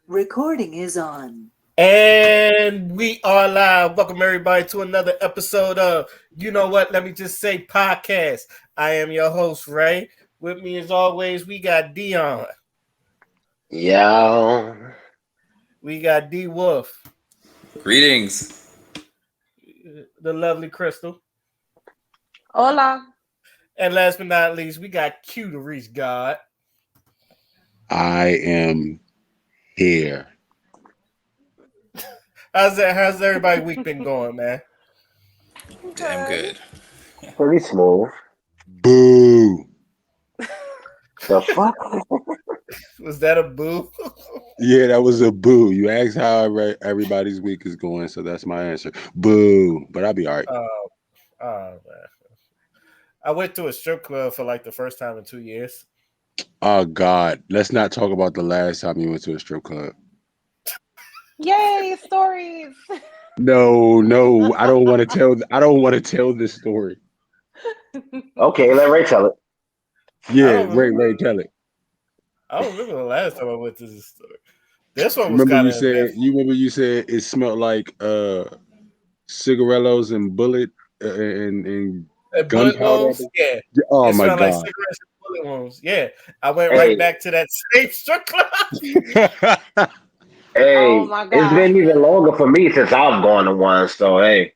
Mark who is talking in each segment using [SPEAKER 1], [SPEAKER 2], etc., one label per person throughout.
[SPEAKER 1] Recording is on.
[SPEAKER 2] And we are live. Welcome everybody to another episode of You Know What? Let me just say podcast. I am your host, Ray. With me as always, we got Dion.
[SPEAKER 3] Yo,
[SPEAKER 2] We got D Wolf.
[SPEAKER 4] Greetings.
[SPEAKER 2] The lovely Crystal.
[SPEAKER 5] Hola.
[SPEAKER 2] And last but not least, we got Q to reach God.
[SPEAKER 6] I am here.
[SPEAKER 2] How's everybody week been going, man?
[SPEAKER 4] Damn good.
[SPEAKER 3] pretty smooth.
[SPEAKER 6] Boo.
[SPEAKER 3] The fuck?
[SPEAKER 2] Was that a boo?
[SPEAKER 6] Yeah, that was a boo. You asked how everybody's week is going, so that's my answer. Boo. But I'll be all right.
[SPEAKER 2] Man. I went to a strip club for like the first time in 2 years.
[SPEAKER 6] Oh, God. Let's not talk about the last time you went to a strip club.
[SPEAKER 5] Yay, stories.
[SPEAKER 6] No. I don't want to tell this story.
[SPEAKER 3] Okay, let Ray tell it.
[SPEAKER 6] Yeah, Ray, tell it.
[SPEAKER 2] I don't remember the last time I went to this store. This one was
[SPEAKER 6] Remember
[SPEAKER 2] kind
[SPEAKER 6] you
[SPEAKER 2] of
[SPEAKER 6] said it smelled like cigarillos and bullet and
[SPEAKER 2] bullet
[SPEAKER 6] gunpowder.
[SPEAKER 2] wounds. Yeah,
[SPEAKER 6] Oh
[SPEAKER 2] it
[SPEAKER 6] my
[SPEAKER 2] smelled like
[SPEAKER 6] God.
[SPEAKER 2] cigarettes and bullet wounds. Yeah, I went
[SPEAKER 3] Hey.
[SPEAKER 2] right back to that same strip club.
[SPEAKER 3] Hey,
[SPEAKER 5] Oh my
[SPEAKER 3] it's
[SPEAKER 5] God.
[SPEAKER 3] been even longer for me since I've gone to one. So hey,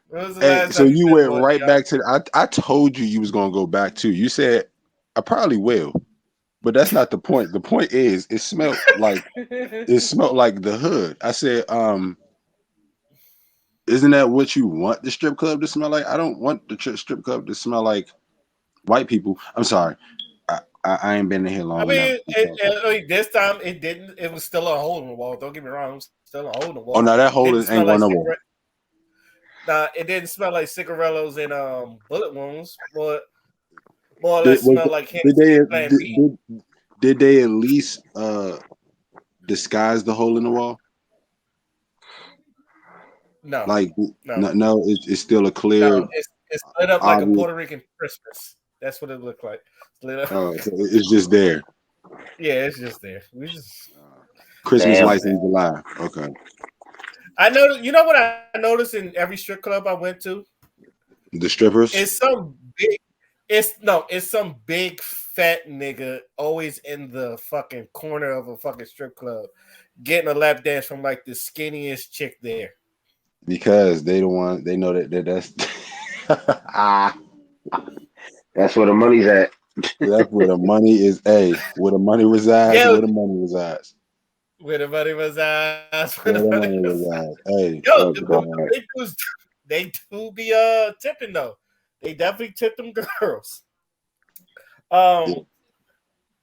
[SPEAKER 2] When was the
[SPEAKER 6] Hey,
[SPEAKER 2] last
[SPEAKER 6] so
[SPEAKER 2] time
[SPEAKER 6] you
[SPEAKER 2] been
[SPEAKER 6] went
[SPEAKER 2] to one,
[SPEAKER 6] right
[SPEAKER 2] Dion?
[SPEAKER 6] back to I told you was gonna go back too. You said I probably will, but that's not the point. The point is it smelled like the hood. I said, isn't that what you want the strip club to smell like? I don't want the strip club to smell like white people. I'm sorry. I ain't been in here
[SPEAKER 2] I
[SPEAKER 6] long enough.
[SPEAKER 2] mean, this time it didn't. It was still a hole in the wall. Don't get me wrong, it was still a hole in the wall.
[SPEAKER 6] Oh no, that hole
[SPEAKER 2] Didn't smell
[SPEAKER 6] ain't
[SPEAKER 2] like
[SPEAKER 6] going nowhere.
[SPEAKER 2] cigarette. Nah, it didn't smell like cigarillos and bullet wounds, but more or
[SPEAKER 6] Did,
[SPEAKER 2] less
[SPEAKER 6] was,
[SPEAKER 2] smelled like
[SPEAKER 6] did
[SPEAKER 2] Hennessy
[SPEAKER 6] they
[SPEAKER 2] and Plan B.
[SPEAKER 6] did they at least disguise the hole in the wall?
[SPEAKER 2] No,
[SPEAKER 6] Like
[SPEAKER 2] no,
[SPEAKER 6] no, it's still a
[SPEAKER 2] no.
[SPEAKER 6] clear,
[SPEAKER 2] It's lit up like a
[SPEAKER 6] obvious.
[SPEAKER 2] Puerto Rican Christmas. That's what it looked like. It's lit up.
[SPEAKER 6] So it's just there.
[SPEAKER 2] Yeah, it's just there. We just.
[SPEAKER 6] Christmas
[SPEAKER 3] damn.
[SPEAKER 6] lights in July. Okay.
[SPEAKER 2] I know. You know what I noticed in every strip club I went to?
[SPEAKER 6] The strippers.
[SPEAKER 2] It's some big. It's some big fat nigga always in the fucking corner of a fucking strip club, getting a lap dance from like the skinniest chick there.
[SPEAKER 6] Because they don't want they know that's ah,
[SPEAKER 3] That's where the money's at.
[SPEAKER 6] that's where the money is. Where the money resides,
[SPEAKER 2] Yo,
[SPEAKER 6] where the money resides.
[SPEAKER 2] where the money was ass. Where the
[SPEAKER 6] Where the
[SPEAKER 2] money
[SPEAKER 6] money
[SPEAKER 2] was.
[SPEAKER 6] resides. Hey,
[SPEAKER 2] Yo,
[SPEAKER 3] Oh
[SPEAKER 2] the
[SPEAKER 3] God.
[SPEAKER 2] big dudes, they do be tipping though. They definitely tip them girls.
[SPEAKER 6] yeah.
[SPEAKER 2] Um,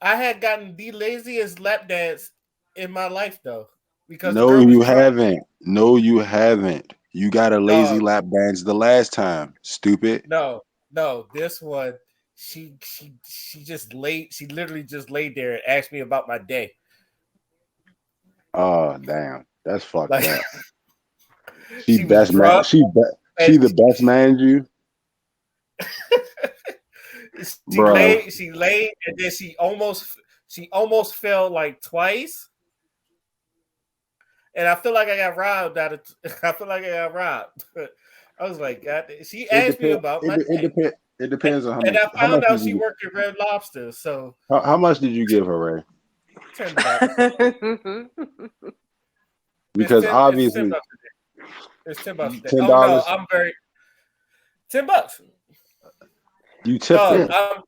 [SPEAKER 2] I had gotten the laziest lap dance in my life though, because the
[SPEAKER 6] No,
[SPEAKER 2] girl was
[SPEAKER 6] you
[SPEAKER 2] drunk.
[SPEAKER 6] haven't. No, you haven't. You got a lazy
[SPEAKER 2] Dog,
[SPEAKER 6] lap dance the last time. Stupid.
[SPEAKER 2] no, this one, she just laid. She literally just laid there and asked me about my day.
[SPEAKER 6] Oh damn. That's fucked
[SPEAKER 2] Like
[SPEAKER 6] up. She
[SPEAKER 2] she was
[SPEAKER 6] best man
[SPEAKER 2] drunk
[SPEAKER 6] she
[SPEAKER 2] and
[SPEAKER 6] the best man you.
[SPEAKER 3] Bro.
[SPEAKER 2] she laid, and then she almost fell like twice. And I feel like I got robbed out of. I feel like I got robbed. I was like, God, she
[SPEAKER 6] It
[SPEAKER 2] asked me
[SPEAKER 6] depends
[SPEAKER 2] about my day,
[SPEAKER 6] it depends on
[SPEAKER 2] and I
[SPEAKER 6] how
[SPEAKER 2] found
[SPEAKER 6] much
[SPEAKER 2] out
[SPEAKER 6] did
[SPEAKER 2] she
[SPEAKER 6] you
[SPEAKER 2] worked at Red Lobster. So
[SPEAKER 6] how much did you give her, Ray?
[SPEAKER 2] $10. It's
[SPEAKER 6] Because
[SPEAKER 2] ten. It's ten
[SPEAKER 6] obviously
[SPEAKER 2] bucks a day. It's $10 a day.
[SPEAKER 6] ten
[SPEAKER 2] Oh no,
[SPEAKER 6] dollars
[SPEAKER 2] I'm very $10.
[SPEAKER 6] you tipped
[SPEAKER 2] Dog,
[SPEAKER 6] her.
[SPEAKER 3] Yeah.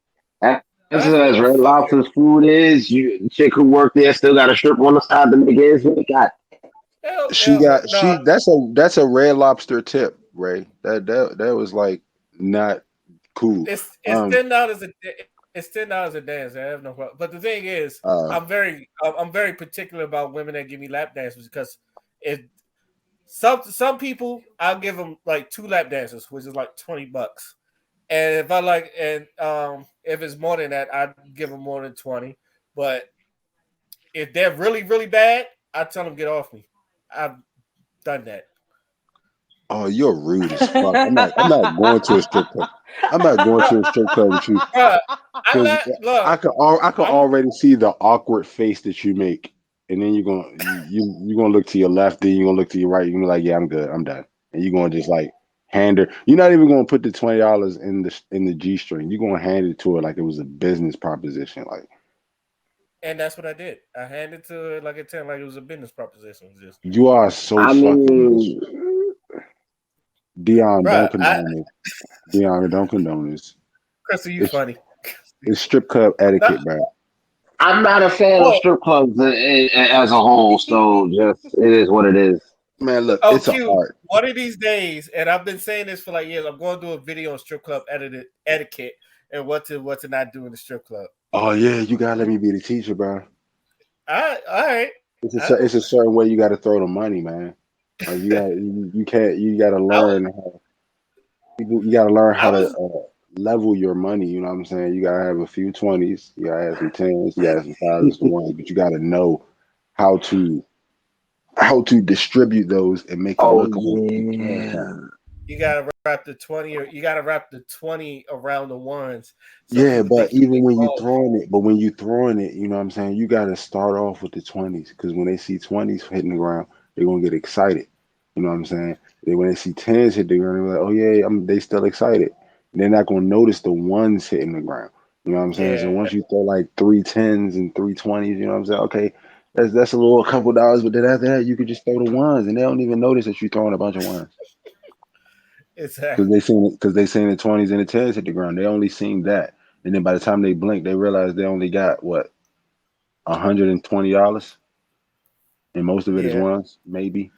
[SPEAKER 2] I'm.
[SPEAKER 3] As
[SPEAKER 2] I don't give a
[SPEAKER 3] Red
[SPEAKER 2] fuck.
[SPEAKER 3] Lobster's food is, you the chick who worked there still got a strip on the side to make ends meet. God,
[SPEAKER 2] No.
[SPEAKER 6] That's a red lobster tip, Ray. That was like not cool.
[SPEAKER 2] It's $10 a day. It's $10 a dance. I have no problem. But the thing is,
[SPEAKER 6] Uh
[SPEAKER 2] I'm very particular about women that give me lap dances because if some people I'll give them like two lap dances, which is like $20. And if I like and if it's more than that, I'd give them more than 20. But if they're really bad, I tell them get off me. I've done that.
[SPEAKER 6] oh, you're rude as fuck. I'm not going to a strip club. I'm not going
[SPEAKER 2] No,
[SPEAKER 6] to a strip club with you
[SPEAKER 2] bruh, I
[SPEAKER 6] because
[SPEAKER 2] let look.
[SPEAKER 6] I can
[SPEAKER 2] I'm
[SPEAKER 6] already see the awkward face that you make. and then you're gonna look to your left, then you're gonna look to your right. You're gonna be like, yeah, I'm good, I'm done, and you're gonna just like hand her. You're not even gonna put the $20 in the G string. You're gonna hand it to her like it was a business proposition. Like
[SPEAKER 2] And that's what I did. I handed to her like a 10, like it was a business proposition. Just,
[SPEAKER 6] you are so
[SPEAKER 3] I
[SPEAKER 6] fucking
[SPEAKER 3] mean,
[SPEAKER 6] Dion. Don't
[SPEAKER 2] bruh,
[SPEAKER 6] condone it. Dion, don't condone this.
[SPEAKER 2] Crystal, you
[SPEAKER 6] It's
[SPEAKER 2] funny.
[SPEAKER 6] it's strip club
[SPEAKER 2] Nah,
[SPEAKER 6] etiquette, bro.
[SPEAKER 3] I'm not a fan of
[SPEAKER 2] oh,
[SPEAKER 3] strip clubs as a whole, so just it is what it is.
[SPEAKER 6] Man, look,
[SPEAKER 2] oh,
[SPEAKER 6] it's an
[SPEAKER 2] Q.
[SPEAKER 6] art.
[SPEAKER 2] One of these days, and I've been saying this for like years. I'm going to do a video on strip club etiquette and what to not do in the strip club.
[SPEAKER 6] Oh yeah, you gotta let me be the teacher, bro.
[SPEAKER 2] All right.
[SPEAKER 6] It's a certain way you got to throw the money, man. Like you can't you got to
[SPEAKER 2] I was,
[SPEAKER 6] learn how you got to learn
[SPEAKER 2] I
[SPEAKER 6] how to
[SPEAKER 2] was,
[SPEAKER 6] level your money. You know what I'm saying? You gotta have a few 20s, you gotta have some 10s, you gotta have some fives, some ones, but you gotta know how to distribute those and make it
[SPEAKER 3] Oh
[SPEAKER 6] look like you can
[SPEAKER 3] yeah.
[SPEAKER 6] have.
[SPEAKER 2] you gotta wrap the 20, or you gotta wrap the 20 around the ones, so
[SPEAKER 6] Yeah,
[SPEAKER 2] people
[SPEAKER 6] but
[SPEAKER 2] think you
[SPEAKER 6] even
[SPEAKER 2] big
[SPEAKER 6] when you
[SPEAKER 2] balls.
[SPEAKER 6] throwing it, you know what I'm saying? You got to start off with the 20s because when they see 20s hitting the ground, they're gonna get excited. You know what I'm saying? When they see 10s hit the ground, they're like, oh yeah, they still excited. They're not gonna notice the ones hitting the ground. You know what I'm saying? So
[SPEAKER 2] Yeah,
[SPEAKER 6] once you throw like 3 10s and 3 20s, you know what I'm saying? Okay, that's a couple dollars, but then after that, you could just throw the ones, and they don't even notice that you're throwing a bunch of ones because
[SPEAKER 2] exactly.
[SPEAKER 6] they seen the 20s and the 10s hit the ground. They only seen that. And then by the time they blink, they realize they only got what $120, and most of it is
[SPEAKER 2] Yeah.
[SPEAKER 6] ones, maybe.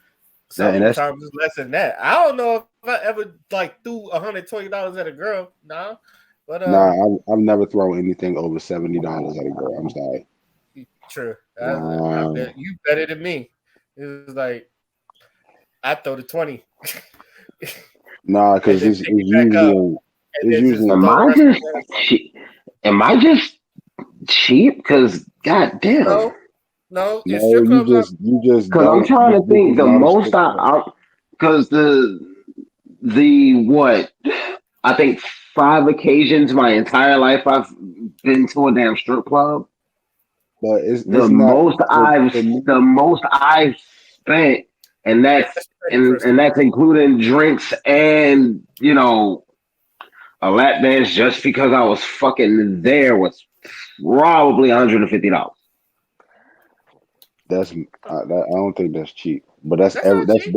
[SPEAKER 6] That and that's
[SPEAKER 2] Sometimes it's less than that. I don't know if I ever like threw $120 at a girl. Nah, but
[SPEAKER 6] nah. I've never thrown anything over $70 at a girl. I'm sorry.
[SPEAKER 2] true. I
[SPEAKER 6] Wow.
[SPEAKER 2] bet you better than me. It was like I throw the 20
[SPEAKER 6] Nah,
[SPEAKER 2] and
[SPEAKER 6] because
[SPEAKER 2] then
[SPEAKER 6] it's
[SPEAKER 2] pick it back up and then just
[SPEAKER 3] Am
[SPEAKER 2] throw the
[SPEAKER 3] I
[SPEAKER 2] rest of
[SPEAKER 3] just
[SPEAKER 2] the money.
[SPEAKER 3] am I just cheap? Because goddamn.
[SPEAKER 2] No, no, in
[SPEAKER 6] no.
[SPEAKER 2] strip clubs are
[SPEAKER 6] You just
[SPEAKER 3] Because I'm
[SPEAKER 6] don't.
[SPEAKER 3] trying to
[SPEAKER 6] This
[SPEAKER 3] think
[SPEAKER 6] is
[SPEAKER 3] the
[SPEAKER 6] not a
[SPEAKER 3] most
[SPEAKER 6] strip club.
[SPEAKER 3] because the what I think 5 occasions my entire life I've been to a damn strip club.
[SPEAKER 6] But
[SPEAKER 3] The
[SPEAKER 6] it's not
[SPEAKER 3] most
[SPEAKER 6] for me.
[SPEAKER 3] I've spent, and
[SPEAKER 2] that's petty, Crystal.
[SPEAKER 3] that's including drinks and a lap dance just because I was fucking there was probably $150.
[SPEAKER 6] I don't think that's cheap. But that's
[SPEAKER 2] That's
[SPEAKER 6] every
[SPEAKER 2] not cheap.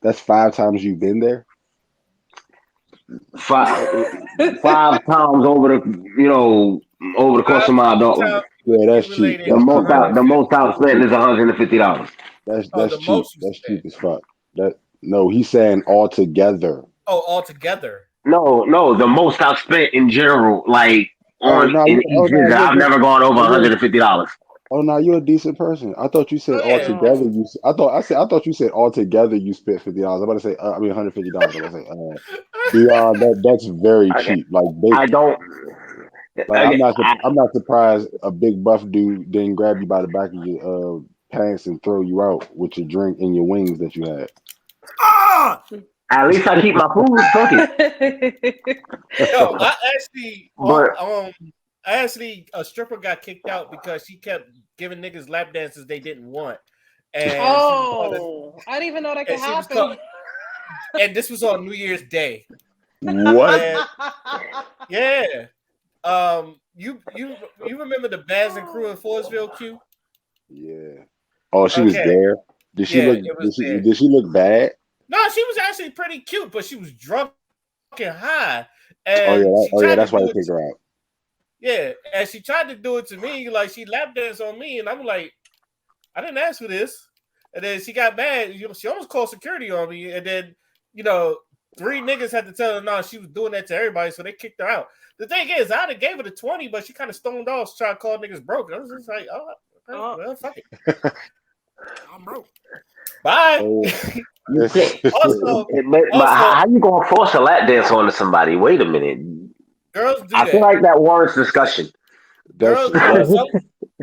[SPEAKER 6] that's 5 times you've been there.
[SPEAKER 3] Five five times over the course
[SPEAKER 2] Five
[SPEAKER 3] of my adult life.
[SPEAKER 2] times you
[SPEAKER 6] Yeah, that's cheap.
[SPEAKER 2] accumulated
[SPEAKER 6] That's cheap.
[SPEAKER 3] The
[SPEAKER 2] 150.
[SPEAKER 3] most I've spent is $150.
[SPEAKER 2] Oh,
[SPEAKER 6] That's
[SPEAKER 2] the
[SPEAKER 6] cheap.
[SPEAKER 2] most you
[SPEAKER 6] That's
[SPEAKER 2] spent.
[SPEAKER 6] cheap as fuck. That no, he's saying altogether.
[SPEAKER 2] Oh, altogether.
[SPEAKER 3] No, the most I've spent in general, like
[SPEAKER 6] Oh
[SPEAKER 3] on
[SPEAKER 6] no,
[SPEAKER 3] in each
[SPEAKER 6] no,
[SPEAKER 3] visit,
[SPEAKER 6] you're
[SPEAKER 3] I've
[SPEAKER 6] good.
[SPEAKER 3] never gone over
[SPEAKER 6] Oh,
[SPEAKER 3] $150.
[SPEAKER 6] oh no, you're a decent person. I thought you said
[SPEAKER 2] Oh yeah.
[SPEAKER 6] altogether. I thought you said altogether you spent $50. I'm about to say I mean $150. I'm about to say Dion, that's very
[SPEAKER 3] I,
[SPEAKER 6] cheap. Like they
[SPEAKER 3] I don't.
[SPEAKER 6] like I'm not surprised a big buff dude didn't grab you by the back of your pants and throw you out with your drink and your wings that you had.
[SPEAKER 2] Ah!
[SPEAKER 3] At least I keep my food. Fuck it.
[SPEAKER 2] Yo, I actually,
[SPEAKER 3] But
[SPEAKER 2] a stripper got kicked out because she kept giving niggas lap dances they didn't want, and
[SPEAKER 5] Oh, I didn't even know that could
[SPEAKER 2] she was called,
[SPEAKER 5] happen.
[SPEAKER 2] and this was on New Year's Day,
[SPEAKER 6] What?
[SPEAKER 2] and yeah, you remember the Baz and Crew in Forestville, Q?
[SPEAKER 6] Yeah. Oh, she was
[SPEAKER 2] Okay,
[SPEAKER 6] there.
[SPEAKER 2] yeah, it was there.
[SPEAKER 6] Did she look bad?
[SPEAKER 2] No, she was actually pretty cute, but she was drunk and high,
[SPEAKER 6] Oh yeah,
[SPEAKER 2] and she
[SPEAKER 6] oh yeah,
[SPEAKER 2] tried to
[SPEAKER 6] that's why
[SPEAKER 2] do
[SPEAKER 6] they
[SPEAKER 2] it.
[SPEAKER 6] kicked her out.
[SPEAKER 2] Yeah, and she tried to do it to me, like she lap danced on me, and I'm like, I didn't ask for this. And then she got mad. She almost called security on me, and then you know, 3 niggas had to tell her no, she was doing that to everybody, so they kicked her out. The thing is, I'd have gave her the 20, but she kind of stoned off, trying to call niggas broke. I was just like, oh, okay,
[SPEAKER 5] Oh.
[SPEAKER 2] well, fuck it, I'm broke. Bye.
[SPEAKER 6] Oh,
[SPEAKER 3] you can't.
[SPEAKER 2] Also,
[SPEAKER 3] But
[SPEAKER 2] also,
[SPEAKER 3] how you gonna force a lap dance onto somebody? Wait a minute.
[SPEAKER 2] girls do
[SPEAKER 3] I feel
[SPEAKER 2] that.
[SPEAKER 3] like that warrants discussion.
[SPEAKER 6] that's
[SPEAKER 2] Yo,
[SPEAKER 6] that's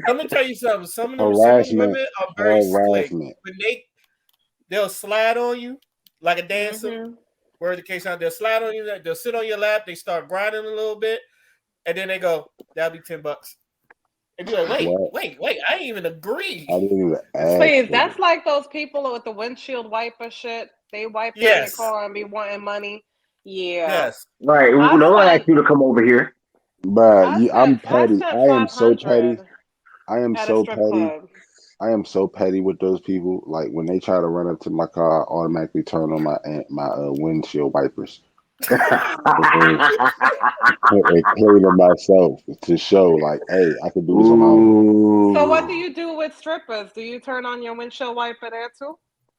[SPEAKER 2] let me tell you something. Some of the
[SPEAKER 6] harassment.
[SPEAKER 2] women are very slick.
[SPEAKER 6] Harassment.
[SPEAKER 2] When they'll slide on you like a dancer.
[SPEAKER 5] Mm-hmm.
[SPEAKER 2] Where the case out, they'll slide on you. They'll sit on your lap. They start grinding a little bit, and then they go, "That'll be $10." And be like,
[SPEAKER 6] What?
[SPEAKER 2] wait, I ain't even agree.
[SPEAKER 6] I didn't even ask
[SPEAKER 5] Please,
[SPEAKER 6] for
[SPEAKER 5] that's
[SPEAKER 6] it.
[SPEAKER 5] like those people with the windshield wiper shit. They wipe down their
[SPEAKER 2] Yes,
[SPEAKER 5] car and be wanting money. Yeah,
[SPEAKER 2] yes.
[SPEAKER 3] Right.
[SPEAKER 5] I
[SPEAKER 3] No one asked
[SPEAKER 5] spent
[SPEAKER 3] you to come over here.
[SPEAKER 6] Bruh, I'm
[SPEAKER 5] I
[SPEAKER 6] petty.
[SPEAKER 5] spent
[SPEAKER 6] I am so petty.
[SPEAKER 5] 500
[SPEAKER 6] I am
[SPEAKER 5] at a
[SPEAKER 6] so
[SPEAKER 5] strip
[SPEAKER 6] petty.
[SPEAKER 5] club.
[SPEAKER 6] I am so petty with those people. Like when they try to run up to my car, I automatically turn on my windshield wipers and, and clean them myself to show like, hey, I can do this on my own.
[SPEAKER 5] So what do
[SPEAKER 3] Ooh.
[SPEAKER 5] you do with strippers? Do you turn on your windshield wiper there too?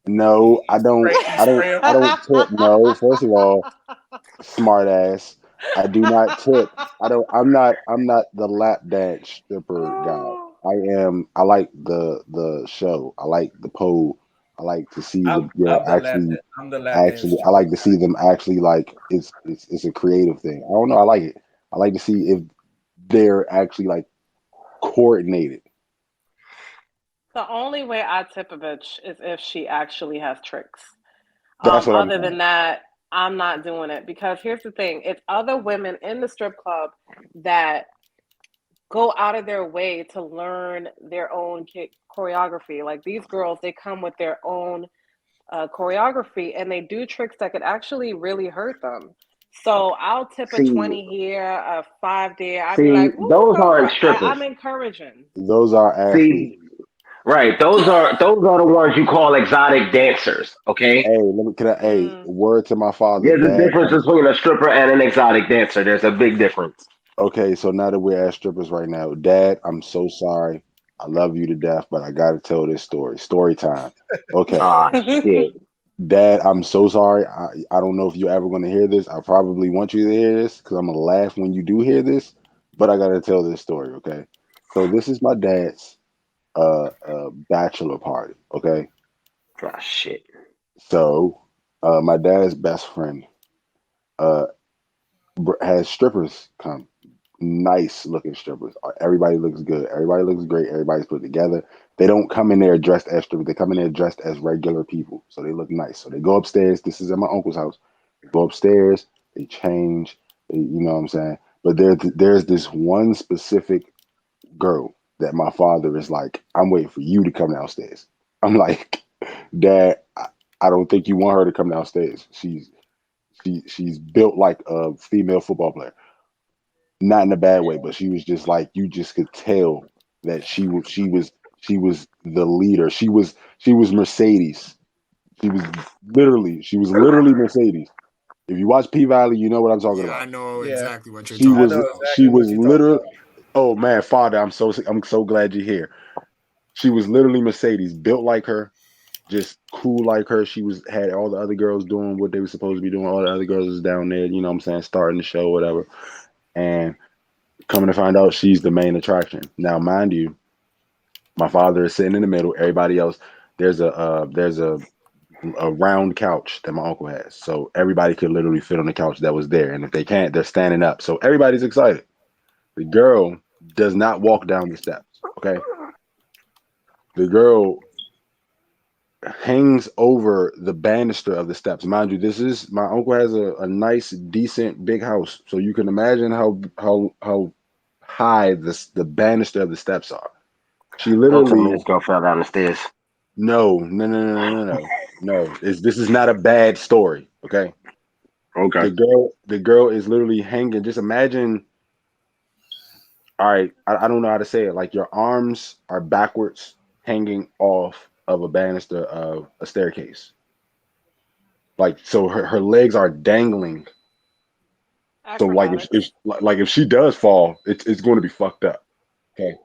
[SPEAKER 6] No, I don't.
[SPEAKER 2] You
[SPEAKER 6] I don't.
[SPEAKER 2] spray 'em.
[SPEAKER 6] I don't tip. No, first of all, smart ass. I do not tip. I don't. I'm not the lap dance stripper guy.
[SPEAKER 5] Oh.
[SPEAKER 6] I am. I like the show. I like the pole. I like to see the girl
[SPEAKER 2] I'm the lap dance
[SPEAKER 6] actually. I
[SPEAKER 2] stripper
[SPEAKER 6] like to
[SPEAKER 2] guy.
[SPEAKER 6] see them actually like it's a creative thing. I don't know. I like it. I like to see if they're actually like coordinated.
[SPEAKER 5] The only way I tip a bitch is if she actually has tricks.
[SPEAKER 6] That's what I'm
[SPEAKER 5] Other
[SPEAKER 6] saying.
[SPEAKER 5] than that, I'm not doing it because here's the thing: it's other women in the strip club that go out of their way to learn their own choreography. Like these girls, they come with their own choreography and they do tricks that could actually really hurt them. So I'll tip a
[SPEAKER 3] See,
[SPEAKER 5] 20 here, a 5 there. I'd be
[SPEAKER 3] see,
[SPEAKER 5] like, "Ooh,
[SPEAKER 3] those
[SPEAKER 5] go for
[SPEAKER 3] aren't
[SPEAKER 5] it."
[SPEAKER 3] strippers.
[SPEAKER 5] I'm encouraging.
[SPEAKER 6] Those are athletes.
[SPEAKER 3] See, right, those are the ones you call exotic dancers. Okay,
[SPEAKER 6] Hey, let me. Can I? Hey,
[SPEAKER 5] Mm.
[SPEAKER 6] word to my father,
[SPEAKER 3] there's a
[SPEAKER 6] Dad.
[SPEAKER 3] difference between a stripper and an exotic dancer. There's a big difference.
[SPEAKER 6] Okay, so now that we're at strippers right now, Dad, I'm so sorry. I love you to death, but I gotta tell this story. Story time. Okay,
[SPEAKER 3] Ah, shit.
[SPEAKER 6] Dad, I'm so sorry. I don't know if you're ever gonna hear this. I probably want you to hear this because I'm gonna laugh when you do hear this, but I gotta tell this story, okay? So this is my dad's bachelor party, okay?
[SPEAKER 3] Ah, shit.
[SPEAKER 6] So my dad's best friend uh has strippers come. Nice looking strippers. Everybody looks good. Everybody looks great. Everybody's put together. They don't come in there dressed as strippers. They come in there dressed as regular people. So they look nice. So they go upstairs. This is at my uncle's house. They go upstairs. They change. You know what I'm saying? But there's this one specific girl that my father is like, I'm waiting for you to come downstairs. I'm like, Dad, I don't think you want her to come downstairs. She's built like a female football player, not in a bad way, but she was just like you just could tell that she was the leader. She was Mercedes. She was literally Mercedes. If you watch P Valley, you know what I'm talking
[SPEAKER 7] Yeah, I
[SPEAKER 6] about.
[SPEAKER 7] know
[SPEAKER 2] Yeah,
[SPEAKER 7] exactly what you're
[SPEAKER 6] She
[SPEAKER 2] I
[SPEAKER 7] talking
[SPEAKER 6] was
[SPEAKER 2] know
[SPEAKER 7] about.
[SPEAKER 6] she
[SPEAKER 2] exactly
[SPEAKER 6] was
[SPEAKER 2] what you're talking
[SPEAKER 6] literally.
[SPEAKER 2] about.
[SPEAKER 6] Oh man, Father, I'm so glad you're here. She was literally Mercedes, built like her, just cool like her. She was had all the other girls doing what they were supposed to be doing. All the other girls was down there, you know what I'm saying, starting the show, whatever. And coming to find out, she's the main attraction. Now, mind you, my father is sitting in the middle. Everybody else, there's a round couch that my uncle has, so everybody could literally fit on the couch that was there. And if they can't, they're standing up. So everybody's excited. The girl does not walk down the steps. Okay, the girl hangs over the banister of the steps. Mind you, this is my uncle has a nice, decent, big house, so you can imagine how high the banister of the steps are. She
[SPEAKER 3] Don't tell me
[SPEAKER 6] literally
[SPEAKER 3] this girl fell down the stairs.
[SPEAKER 6] no. This is not a bad story. Okay,
[SPEAKER 3] Okay.
[SPEAKER 6] the girl is literally hanging. Just imagine. All right, I don't know how to say it. Like your arms are backwards, hanging off of a banister of a staircase. Like so, her legs are dangling. So like
[SPEAKER 5] Acrobatics.
[SPEAKER 6] if she does fall, it's going to be fucked up. Okay,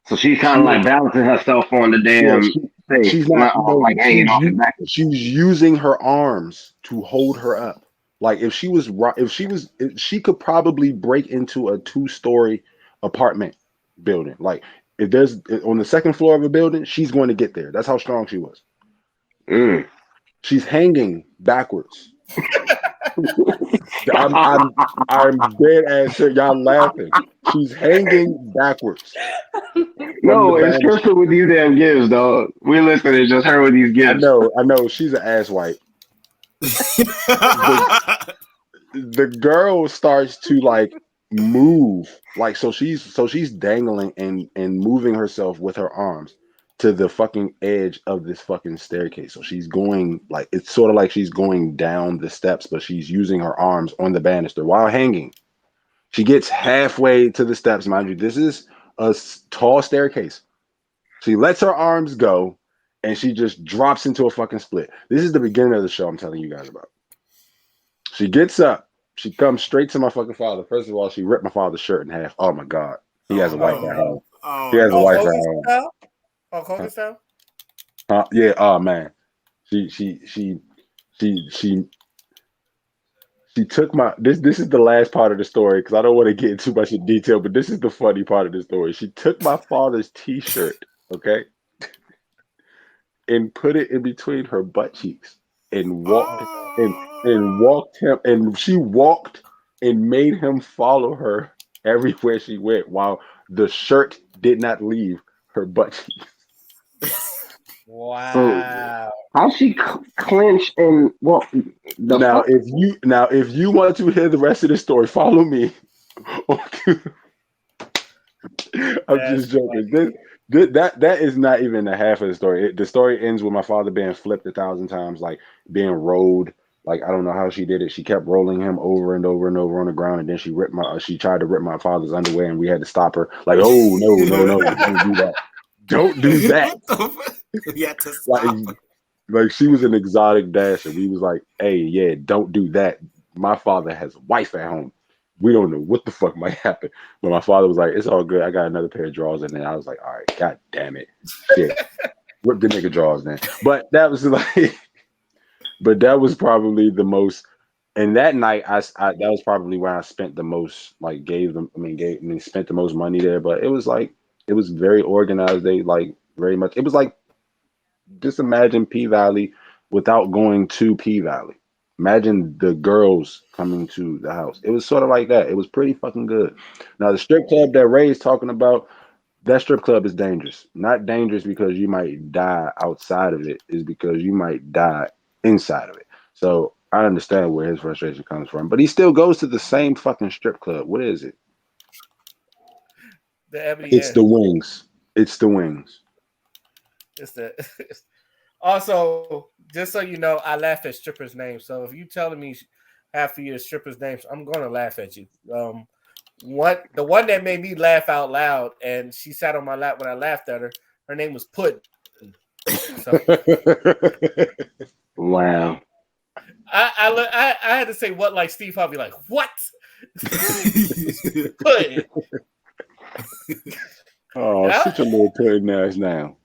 [SPEAKER 3] So she's kind
[SPEAKER 6] she
[SPEAKER 3] of
[SPEAKER 6] is
[SPEAKER 3] like balancing herself on the
[SPEAKER 6] yeah
[SPEAKER 3] damn safe,
[SPEAKER 6] she's not
[SPEAKER 3] like hanging off it backwards.
[SPEAKER 6] she's using her arms to hold her up. Like if she could probably break into a 2-story apartment building. Like if there's on the second floor of a building, she's going to get there. That's how strong she was.
[SPEAKER 3] Mm.
[SPEAKER 6] She's hanging backwards. I'm dead ass serious. Y'all laughing. She's hanging backwards from the
[SPEAKER 3] No, it's
[SPEAKER 6] banister.
[SPEAKER 3] Crystal with these damn gifts, dog. We listening, just her with these
[SPEAKER 6] I
[SPEAKER 3] gifts.
[SPEAKER 6] know, I know. She's an ass wipe. The the girl starts to like move like so she's dangling and moving herself with her arms to the fucking edge of this fucking staircase. So she's going like it's sort of like she's going down the steps, but she's using her arms on the banister while hanging. She gets halfway to the steps, mind you. This is a tall staircase. She lets her arms go and she just drops into a fucking split. This is the beginning of the show I'm telling you guys about. She gets up. She comes straight to my fucking father. First of all, she ripped my father's shirt in half. Oh my God. He has a wife at home. He has a
[SPEAKER 2] Oh,
[SPEAKER 6] wife at
[SPEAKER 2] Hogan
[SPEAKER 6] home.
[SPEAKER 2] style? Oh, Hogan style?
[SPEAKER 6] Yeah, oh man. She took my this is the last part of the story because I don't want to get too much in detail, but this is the funny part of the story. She took my father's t-shirt, okay, and put it in between her butt cheeks and walked and walked him and she walked and made him follow her everywhere she went while the shirt did not leave her butt cheeks.
[SPEAKER 3] So
[SPEAKER 2] Wow.
[SPEAKER 3] how she clinch and well the
[SPEAKER 6] Now
[SPEAKER 3] fuck?
[SPEAKER 6] if you want to hear the rest of the story, follow me. I'm
[SPEAKER 2] That's
[SPEAKER 6] just joking. That is not even the half of the story. The story ends with my father being flipped 1,000 times, like being rolled. Like I don't know how she did it. She kept rolling him over and over and over on the ground, and then she tried to rip my father's underwear, and we had to stop her. Like, oh no, don't do that. Don't do that.
[SPEAKER 7] What the fuck? You had to
[SPEAKER 6] Like,
[SPEAKER 7] stop.
[SPEAKER 6] like she was an exotic dasher. We was like, hey, yeah, don't do that. My father has a wife at home. We don't know what the fuck might happen. But my father was like, it's all good. I got another pair of drawers in there. I was like, all right, god damn it. Shit. Rip the nigga drawers then. But that was like but that was probably the most and that night I that was probably where I spent the most like spent the most money there. But it was like it was very organized. They like very much it was like just imagine P Valley without going to P Valley. Imagine the girls coming to the house. It was sort of like that. It was pretty fucking good. Now the strip club that Ray's talking about, that strip club is dangerous. Not dangerous because you might die outside of it, is because you might die inside of it. So I understand where his frustration comes from, but he still goes to the same fucking strip club. What is it?
[SPEAKER 2] The Ebony
[SPEAKER 6] It's the
[SPEAKER 2] Inn.
[SPEAKER 6] wings. It's the wings.
[SPEAKER 2] It's the also, just so you know, I laugh at strippers' names. So if you telling me half of your strippers' names, I'm gonna laugh at you. The one that made me laugh out loud, and she sat on my lap when I laughed at her. Her name was Puddin'. So
[SPEAKER 3] Wow.
[SPEAKER 2] I had to say what like Steve Harvey, like what? Puddin'.
[SPEAKER 6] Oh, such a little pudding ass now.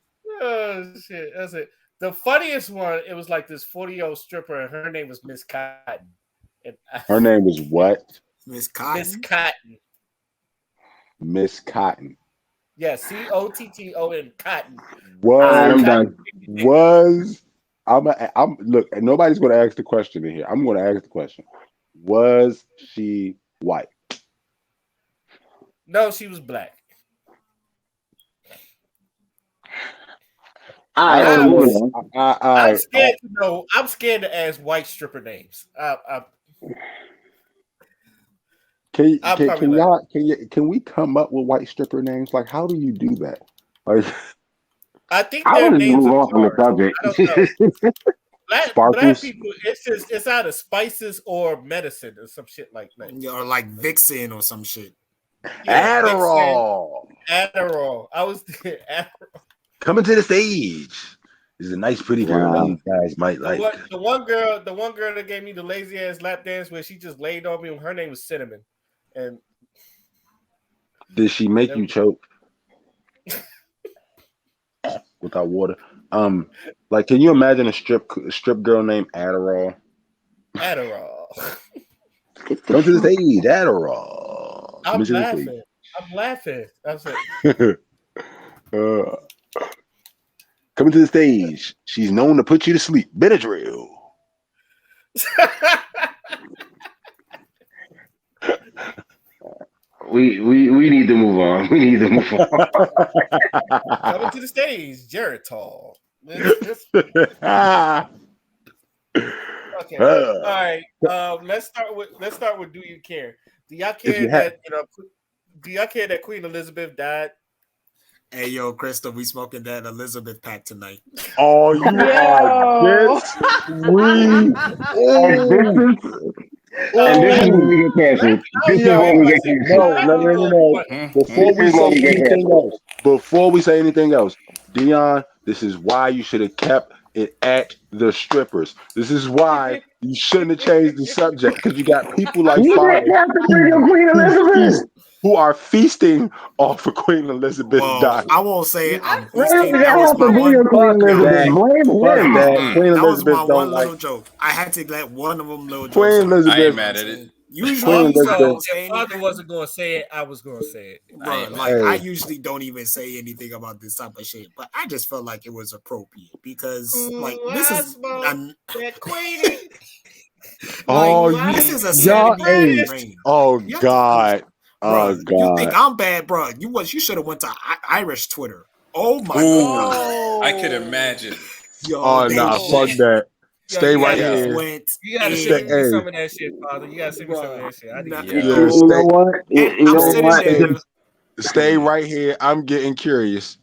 [SPEAKER 2] Oh shit, that's it. The funniest one, it was like this 40-year-old stripper, and her name was Miss Cotton. And
[SPEAKER 6] Her name was what?
[SPEAKER 7] Miss
[SPEAKER 2] Miss
[SPEAKER 7] Cotton.
[SPEAKER 2] Cotton.
[SPEAKER 6] Miss Cotton.
[SPEAKER 2] Yeah, Cotton. Cotton.
[SPEAKER 3] Alright,
[SPEAKER 6] Was
[SPEAKER 3] I'm done.
[SPEAKER 6] was I'm look, nobody's gonna ask the question in here. I'm gonna ask the question. Was she white?
[SPEAKER 2] No, she was black.
[SPEAKER 3] Alright,
[SPEAKER 6] I
[SPEAKER 3] so
[SPEAKER 6] don't
[SPEAKER 3] moving
[SPEAKER 6] know.
[SPEAKER 3] on.
[SPEAKER 2] I'm scared to know. I'm scared to ask white stripper names. I'm probably like,
[SPEAKER 6] can we come up with white stripper names? Like, how do you do that? Like
[SPEAKER 2] I think
[SPEAKER 3] I
[SPEAKER 2] their
[SPEAKER 3] want to
[SPEAKER 2] names
[SPEAKER 3] move
[SPEAKER 2] are
[SPEAKER 3] on from the
[SPEAKER 2] hard. I don't know.
[SPEAKER 3] subject.
[SPEAKER 2] Black
[SPEAKER 6] Sparkles?
[SPEAKER 2] people, it's either spices or medicine or some shit like that.
[SPEAKER 7] Or like Vixen or some shit.
[SPEAKER 2] Yeah, Vixen,
[SPEAKER 6] Adderall.
[SPEAKER 2] Adderall. I was thinking Adderall.
[SPEAKER 6] Coming to the stage. This is a nice, pretty girl that
[SPEAKER 3] Wow.
[SPEAKER 6] you guys might like.
[SPEAKER 2] The one girl that gave me the lazy ass lap dance where she just laid on me. Her name was Cinnamon, and
[SPEAKER 6] Did she make you choke without water? Like, can you imagine a strip girl named Adderall?
[SPEAKER 2] Adderall.
[SPEAKER 6] Come to the stage, Adderall.
[SPEAKER 2] I'm
[SPEAKER 6] Come to the
[SPEAKER 2] laughing. I'm laughing. I'm saying,
[SPEAKER 6] stage. Coming to the stage. She's known to put you to sleep. Benadryl.
[SPEAKER 3] We need to move on. We need to move on.
[SPEAKER 2] coming to the stage, Geritol. Okay. All right. Let's start with Do You Care? Do y'all
[SPEAKER 6] If
[SPEAKER 2] care
[SPEAKER 6] you had,
[SPEAKER 2] that Do y'all care that Queen Elizabeth died?
[SPEAKER 7] Hey, yo, Crystal, we smoking that Elizabeth pack tonight.
[SPEAKER 6] oh, you are
[SPEAKER 5] Yo.
[SPEAKER 6] this sweet.
[SPEAKER 3] And this
[SPEAKER 6] Oh,
[SPEAKER 3] is and this is when
[SPEAKER 6] oh,
[SPEAKER 3] we get canceled. This is
[SPEAKER 6] yo.
[SPEAKER 3] when we get
[SPEAKER 6] No,
[SPEAKER 3] canceled.
[SPEAKER 6] no, no, no, no.
[SPEAKER 3] This
[SPEAKER 6] Before we
[SPEAKER 3] is
[SPEAKER 6] say
[SPEAKER 3] when we get
[SPEAKER 6] anything
[SPEAKER 3] canceled.
[SPEAKER 6] else, before we say anything else, Dion, this is why you should have kept it at the strippers. This is why you shouldn't have changed the subject because you got people like
[SPEAKER 3] You
[SPEAKER 6] Father
[SPEAKER 3] didn't have to bring
[SPEAKER 6] who
[SPEAKER 3] up Queen
[SPEAKER 6] who feast
[SPEAKER 3] Elizabeth.
[SPEAKER 6] who are feasting off of Queen Elizabeth
[SPEAKER 7] Well,
[SPEAKER 6] dying.
[SPEAKER 7] I won't say I'm
[SPEAKER 3] Really,
[SPEAKER 7] feasting.
[SPEAKER 3] you
[SPEAKER 7] That
[SPEAKER 3] didn't
[SPEAKER 7] was
[SPEAKER 3] have to
[SPEAKER 7] my
[SPEAKER 3] bring
[SPEAKER 7] one.
[SPEAKER 3] up Queen
[SPEAKER 6] Fuck
[SPEAKER 7] Yo,
[SPEAKER 3] Elizabeth.
[SPEAKER 6] that.
[SPEAKER 3] Blame
[SPEAKER 6] Fuck
[SPEAKER 3] him.
[SPEAKER 6] that. Queen
[SPEAKER 7] that was my
[SPEAKER 6] Elizabeth don't
[SPEAKER 7] one
[SPEAKER 6] like
[SPEAKER 7] little joke. I had to let one of them little jokes
[SPEAKER 6] Queen
[SPEAKER 7] out.
[SPEAKER 4] I ain't
[SPEAKER 6] Elizabeth.
[SPEAKER 7] You know what I'm
[SPEAKER 4] mad at it.
[SPEAKER 7] saying? Usually,
[SPEAKER 6] Queen
[SPEAKER 7] I
[SPEAKER 6] Elizabeth.
[SPEAKER 7] don't
[SPEAKER 2] Also,
[SPEAKER 7] say
[SPEAKER 2] if Father
[SPEAKER 7] anything,
[SPEAKER 2] wasn't going to say it, I was going to say it.
[SPEAKER 4] I
[SPEAKER 7] bro.
[SPEAKER 4] ain't
[SPEAKER 7] Like
[SPEAKER 4] mad.
[SPEAKER 7] I
[SPEAKER 6] Hey,
[SPEAKER 7] usually don't even say anything about this type of shit, but I just felt like it was appropriate because, like,
[SPEAKER 2] Ooh,
[SPEAKER 7] this
[SPEAKER 2] I
[SPEAKER 7] is
[SPEAKER 2] smoke
[SPEAKER 7] an,
[SPEAKER 2] that Queenie.
[SPEAKER 7] like
[SPEAKER 6] oh,
[SPEAKER 2] Ooh,
[SPEAKER 6] you,
[SPEAKER 2] I
[SPEAKER 7] this is a
[SPEAKER 2] smoke that
[SPEAKER 6] y'all,
[SPEAKER 7] sanity
[SPEAKER 6] hey,
[SPEAKER 2] baddest.
[SPEAKER 7] reign.
[SPEAKER 6] oh
[SPEAKER 7] You have to
[SPEAKER 6] God,
[SPEAKER 7] understand,
[SPEAKER 6] oh
[SPEAKER 7] bro. You think
[SPEAKER 6] God.
[SPEAKER 7] I'm bad, bro? You should have went to Irish Twitter. Oh my good
[SPEAKER 4] Ooh,
[SPEAKER 7] God,
[SPEAKER 4] I could
[SPEAKER 5] Oh.
[SPEAKER 4] imagine.
[SPEAKER 7] yo,
[SPEAKER 6] Oh
[SPEAKER 7] they
[SPEAKER 6] nah,
[SPEAKER 2] Oh,
[SPEAKER 6] fuck
[SPEAKER 7] just
[SPEAKER 6] that.
[SPEAKER 2] yo,
[SPEAKER 6] Stay
[SPEAKER 2] you
[SPEAKER 6] right
[SPEAKER 2] gotta,
[SPEAKER 7] just
[SPEAKER 6] here.
[SPEAKER 7] went
[SPEAKER 2] you gotta
[SPEAKER 6] Stay,
[SPEAKER 2] send me
[SPEAKER 7] in,
[SPEAKER 6] hey,
[SPEAKER 2] some of that shit, Father. You gotta send me some of
[SPEAKER 7] bro.
[SPEAKER 2] that shit. I need to hear
[SPEAKER 6] yeah,
[SPEAKER 2] that.
[SPEAKER 4] Yo,
[SPEAKER 3] You know
[SPEAKER 6] stay,
[SPEAKER 3] what?
[SPEAKER 7] And
[SPEAKER 3] You
[SPEAKER 7] I'm
[SPEAKER 3] know
[SPEAKER 6] stay,
[SPEAKER 7] sitting
[SPEAKER 3] what?
[SPEAKER 6] stay,
[SPEAKER 7] there,
[SPEAKER 6] stay right here. I'm getting curious.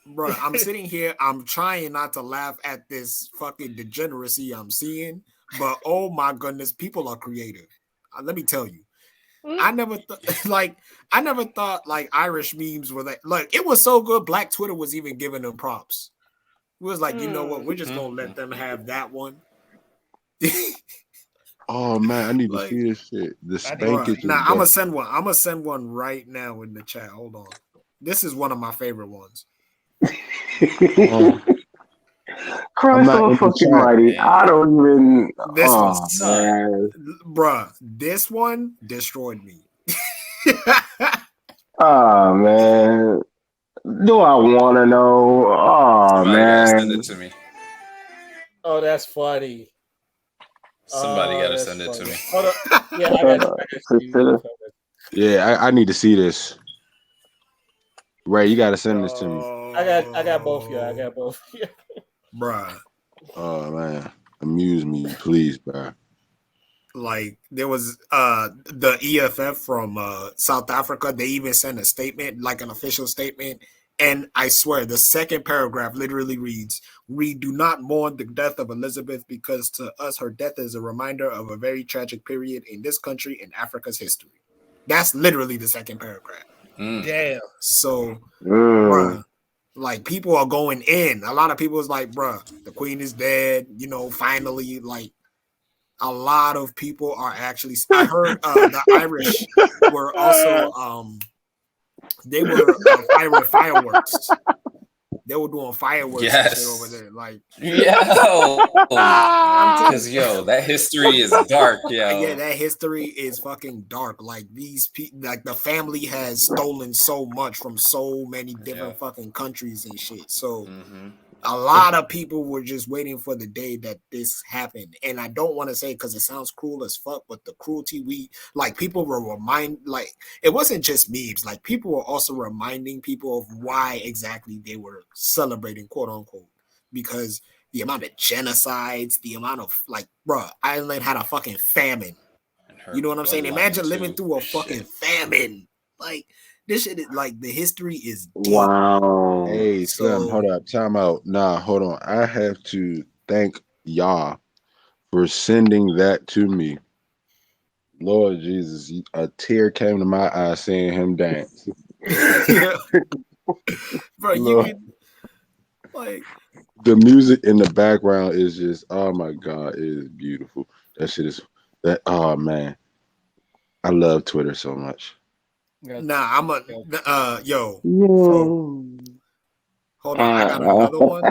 [SPEAKER 7] bro. I'm sitting here. I'm trying not to laugh at this fucking degeneracy I'm seeing, but oh my goodness, people are creative. Let me tell you. I never thought like I never thought like Irish memes were like it was so good. Black Twitter was even giving them props. It was like, you know what? We're just gonna let them have that one.
[SPEAKER 6] Oh man, I need to
[SPEAKER 7] Like,
[SPEAKER 6] see this shit. The
[SPEAKER 2] I need to
[SPEAKER 7] bro,
[SPEAKER 6] spankage
[SPEAKER 2] see
[SPEAKER 6] is
[SPEAKER 7] now
[SPEAKER 2] it.
[SPEAKER 7] I'm gonna
[SPEAKER 6] dope.
[SPEAKER 7] send one. I'm gonna send one right now in the chat. Hold on. This is one of my favorite ones.
[SPEAKER 6] Oh, I'm
[SPEAKER 3] Christ
[SPEAKER 6] not
[SPEAKER 3] on
[SPEAKER 6] in the
[SPEAKER 3] fucking
[SPEAKER 6] chat.
[SPEAKER 3] mighty. I
[SPEAKER 4] man,
[SPEAKER 3] don't even.
[SPEAKER 7] This one,
[SPEAKER 3] Oh
[SPEAKER 4] son.
[SPEAKER 3] man.
[SPEAKER 7] bruh. This one destroyed me.
[SPEAKER 3] Oh man. Do I want to know? Oh
[SPEAKER 4] Somebody gotta send
[SPEAKER 3] man.
[SPEAKER 4] it to me.
[SPEAKER 2] Oh, that's funny.
[SPEAKER 4] Somebody
[SPEAKER 2] Oh,
[SPEAKER 4] gotta
[SPEAKER 2] that's
[SPEAKER 4] send it to
[SPEAKER 2] funny.
[SPEAKER 4] me.
[SPEAKER 2] Hold on. Yeah, I got you. I got you.
[SPEAKER 3] Sister.
[SPEAKER 6] Yeah, I need to see this. Ray, you gotta send this to me.
[SPEAKER 2] I got both. Yeah, I
[SPEAKER 7] Oh,
[SPEAKER 2] got both. Yeah.
[SPEAKER 7] bruh.
[SPEAKER 6] Oh man, amuse me, please, bro.
[SPEAKER 7] Like there was the EFF from South Africa. They even sent a statement, like an official statement. And I swear, the second paragraph literally reads, "We do not mourn the death of Elizabeth because to us, her death is a reminder of a very tragic period in this country and Africa's history." That's literally the second paragraph.
[SPEAKER 4] Mm.
[SPEAKER 2] Damn.
[SPEAKER 7] So,
[SPEAKER 3] Mm.
[SPEAKER 7] bruh, like people are going in. A lot of people is like, bruh, the queen is dead. You know, finally, like a lot of people are actually. I heard the Irish were also they were firing fireworks. They were doing fireworks and shit over
[SPEAKER 4] Yes.
[SPEAKER 7] there. Like
[SPEAKER 4] Yo.
[SPEAKER 7] I'm telling
[SPEAKER 4] Cause yo, that history is dark,
[SPEAKER 7] yeah,
[SPEAKER 4] yo.
[SPEAKER 7] that history is fucking dark. Like these people, like the family has stolen so much from so many
[SPEAKER 4] Yeah.
[SPEAKER 7] different fucking countries and shit. So
[SPEAKER 4] Mm-hmm.
[SPEAKER 7] a lot of people were just waiting for the day that this happened. And I don't want to say because it sounds cruel as fuck, but the cruelty like people were like it wasn't just memes, like people were also reminding people of why exactly they were celebrating, quote unquote, because the amount of genocides, the amount of like, bruh, Ireland had a fucking famine.
[SPEAKER 4] And her
[SPEAKER 7] You know what I'm saying?
[SPEAKER 4] bloodline
[SPEAKER 7] Imagine living
[SPEAKER 4] too.
[SPEAKER 7] through a fucking
[SPEAKER 4] Shit.
[SPEAKER 7] famine. Like this shit is like the history is deep.
[SPEAKER 3] Wow.
[SPEAKER 6] Hey, Slim, hold
[SPEAKER 7] So
[SPEAKER 6] up, time out. Nah, hold on. I have to thank y'all for sending that to me. Lord Jesus, a tear came to my eye seeing him dance.
[SPEAKER 7] yeah, bro, you
[SPEAKER 6] Lord,
[SPEAKER 7] can like
[SPEAKER 6] the music in the background is just, oh my God, it is beautiful. That shit is that. Oh man, I love Twitter so much.
[SPEAKER 7] nah. I'm a yo. So
[SPEAKER 3] Yo.
[SPEAKER 7] hold on, I got
[SPEAKER 3] Uh,
[SPEAKER 7] another one.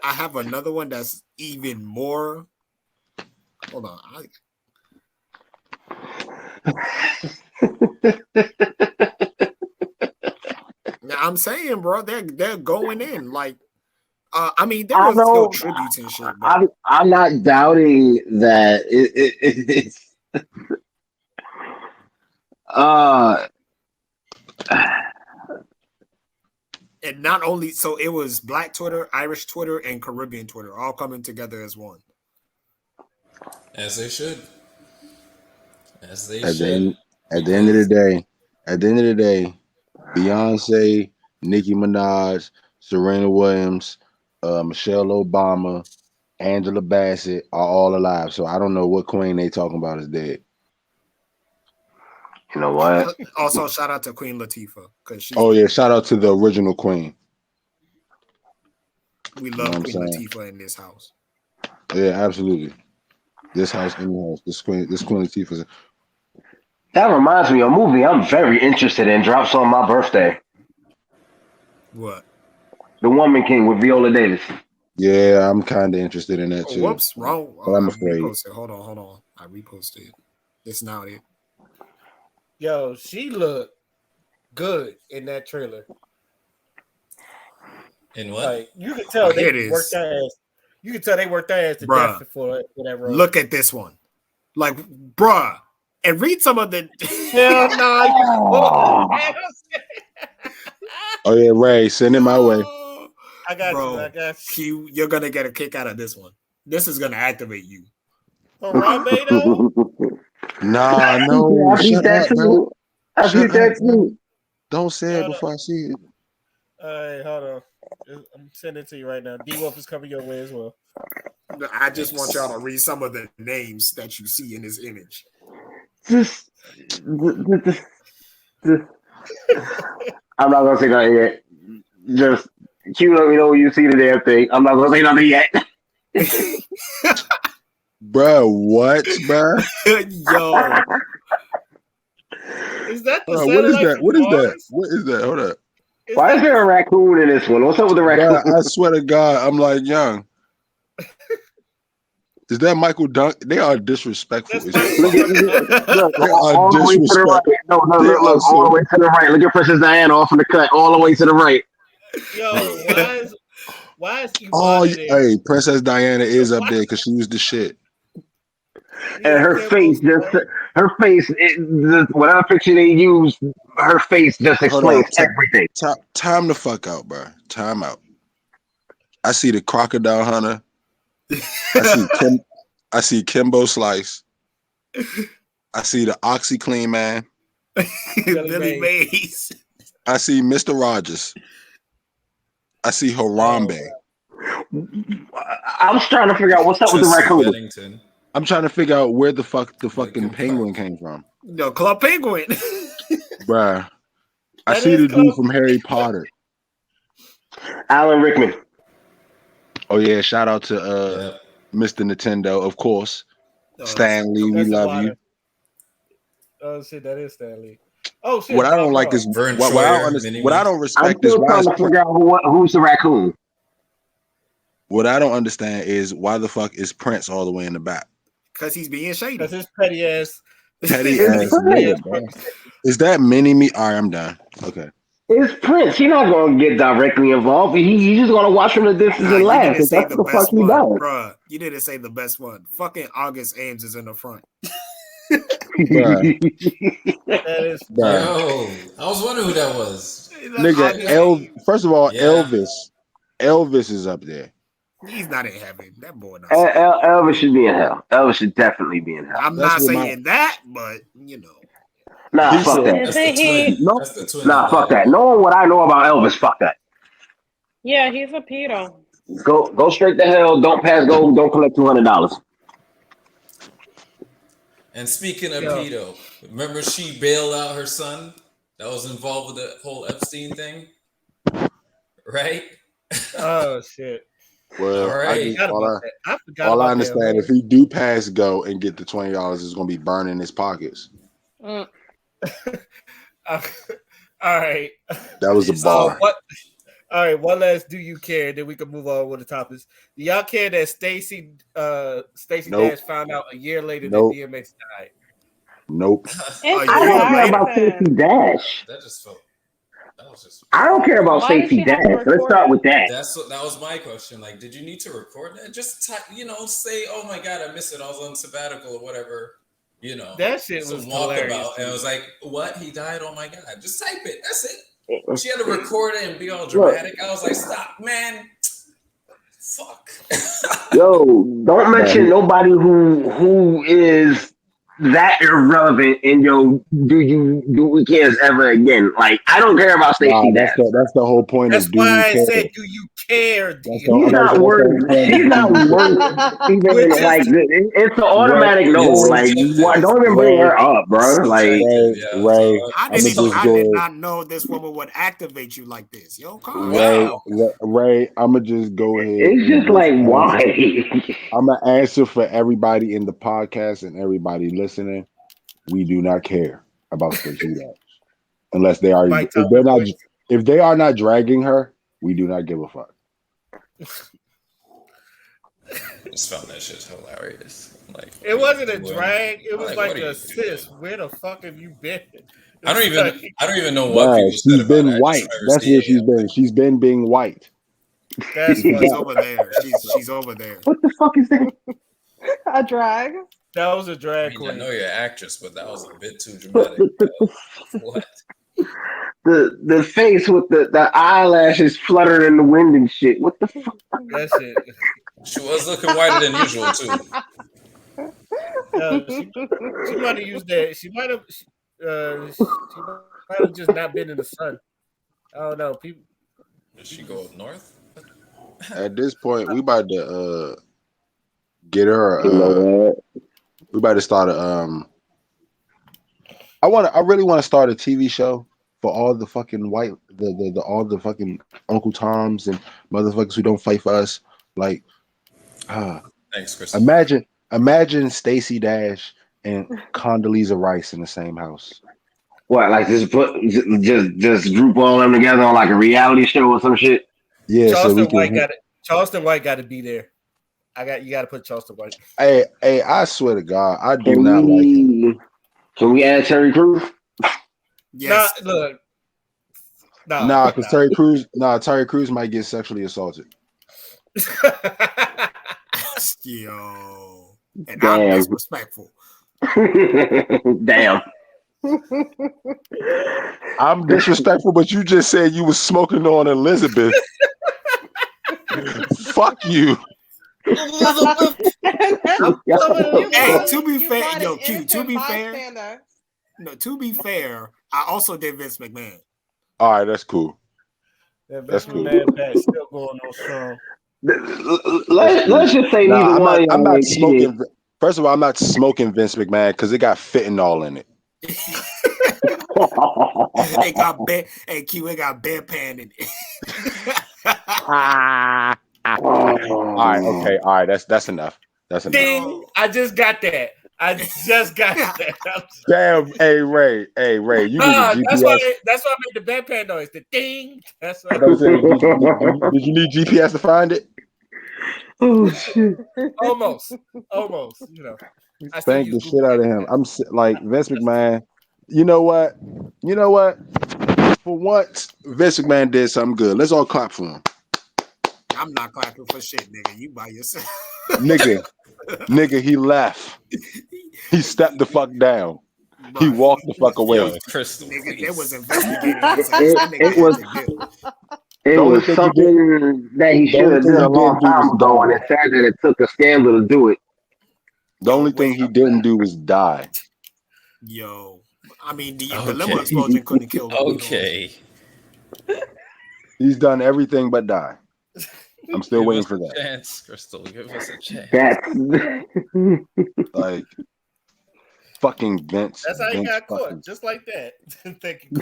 [SPEAKER 7] I have another one that's even more. Hold on, I'm saying, bro, they're going in like. I mean, there
[SPEAKER 3] I
[SPEAKER 7] was still
[SPEAKER 3] don't.
[SPEAKER 7] tributes and shit, but
[SPEAKER 3] I'm not doubting that it's. Uh,
[SPEAKER 7] and not only so it was Black Twitter, Irish Twitter, and Caribbean Twitter all coming together as one.
[SPEAKER 4] As they should. As they
[SPEAKER 6] At the
[SPEAKER 4] should.
[SPEAKER 6] end, At the end of the day, Beyonce, Nicki Minaj, Serena Williams, Michelle Obama, Angela Bassett are all alive. So I don't know what queen they talking about is dead.
[SPEAKER 3] You know what?
[SPEAKER 7] Also, shout out to Queen Latifah because she.
[SPEAKER 6] Oh yeah, shout out to the original queen.
[SPEAKER 7] We
[SPEAKER 6] You know
[SPEAKER 7] love
[SPEAKER 6] what I'm
[SPEAKER 7] Queen
[SPEAKER 6] saying?
[SPEAKER 7] Latifah in this house.
[SPEAKER 6] Yeah, absolutely. This house, any house, this Queen Latifah.
[SPEAKER 3] That reminds me of a movie I'm very interested in. Drops on my birthday.
[SPEAKER 7] What?
[SPEAKER 3] The Woman King with Viola Davis.
[SPEAKER 6] Yeah, I'm kind of interested in that
[SPEAKER 7] Oh,
[SPEAKER 6] too.
[SPEAKER 7] whoops, wrong.
[SPEAKER 6] But
[SPEAKER 7] Oh,
[SPEAKER 6] I'm
[SPEAKER 7] I
[SPEAKER 6] afraid.
[SPEAKER 7] reposted. Hold on. I reposted. It's now it.
[SPEAKER 2] Yo, she looked good in that trailer.
[SPEAKER 4] In what?
[SPEAKER 2] Like you could tell
[SPEAKER 7] Here it
[SPEAKER 2] they
[SPEAKER 7] is.
[SPEAKER 2] worked their ass. You could tell they worked their ass to
[SPEAKER 7] Bruh.
[SPEAKER 2] death for that role.
[SPEAKER 7] Look at this one. Like, bruh. And read some of the.
[SPEAKER 2] Hell no!
[SPEAKER 6] Oh yeah, Ray, send it my way.
[SPEAKER 2] I got
[SPEAKER 7] Bro,
[SPEAKER 2] you. I got you.
[SPEAKER 7] you're gonna get a kick out of this one. This is gonna activate you.
[SPEAKER 2] Harambe though.
[SPEAKER 6] Nah, no,
[SPEAKER 3] I beat
[SPEAKER 6] shut
[SPEAKER 3] that
[SPEAKER 6] up, man.
[SPEAKER 3] too. I
[SPEAKER 6] Shut
[SPEAKER 3] beat that
[SPEAKER 6] up, man.
[SPEAKER 3] too.
[SPEAKER 6] Don't say it
[SPEAKER 2] Shut
[SPEAKER 6] before I see it.
[SPEAKER 2] All right, hold on. I'm sending it to you right now. D Wolf is coming your way as well.
[SPEAKER 7] I just want y'all to read some of the names that you see in this image.
[SPEAKER 3] Just, I'm not gonna say nothing yet. Just Q, let me know when you see the damn thing. I'm not gonna say nothing yet.
[SPEAKER 6] Bruh, what, bruh?
[SPEAKER 7] Yo,
[SPEAKER 2] Is that the
[SPEAKER 6] Bruh, what is
[SPEAKER 2] satellite
[SPEAKER 6] that?
[SPEAKER 2] from
[SPEAKER 6] What is that?
[SPEAKER 2] Mars?
[SPEAKER 6] What is that? Hold up.
[SPEAKER 3] Why is there a raccoon in this one? What's up with the raccoon?
[SPEAKER 6] Bruh, I swear to God, I'm like, young. Is that Michael Dunk? They are disrespectful.
[SPEAKER 2] That's
[SPEAKER 6] as
[SPEAKER 3] Look
[SPEAKER 6] fuck.
[SPEAKER 3] at look,
[SPEAKER 6] They are
[SPEAKER 3] all the way to the
[SPEAKER 6] disrespectful.
[SPEAKER 3] right. No,
[SPEAKER 6] They
[SPEAKER 3] look,
[SPEAKER 6] are
[SPEAKER 3] all the
[SPEAKER 6] so.
[SPEAKER 3] way to the right. Look at Princess Diana off in the cut, all the way to the right.
[SPEAKER 2] Yo, why is
[SPEAKER 6] Oh,
[SPEAKER 2] Iwata there?
[SPEAKER 6] hey, Princess Diana is up there because she was the shit.
[SPEAKER 3] And her face whatever picture they use, her face just
[SPEAKER 6] Hold
[SPEAKER 3] explains
[SPEAKER 6] on.
[SPEAKER 3] everything.
[SPEAKER 6] Time the fuck out, bro. Time out. I see the Crocodile Hunter. I see Kimbo Slice. I see the OxyClean Man.
[SPEAKER 7] Billy Mays.
[SPEAKER 6] I see Mr. Rogers. I see Harambe.
[SPEAKER 3] I was trying to figure out what's up with the
[SPEAKER 4] Chester
[SPEAKER 3] raccoon.
[SPEAKER 4] Bennington.
[SPEAKER 6] I'm trying to figure out where the fuck the fucking
[SPEAKER 4] Linkin
[SPEAKER 6] penguin
[SPEAKER 4] Park.
[SPEAKER 6] came from.
[SPEAKER 7] No, Club Penguin.
[SPEAKER 6] Bruh. I
[SPEAKER 2] That
[SPEAKER 6] see
[SPEAKER 2] is
[SPEAKER 6] the dude
[SPEAKER 2] close.
[SPEAKER 6] from Harry Potter.
[SPEAKER 3] Alan Rickman.
[SPEAKER 6] Oh yeah, shout out to
[SPEAKER 4] Yep.
[SPEAKER 6] Mr. Nintendo, of course. Stan Lee, we
[SPEAKER 2] That's
[SPEAKER 6] love
[SPEAKER 2] Iwata.
[SPEAKER 6] you.
[SPEAKER 2] Oh shit, that is Stanley. Oh shit.
[SPEAKER 6] What I don't
[SPEAKER 2] Bob
[SPEAKER 6] like
[SPEAKER 2] Ross.
[SPEAKER 6] is
[SPEAKER 4] Vern
[SPEAKER 6] what I don't
[SPEAKER 4] Troyer,
[SPEAKER 6] understand.
[SPEAKER 4] Mini
[SPEAKER 6] What I
[SPEAKER 4] Me.
[SPEAKER 6] don't
[SPEAKER 3] I'm
[SPEAKER 6] respect is
[SPEAKER 3] still
[SPEAKER 6] why
[SPEAKER 3] trying
[SPEAKER 6] is
[SPEAKER 3] to figure out who's the raccoon.
[SPEAKER 6] what I don't understand is why the fuck is Prince all the way in the back?
[SPEAKER 7] Because he's being shady.
[SPEAKER 2] Because his petty ass.
[SPEAKER 6] Petty
[SPEAKER 3] It's
[SPEAKER 6] ass
[SPEAKER 3] Prince.
[SPEAKER 6] nigga, bro. Is that mini me? All right, I'm done. Okay.
[SPEAKER 3] It's Prince. He's not gonna get directly involved. He's just gonna watch from the distance
[SPEAKER 7] Nah,
[SPEAKER 3] and
[SPEAKER 7] you
[SPEAKER 3] laugh.
[SPEAKER 7] didn't
[SPEAKER 3] 'Cause
[SPEAKER 7] say
[SPEAKER 3] that's
[SPEAKER 7] the
[SPEAKER 3] what the fuck
[SPEAKER 7] best
[SPEAKER 3] he
[SPEAKER 7] one,
[SPEAKER 3] does.
[SPEAKER 7] bruh. You didn't say the best one. Fucking August Ames is in the front.
[SPEAKER 6] Bruh.
[SPEAKER 2] That is
[SPEAKER 6] Bruh.
[SPEAKER 4] Yo, I was wondering who that was.
[SPEAKER 6] Nigga,
[SPEAKER 7] August
[SPEAKER 6] first of all,
[SPEAKER 4] Yeah.
[SPEAKER 6] Elvis is up there.
[SPEAKER 7] He's not in heaven. That boy not.
[SPEAKER 3] Elvis should be in hell. Elvis should definitely be in hell.
[SPEAKER 7] I'm
[SPEAKER 6] That's
[SPEAKER 7] not
[SPEAKER 6] what
[SPEAKER 7] saying that, but you know.
[SPEAKER 3] Nah,
[SPEAKER 6] He
[SPEAKER 3] fuck
[SPEAKER 6] said-
[SPEAKER 3] that.
[SPEAKER 4] That's the
[SPEAKER 5] Isn't he?
[SPEAKER 4] twin.
[SPEAKER 3] No,
[SPEAKER 4] That's the twin.
[SPEAKER 3] nah,
[SPEAKER 4] that
[SPEAKER 3] fuck
[SPEAKER 4] died.
[SPEAKER 3] that. Knowing what I know about Elvis, fuck that.
[SPEAKER 5] Yeah, he's a pedo.
[SPEAKER 3] Go straight to hell. Don't pass go. Don't collect $200.
[SPEAKER 4] And speaking of
[SPEAKER 2] Yo.
[SPEAKER 4] pedo, remember she bailed out her son that was involved with the whole Epstein thing, right?
[SPEAKER 2] Oh shit.
[SPEAKER 6] Well,
[SPEAKER 4] All
[SPEAKER 6] I
[SPEAKER 4] right.
[SPEAKER 6] just,
[SPEAKER 2] Forgot about that. I forgot
[SPEAKER 6] all I
[SPEAKER 2] about
[SPEAKER 6] understand,
[SPEAKER 2] that.
[SPEAKER 6] if he do pass go and get the $20, it's gonna be burning his pockets.
[SPEAKER 5] Mm.
[SPEAKER 2] All right.
[SPEAKER 6] That was a bar.
[SPEAKER 2] What? All right. What last do you care? Then we can move on with the topics. Do y'all care that Stacey
[SPEAKER 6] Nope.
[SPEAKER 2] Dash found out a year later
[SPEAKER 6] Nope.
[SPEAKER 2] that DMX died?
[SPEAKER 6] Nope.
[SPEAKER 5] It's
[SPEAKER 7] Oh,
[SPEAKER 3] I don't care about
[SPEAKER 5] embarrassing.
[SPEAKER 3] Stacey Dash.
[SPEAKER 4] That just felt. That was just.
[SPEAKER 3] I don't care about
[SPEAKER 5] Why did
[SPEAKER 3] Stacey
[SPEAKER 5] she have
[SPEAKER 3] Dash.
[SPEAKER 5] to
[SPEAKER 3] Let's
[SPEAKER 5] record
[SPEAKER 3] start
[SPEAKER 5] it?
[SPEAKER 3] with that.
[SPEAKER 4] That was my question. Like, did you need to record that? Just say, "Oh my god, I missed it. I was on sabbatical or whatever." You know,
[SPEAKER 2] That shit
[SPEAKER 4] some
[SPEAKER 2] was hilarious.
[SPEAKER 4] walkabout, and I was like, "What? He died? Oh my god!" Just type it. That's it. She had to record it and be all dramatic. I was like, "Stop, man! Fuck."
[SPEAKER 3] Yo, don't mention nobody who is that irrelevant in your do we cares ever again. Like I don't care about
[SPEAKER 6] Nah,
[SPEAKER 3] Stacey Dash.
[SPEAKER 6] that's the whole point
[SPEAKER 2] That's
[SPEAKER 6] of do you
[SPEAKER 2] why I
[SPEAKER 6] care?
[SPEAKER 2] said, do you care,
[SPEAKER 6] That's
[SPEAKER 2] Dion?
[SPEAKER 3] She's not
[SPEAKER 6] that's the
[SPEAKER 3] worth.
[SPEAKER 6] whole point
[SPEAKER 3] She's
[SPEAKER 6] of
[SPEAKER 3] not
[SPEAKER 6] do you
[SPEAKER 3] worth
[SPEAKER 6] care?
[SPEAKER 3] even
[SPEAKER 2] Which is
[SPEAKER 3] like it's an
[SPEAKER 6] Ray,
[SPEAKER 3] automatic no.
[SPEAKER 4] It's
[SPEAKER 6] Ray,
[SPEAKER 3] Like what?
[SPEAKER 4] subjective.
[SPEAKER 3] Don't even bring her up, bro. Like
[SPEAKER 4] Subjective, yeah.
[SPEAKER 6] Ray,
[SPEAKER 4] So
[SPEAKER 7] I
[SPEAKER 6] I'ma
[SPEAKER 7] didn't.
[SPEAKER 6] just
[SPEAKER 7] I did
[SPEAKER 6] go
[SPEAKER 7] not know this woman would activate you like this. Yo, calm
[SPEAKER 6] Ray,
[SPEAKER 7] down.
[SPEAKER 6] Ray, I'ma just go ahead
[SPEAKER 3] it's
[SPEAKER 6] and
[SPEAKER 3] just
[SPEAKER 6] just
[SPEAKER 3] like
[SPEAKER 6] answer.
[SPEAKER 3] why?
[SPEAKER 6] I'm gonna answer for everybody in the podcast and everybody listening. We do not care about Stacey Dash unless they are
[SPEAKER 2] Mike
[SPEAKER 6] if they're
[SPEAKER 2] Tyson
[SPEAKER 6] not
[SPEAKER 2] voice.
[SPEAKER 6] if they are not dragging her. We do not give a fuck.
[SPEAKER 4] I just found that shit hilarious. Like, what
[SPEAKER 2] It
[SPEAKER 4] are you
[SPEAKER 2] wasn't a
[SPEAKER 4] doing?
[SPEAKER 2] drag. It was
[SPEAKER 4] Like,
[SPEAKER 2] like
[SPEAKER 4] what are
[SPEAKER 2] a
[SPEAKER 4] you
[SPEAKER 2] sis.
[SPEAKER 4] doing?
[SPEAKER 2] Where the fuck have you been?
[SPEAKER 4] I don't
[SPEAKER 2] It's
[SPEAKER 4] even.
[SPEAKER 2] like,
[SPEAKER 4] I don't even know what
[SPEAKER 6] Nah,
[SPEAKER 4] people said
[SPEAKER 6] she's
[SPEAKER 4] about it.
[SPEAKER 6] been
[SPEAKER 4] I just
[SPEAKER 6] white.
[SPEAKER 4] remember
[SPEAKER 6] That's where
[SPEAKER 4] seeing
[SPEAKER 6] she's
[SPEAKER 4] it.
[SPEAKER 6] been. She's been being white.
[SPEAKER 2] that's
[SPEAKER 6] You
[SPEAKER 7] She's
[SPEAKER 2] funny.
[SPEAKER 6] forgot.
[SPEAKER 7] over there.
[SPEAKER 2] That's funny.
[SPEAKER 7] She's over there.
[SPEAKER 3] What the fuck is that?
[SPEAKER 5] A drag.
[SPEAKER 2] That was a
[SPEAKER 4] I
[SPEAKER 2] drag
[SPEAKER 4] mean, I know
[SPEAKER 2] queen.
[SPEAKER 4] you're an actress, but that was a bit too
[SPEAKER 3] The,
[SPEAKER 4] dramatic.
[SPEAKER 3] the,
[SPEAKER 4] What?
[SPEAKER 3] the face with the eyelashes fluttering in the wind and shit. What the fuck?
[SPEAKER 2] That shit.
[SPEAKER 4] She was looking whiter than usual too.
[SPEAKER 2] She might have used that. She might have just not been in the sun. I don't know. People.
[SPEAKER 4] Did she go up north?
[SPEAKER 6] At this point, we about to get her.
[SPEAKER 3] You know what?
[SPEAKER 6] We about to start a I really want to start a TV show for all the fucking white the all the fucking Uncle Toms and motherfuckers who don't fight for us. Like
[SPEAKER 4] Thanks, Crystal.
[SPEAKER 6] imagine Stacey Dash and Condoleezza Rice in the same house.
[SPEAKER 3] What? Like just group all them together on like a reality show or some shit?
[SPEAKER 6] Yeah, so we
[SPEAKER 2] Charleston White
[SPEAKER 6] can.
[SPEAKER 2] got it. Charleston White got to be there. You got to put Charleston White.
[SPEAKER 6] Hey, I swear to God, I do
[SPEAKER 3] Can
[SPEAKER 6] not like him.
[SPEAKER 3] we add Terry Crews?
[SPEAKER 7] Yes.
[SPEAKER 2] Nah, look.
[SPEAKER 6] Nah, because Terry Crews might get sexually assaulted.
[SPEAKER 7] Yo. And I'm
[SPEAKER 3] Damn.
[SPEAKER 7] disrespectful.
[SPEAKER 3] Damn.
[SPEAKER 6] I'm disrespectful, but you just said you was smoking on Elizabeth. Fuck you.
[SPEAKER 2] Elizabeth.
[SPEAKER 7] Hey, to be
[SPEAKER 5] You
[SPEAKER 7] fair,
[SPEAKER 5] brought
[SPEAKER 7] yo,
[SPEAKER 5] an
[SPEAKER 7] Q, to
[SPEAKER 5] innocent
[SPEAKER 7] be fair,
[SPEAKER 5] bystander.
[SPEAKER 7] no, to be fair, I also did Vince McMahon.
[SPEAKER 6] All right, that's cool.
[SPEAKER 2] That's
[SPEAKER 6] cool.
[SPEAKER 2] Man Pat still going on strong.
[SPEAKER 3] Let's just say neither one of
[SPEAKER 6] I'm
[SPEAKER 3] y'all
[SPEAKER 6] not
[SPEAKER 3] ain't cheated.
[SPEAKER 6] smoking. First of all, I'm not smoking Vince McMahon because it got fentanyl in it.
[SPEAKER 7] It got bed. Hey, Q, it got bedpan in it.
[SPEAKER 6] All right, okay, all right. That's enough. That's enough.
[SPEAKER 2] Ding! I just got that. I just got that.
[SPEAKER 6] Damn, hey Ray, you need a GPS.
[SPEAKER 2] That's why I made the bedpan noise. The ding. That's
[SPEAKER 6] I
[SPEAKER 2] what
[SPEAKER 6] was about to say, did you need GPS to find it?
[SPEAKER 3] Oh shit!
[SPEAKER 2] almost. You know, I still
[SPEAKER 6] Thank the
[SPEAKER 2] use
[SPEAKER 6] shit
[SPEAKER 2] Google
[SPEAKER 6] out of him.
[SPEAKER 2] Maps.
[SPEAKER 6] I'm like Vince McMahon. You know what? For once, Vince McMahon did something good. Let's all clap for him.
[SPEAKER 7] I'm not clapping for shit, nigga. You by yourself.
[SPEAKER 6] Nigga, he left. He stepped the fuck down. He
[SPEAKER 7] Bro,
[SPEAKER 6] walked the fuck away.
[SPEAKER 4] Yo, Crystal,
[SPEAKER 7] nigga,
[SPEAKER 4] please.
[SPEAKER 7] they was investigating his ass. That nigga
[SPEAKER 3] It was
[SPEAKER 7] had to dip.
[SPEAKER 3] it
[SPEAKER 6] The only
[SPEAKER 3] was
[SPEAKER 6] thing he
[SPEAKER 3] something that he
[SPEAKER 6] The
[SPEAKER 3] should
[SPEAKER 6] only
[SPEAKER 3] have
[SPEAKER 6] thing
[SPEAKER 3] did
[SPEAKER 6] he
[SPEAKER 3] a long
[SPEAKER 6] didn't do
[SPEAKER 3] time
[SPEAKER 6] was
[SPEAKER 3] ago, and
[SPEAKER 6] die.
[SPEAKER 3] it's sad that it took a scandal to do it.
[SPEAKER 6] The
[SPEAKER 7] Yo,
[SPEAKER 6] only thing
[SPEAKER 7] wait.
[SPEAKER 6] he didn't do was die.
[SPEAKER 7] Yo, I mean, the
[SPEAKER 4] Okay.
[SPEAKER 7] limo explosion couldn't kill him.
[SPEAKER 4] Okay.
[SPEAKER 6] He's done everything but die. I'm still
[SPEAKER 4] Give
[SPEAKER 6] waiting
[SPEAKER 4] us
[SPEAKER 6] for
[SPEAKER 4] a
[SPEAKER 6] that.
[SPEAKER 4] chance, Crystal. Give us a chance.
[SPEAKER 3] That's
[SPEAKER 6] Like fucking Vince.
[SPEAKER 2] That's how he
[SPEAKER 6] Vince
[SPEAKER 2] got
[SPEAKER 6] fucking.
[SPEAKER 2] caught, just like that. Thank you.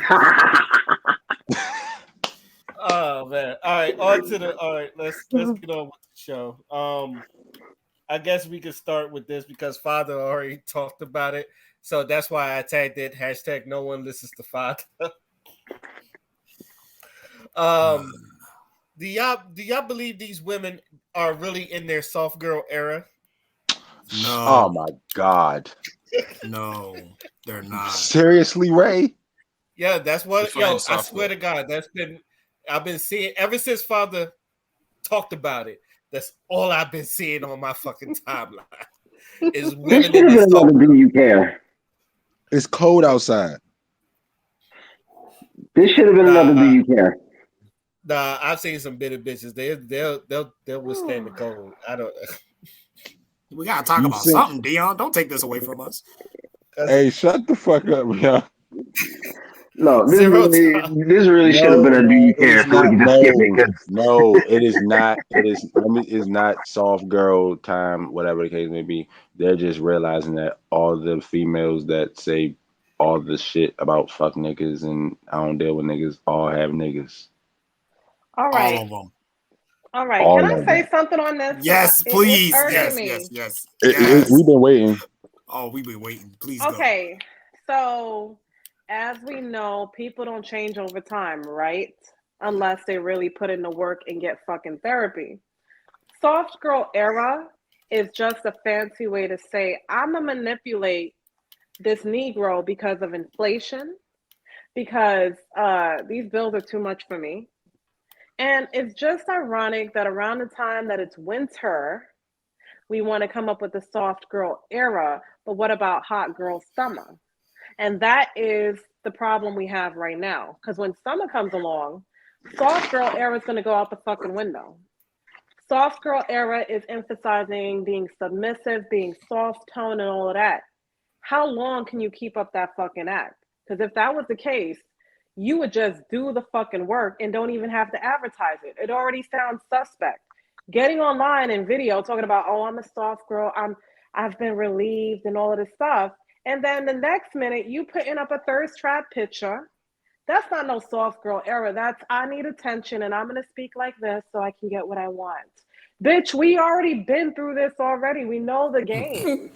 [SPEAKER 2] Oh man! All right, let's get on with the show. I guess we could start with this because Father already talked about it, so that's why I tagged it hashtag No one listens to Father. Do y'all believe these women are really in their soft girl era?
[SPEAKER 7] No.
[SPEAKER 6] Oh my God.
[SPEAKER 7] No, they're not.
[SPEAKER 6] Seriously, Ray?
[SPEAKER 2] Yeah, that's what.
[SPEAKER 4] Define
[SPEAKER 2] Yo, I
[SPEAKER 4] soft
[SPEAKER 2] swear to God, I've been seeing ever since Father talked about it. That's all I've been seeing on my fucking timeline is
[SPEAKER 3] this
[SPEAKER 2] women
[SPEAKER 3] should
[SPEAKER 2] in
[SPEAKER 3] have
[SPEAKER 2] their
[SPEAKER 3] been
[SPEAKER 2] soft.
[SPEAKER 3] another Do You Care?
[SPEAKER 6] It's cold outside.
[SPEAKER 3] This should have been another Do You Care?
[SPEAKER 2] Nah, I've seen some bitter bitches. They'll withstand the cold. I don't.
[SPEAKER 7] We gotta talk
[SPEAKER 6] You
[SPEAKER 7] about
[SPEAKER 6] seen-
[SPEAKER 7] something, Dion. Don't take this away from us.
[SPEAKER 6] Hey, shut the fuck up, yo.
[SPEAKER 3] No,
[SPEAKER 2] Zero time.
[SPEAKER 3] this really should have
[SPEAKER 6] No,
[SPEAKER 3] been a do you
[SPEAKER 6] it
[SPEAKER 3] care
[SPEAKER 6] is
[SPEAKER 3] so we
[SPEAKER 6] not.
[SPEAKER 3] can just skip it.
[SPEAKER 6] No,
[SPEAKER 3] 'Cause
[SPEAKER 6] no, it is not. It is. It's not soft girl time, whatever the case may be. They're just realizing that all the females that say all the shit about fuck niggas and I don't deal with niggas all have niggas.
[SPEAKER 5] All
[SPEAKER 7] All
[SPEAKER 5] right.
[SPEAKER 7] of them.
[SPEAKER 5] All right. Can
[SPEAKER 6] All
[SPEAKER 5] I
[SPEAKER 6] of
[SPEAKER 5] say
[SPEAKER 6] them.
[SPEAKER 5] something on this?
[SPEAKER 7] Yes,
[SPEAKER 5] It's
[SPEAKER 7] please.
[SPEAKER 5] irking
[SPEAKER 7] Yes,
[SPEAKER 5] me.
[SPEAKER 7] yes, yes, yes.
[SPEAKER 6] We've been waiting.
[SPEAKER 7] Oh, we've been waiting. Please go.
[SPEAKER 5] Okay. So, as we know, people don't change over time, right? Unless they really put in the work and get fucking therapy. Soft girl era is just a fancy way to say I'm gonna manipulate this Negro because of inflation, because these bills are too much for me. And it's just ironic that around the time that it's winter, we want to come up with the soft girl era, but what about hot girl summer? And that is the problem we have right now. Because when summer comes along, soft girl era is going to go out the fucking window. Soft girl era is emphasizing being submissive, being soft tone, and all of that. How long can you keep up that fucking act? Because if that was the case, you would just do the fucking work and don't even have to advertise it. It already sounds suspect. Getting online and video talking about, oh, I'm a soft girl, I've been relieved and all of this stuff. And then the next minute you putting up a thirst trap picture. That's not no soft girl era. That's I need attention and I'm gonna speak like this so I can get what I want. Bitch, we already been through this already. We know the game.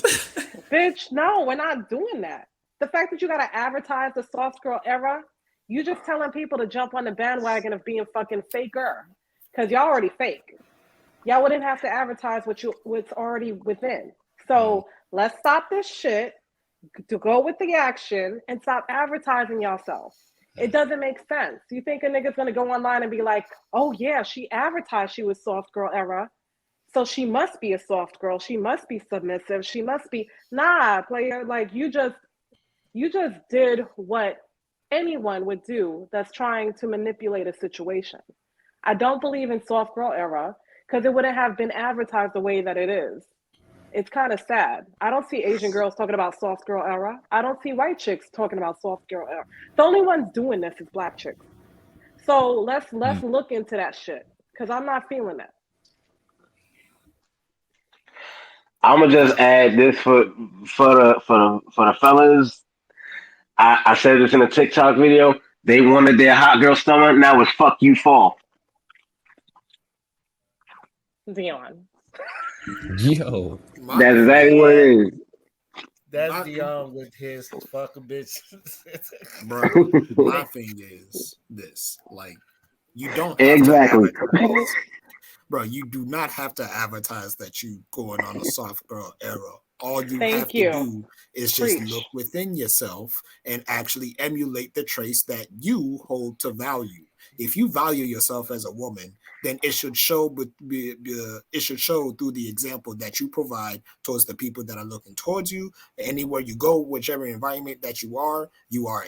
[SPEAKER 5] Bitch, no, we're not doing that. The fact that you gotta advertise the soft girl era, you just telling people to jump on the bandwagon of being fucking faker. Cause y'all already fake. Y'all wouldn't have to advertise what's already within. So let's stop this shit, to go with the action and stop advertising yourself. It doesn't make sense. You think a nigga's gonna go online and be like, oh yeah, she advertised she was soft girl era, so she must be a soft girl. She must be submissive. She must be nah, player. Like you just did what anyone would do that's trying to manipulate a situation. I don't believe in soft girl era because it wouldn't have been advertised the way that it is. It's kind of sad. I don't see Asian girls talking about soft girl era. I don't see white chicks talking about soft girl era. The only ones doing this is black chicks. So let's look into that shit because I'm not feeling that.
[SPEAKER 3] I'm gonna just add this for the fellas. I said this in a TikTok video. They wanted their hot girl summer. Now it's fuck you fall.
[SPEAKER 5] Dion.
[SPEAKER 4] Yo.
[SPEAKER 7] My
[SPEAKER 3] That's
[SPEAKER 7] thing
[SPEAKER 3] exactly what it is.
[SPEAKER 2] That's
[SPEAKER 7] My-
[SPEAKER 2] Dion with his fucking bitch.
[SPEAKER 7] bro, my thing is this: like, you don't have to
[SPEAKER 3] Exactly.
[SPEAKER 7] advertise, bro. You do not have to advertise that you going on a soft girl era. All you have
[SPEAKER 5] Thank
[SPEAKER 7] to
[SPEAKER 5] you.
[SPEAKER 7] do is just
[SPEAKER 5] Preach.
[SPEAKER 7] look within yourself and actually emulate the traits that you hold to value. If you value yourself as a woman, then it should show. It should show through the example that you provide towards the people that are looking towards you. Anywhere you go, whichever environment that you are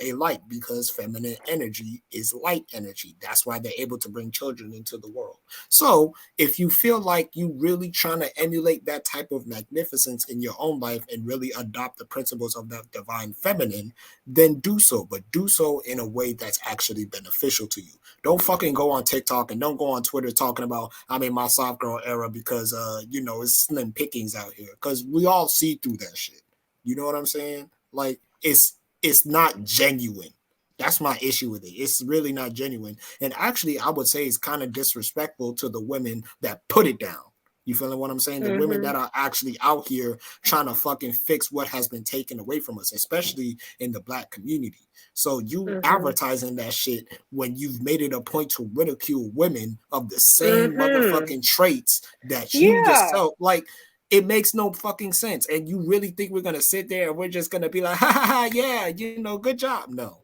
[SPEAKER 7] a light because feminine energy is light energy. That's why they're able to bring children into the world. So if you feel like you really trying to emulate that type of magnificence in your own life and really adopt the principles of that divine feminine, then do so, but do so in a way that's actually beneficial to you. Don't fucking go on TikTok and don't go on Twitter talking about I'm in my soft girl era because it's slim pickings out here. Because we all see through that shit. You know what I'm saying? Like it's not genuine. That's my issue with it. It's really not genuine. And actually, I would say it's kind of disrespectful to the women that put it down. You feeling what I'm saying? The women that are actually out here trying to fucking fix what has been taken away from us, especially in the black community. So you advertising that shit when you've made it a point to ridicule women of the same motherfucking traits that you yourself like. It makes no fucking sense. And you really think we're gonna sit there and we're just gonna be like, ha ha ha, yeah, good job. No.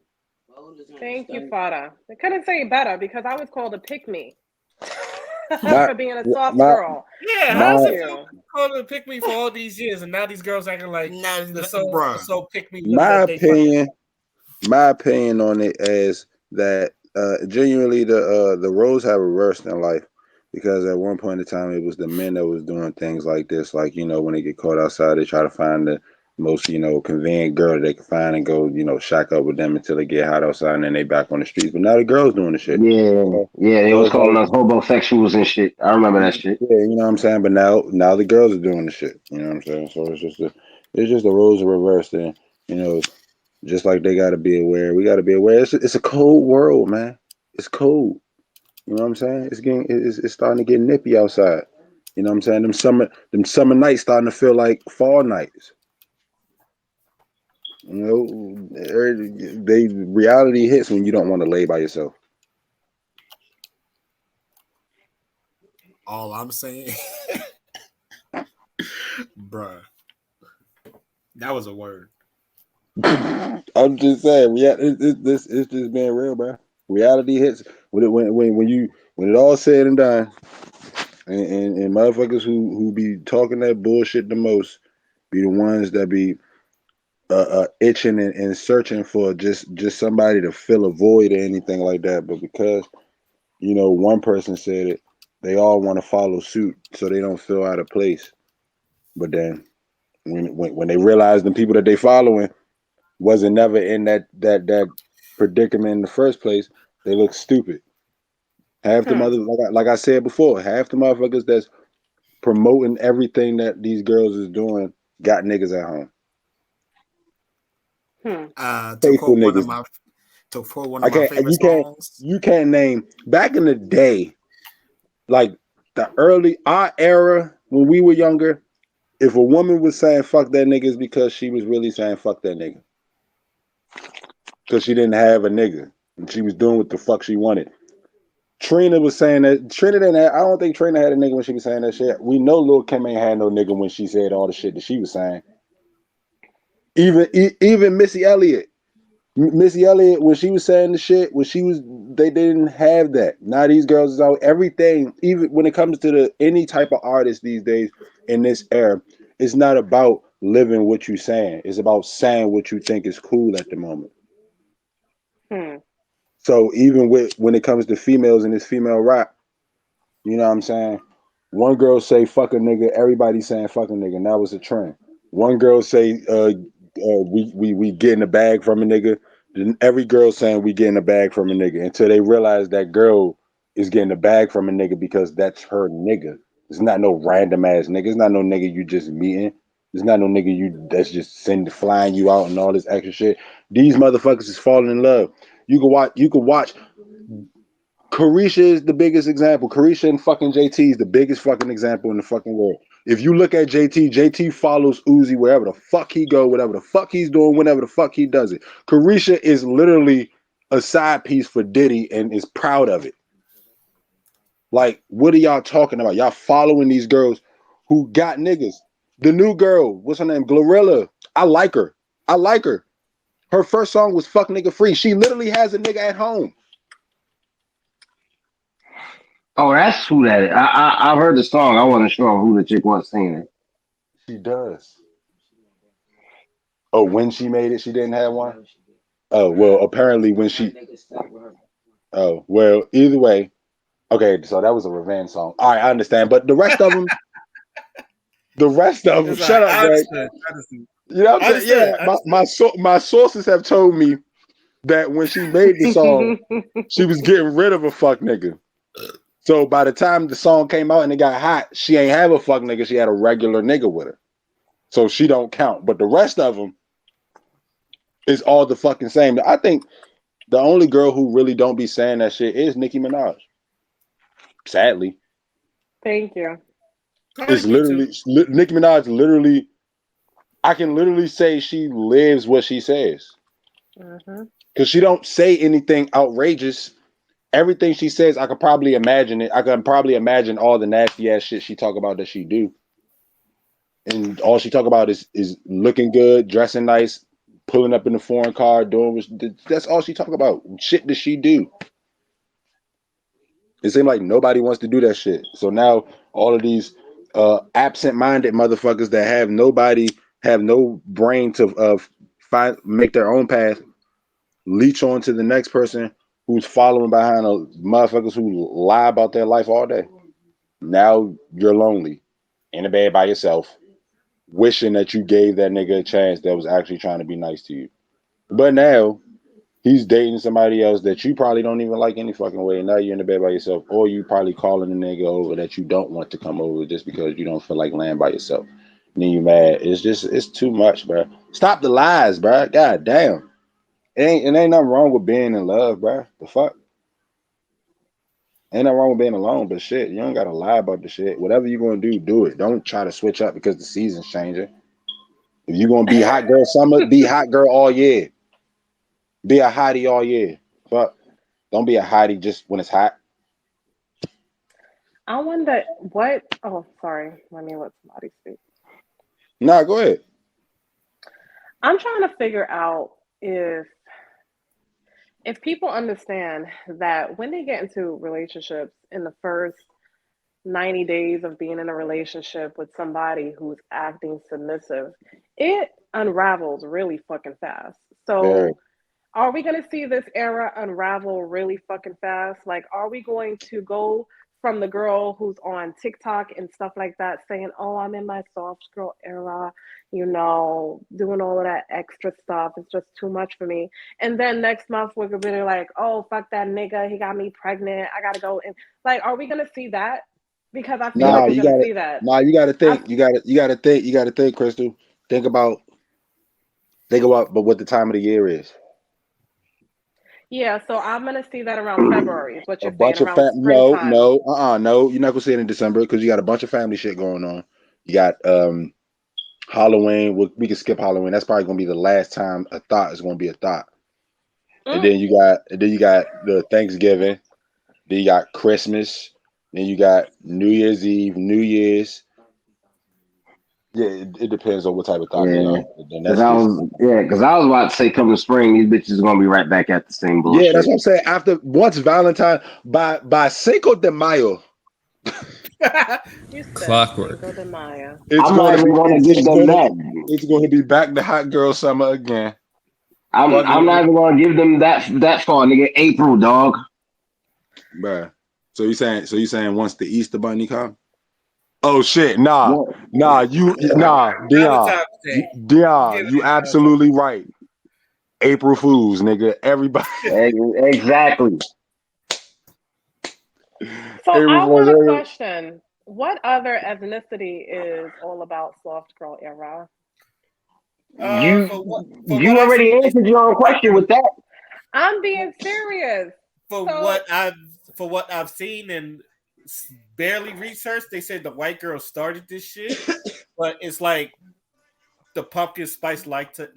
[SPEAKER 5] Thank you, Fada. I couldn't say it better because I was called a pick me
[SPEAKER 6] My-
[SPEAKER 5] for being a soft
[SPEAKER 6] my-
[SPEAKER 5] girl.
[SPEAKER 2] Yeah,
[SPEAKER 6] My-
[SPEAKER 2] how's
[SPEAKER 5] Thank
[SPEAKER 2] it
[SPEAKER 5] you.
[SPEAKER 2] feel calling to pick me for all these years, and now these girls acting like
[SPEAKER 7] Nah,
[SPEAKER 2] the
[SPEAKER 7] bruh.
[SPEAKER 2] so pick me.
[SPEAKER 6] My opinion on it is that genuinely the roles have reversed in life because at one point in time it was the men that was doing things like this, like when they get caught outside they try to find most convenient girl they can find and go shack up with them until they get hot outside and then they back on the streets. But now the girls doing the shit.
[SPEAKER 3] Yeah, they
[SPEAKER 6] So
[SPEAKER 3] was
[SPEAKER 6] it's
[SPEAKER 3] calling
[SPEAKER 6] like,
[SPEAKER 3] us homosexuals and shit. I remember that shit.
[SPEAKER 6] yeah, you know what I'm saying. But now the girls are doing the shit. You know what I'm saying. So it's just the roles are reversed. And just like they got to be aware, we got to be aware. It's a cold world, man. It's cold. You know what I'm saying? It's starting to get nippy outside. You know what I'm saying? Them summer nights starting to feel like fall nights. They reality hits when you don't want to lay by yourself.
[SPEAKER 7] All I'm saying, bruh, that was a word.
[SPEAKER 6] I'm just saying, yeah, it's just being real, bro. Reality hits when it all said and done, and motherfuckers who be talking that bullshit the most be the ones that be itching and searching for just somebody to fill a void or anything like that. But because one person said it, they all want to follow suit so they don't feel out of place. But then when they realize the people that they following wasn't never in that predicament in the first place, they look stupid. Half the mother like I said before, half the motherfuckers that's promoting everything that these girls is doing got niggas at home.
[SPEAKER 7] To
[SPEAKER 6] Faithful
[SPEAKER 7] quote one of
[SPEAKER 6] niggas.
[SPEAKER 7] my
[SPEAKER 6] I can't
[SPEAKER 7] favorite songs.
[SPEAKER 6] you can't name back in the day, like our era when we were younger, if a woman was saying fuck that nigga, it's because she was really saying fuck that nigga. Because she didn't have a nigga. And she was doing what the fuck she wanted. Trina was saying that Trina didn't have, I don't think Trina had a nigga when she was saying that shit. We know Lil Kim ain't had no nigga when she said all the shit that she was saying. Even Missy Elliott. Missy Elliott, when she was saying the shit, they didn't have that. Now these girls is out everything, even when it comes to any type of artist these days in this era, it's not about living what you're saying. It's about saying what you think is cool at the moment. So even when it comes to females in this female rap, you know what I'm saying? One girl say fuck a nigga, everybody saying fuck a nigga. And that was a trend. One girl say we get in the bag from a nigga. Then every girl saying we get in the bag from a nigga until they realize that girl is getting the bag from a nigga because that's her nigga. It's not no random ass nigga. It's not no nigga you just meeting. It's not no nigga that's just flying you out and all this extra shit. These motherfuckers is falling in love. You could watch Carisha is the biggest example. Carisha and fucking JT is the biggest fucking example in the fucking world. If you look at JT follows Uzi wherever the fuck he go, whatever the fuck he's doing, whenever the fuck he does it. Carisha is literally a side piece for Diddy and is proud of it. Like, what are y'all talking about? Y'all following these girls who got niggas. The new girl, what's her name? Glorilla. I like her. Her first song was Fuck Nigga Free. She literally has a nigga at home.
[SPEAKER 3] Oh, that's who that is. I've heard the song. I wasn't sure who the chick was singing it.
[SPEAKER 6] She does. Oh, when she made it, she didn't have one? Oh, well, apparently when she... Oh, well, either way. Okay, so that was a revenge song. All right, I understand. But the rest of them...
[SPEAKER 2] It's
[SPEAKER 6] Shut
[SPEAKER 2] like,
[SPEAKER 6] up,
[SPEAKER 2] I
[SPEAKER 6] Greg.
[SPEAKER 2] understood.
[SPEAKER 6] You know what I'm saying? Yeah,
[SPEAKER 2] I understood.
[SPEAKER 6] my sources have told me that when she made the song, she was getting rid of a fuck nigga. So by the time the song came out and it got hot, she ain't have a fuck nigga. She had a regular nigga with her. So she don't count. But the rest of them is all the fucking same. I think the only girl who really don't be saying that shit is Nicki Minaj. Sadly.
[SPEAKER 5] Thank you.
[SPEAKER 6] It's literally Nicki Minaj literally, I can literally say she lives what she says. Because she don't say anything outrageous. Everything she says, I could probably imagine it. I can probably imagine all the nasty ass shit she talk about that she do. And all she talk about is looking good, dressing nice, pulling up in the foreign car, that's all she talk about. Shit that she do. It seems like nobody wants to do that shit. So now all of these absent-minded motherfuckers that have no brain to make their own path, leech on to the next person who's following behind motherfuckers who lie about their life all day. Now you're lonely in a bed by yourself, wishing that you gave that nigga a chance that was actually trying to be nice to you. But now he's dating somebody else that you probably don't even like any fucking way, and now you're in the bed by yourself, or you probably calling a nigga over that you don't want to come over just because you don't feel like laying by yourself. And then you mad. It's too much, bro. Stop the lies, bro. God damn. It ain't nothing wrong with being in love, bro. The fuck? Ain't nothing wrong with being alone, but shit, you don't gotta lie about the shit. Whatever you're gonna do, do it. Don't try to switch up because the season's changing. If you're gonna be hot girl summer, be hot girl all year. Be a hottie all year. Fuck. Don't be a hottie just when it's hot.
[SPEAKER 5] I wonder what. Oh, sorry. Let me let somebody speak.
[SPEAKER 6] Nah, go ahead.
[SPEAKER 5] I'm trying to figure out if people understand that when they get into relationships in the first 90 days of being in a relationship with somebody who's acting submissive, it unravels really fucking fast.
[SPEAKER 6] Very.
[SPEAKER 5] So are we going to see this era unravel really fucking fast? Like, are we going to go from the girl who's on TikTok and stuff like that saying, oh, I'm in my soft girl era, you know, doing all of that extra stuff. It's just too much for me. And then next month, we're going to be like, oh, fuck that nigga. He got me pregnant. I got to go. And like, are we going to see that? Because I feel like we're going to see that.
[SPEAKER 6] Nah, you got to think. You got to think, Crystal. Think about but what the time of the year is.
[SPEAKER 5] Yeah, so I'm gonna see that around February. Is what
[SPEAKER 6] A
[SPEAKER 5] you're saying?
[SPEAKER 6] bunch of
[SPEAKER 5] Around springtime?
[SPEAKER 6] no. You're not gonna see it in December because you got a bunch of family shit going on. You got Halloween. We can skip Halloween. That's probably gonna be the last time a thought is gonna be a thought. And then you got the Thanksgiving. Then you got Christmas. Then you got New Year's Eve, New Year's. Yeah, it depends on what type of thought they are.
[SPEAKER 3] Because I was about to say, coming spring, these bitches are gonna be right back at the same bullshit.
[SPEAKER 6] Yeah, that's what I'm saying. Once Valentine by Cinco de Mayo.
[SPEAKER 5] You said
[SPEAKER 4] Clockwork.
[SPEAKER 5] Cinco de Mayo.
[SPEAKER 3] I'm not even gonna give them that.
[SPEAKER 6] It's going to be back to hot girl summer again.
[SPEAKER 3] I'm not even gonna give them that far, nigga. April, dog.
[SPEAKER 6] Bruh. So you saying once the Easter bunny come? Oh shit, Dion, you absolutely right. April Fools, nigga. Everybody.
[SPEAKER 3] Exactly.
[SPEAKER 5] So I want to question: what other ethnicity is all about soft girl era?
[SPEAKER 3] You already answered your own question with that.
[SPEAKER 5] I'm being serious.
[SPEAKER 2] For what I've seen and barely researched, they said the white girl started this shit, but it's like the pumpkin spice latte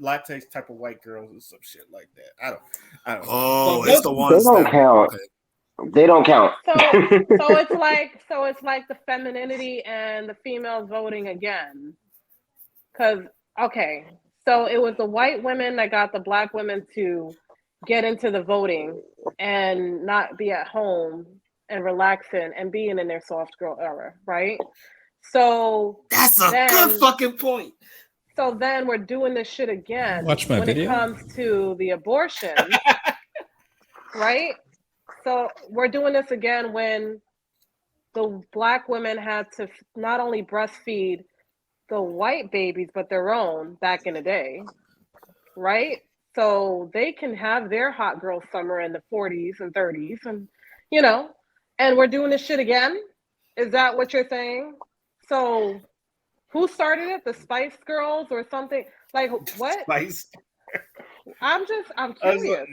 [SPEAKER 2] type of white girls or some shit like that. I don't know.
[SPEAKER 7] Oh,
[SPEAKER 2] So
[SPEAKER 7] it's the ones
[SPEAKER 3] they don't count. Okay. They don't count.
[SPEAKER 5] So it's like the femininity and the females voting again. Because so it was the white women that got the black women to get into the voting and not be at home and relaxing and being in their soft girl era, right? So
[SPEAKER 7] that's a good fucking point.
[SPEAKER 5] So then we're doing this shit again
[SPEAKER 4] when
[SPEAKER 5] it comes to the abortion, right? So we're doing this again when the black women had to not only breastfeed the white babies, but their own back in the day, right? So they can have their hot girl summer in the 40s and 30s, and and we're doing this shit again. Is that what you're saying? So who started it? The Spice Girls or something? Like what?
[SPEAKER 2] Spice.
[SPEAKER 5] I'm curious.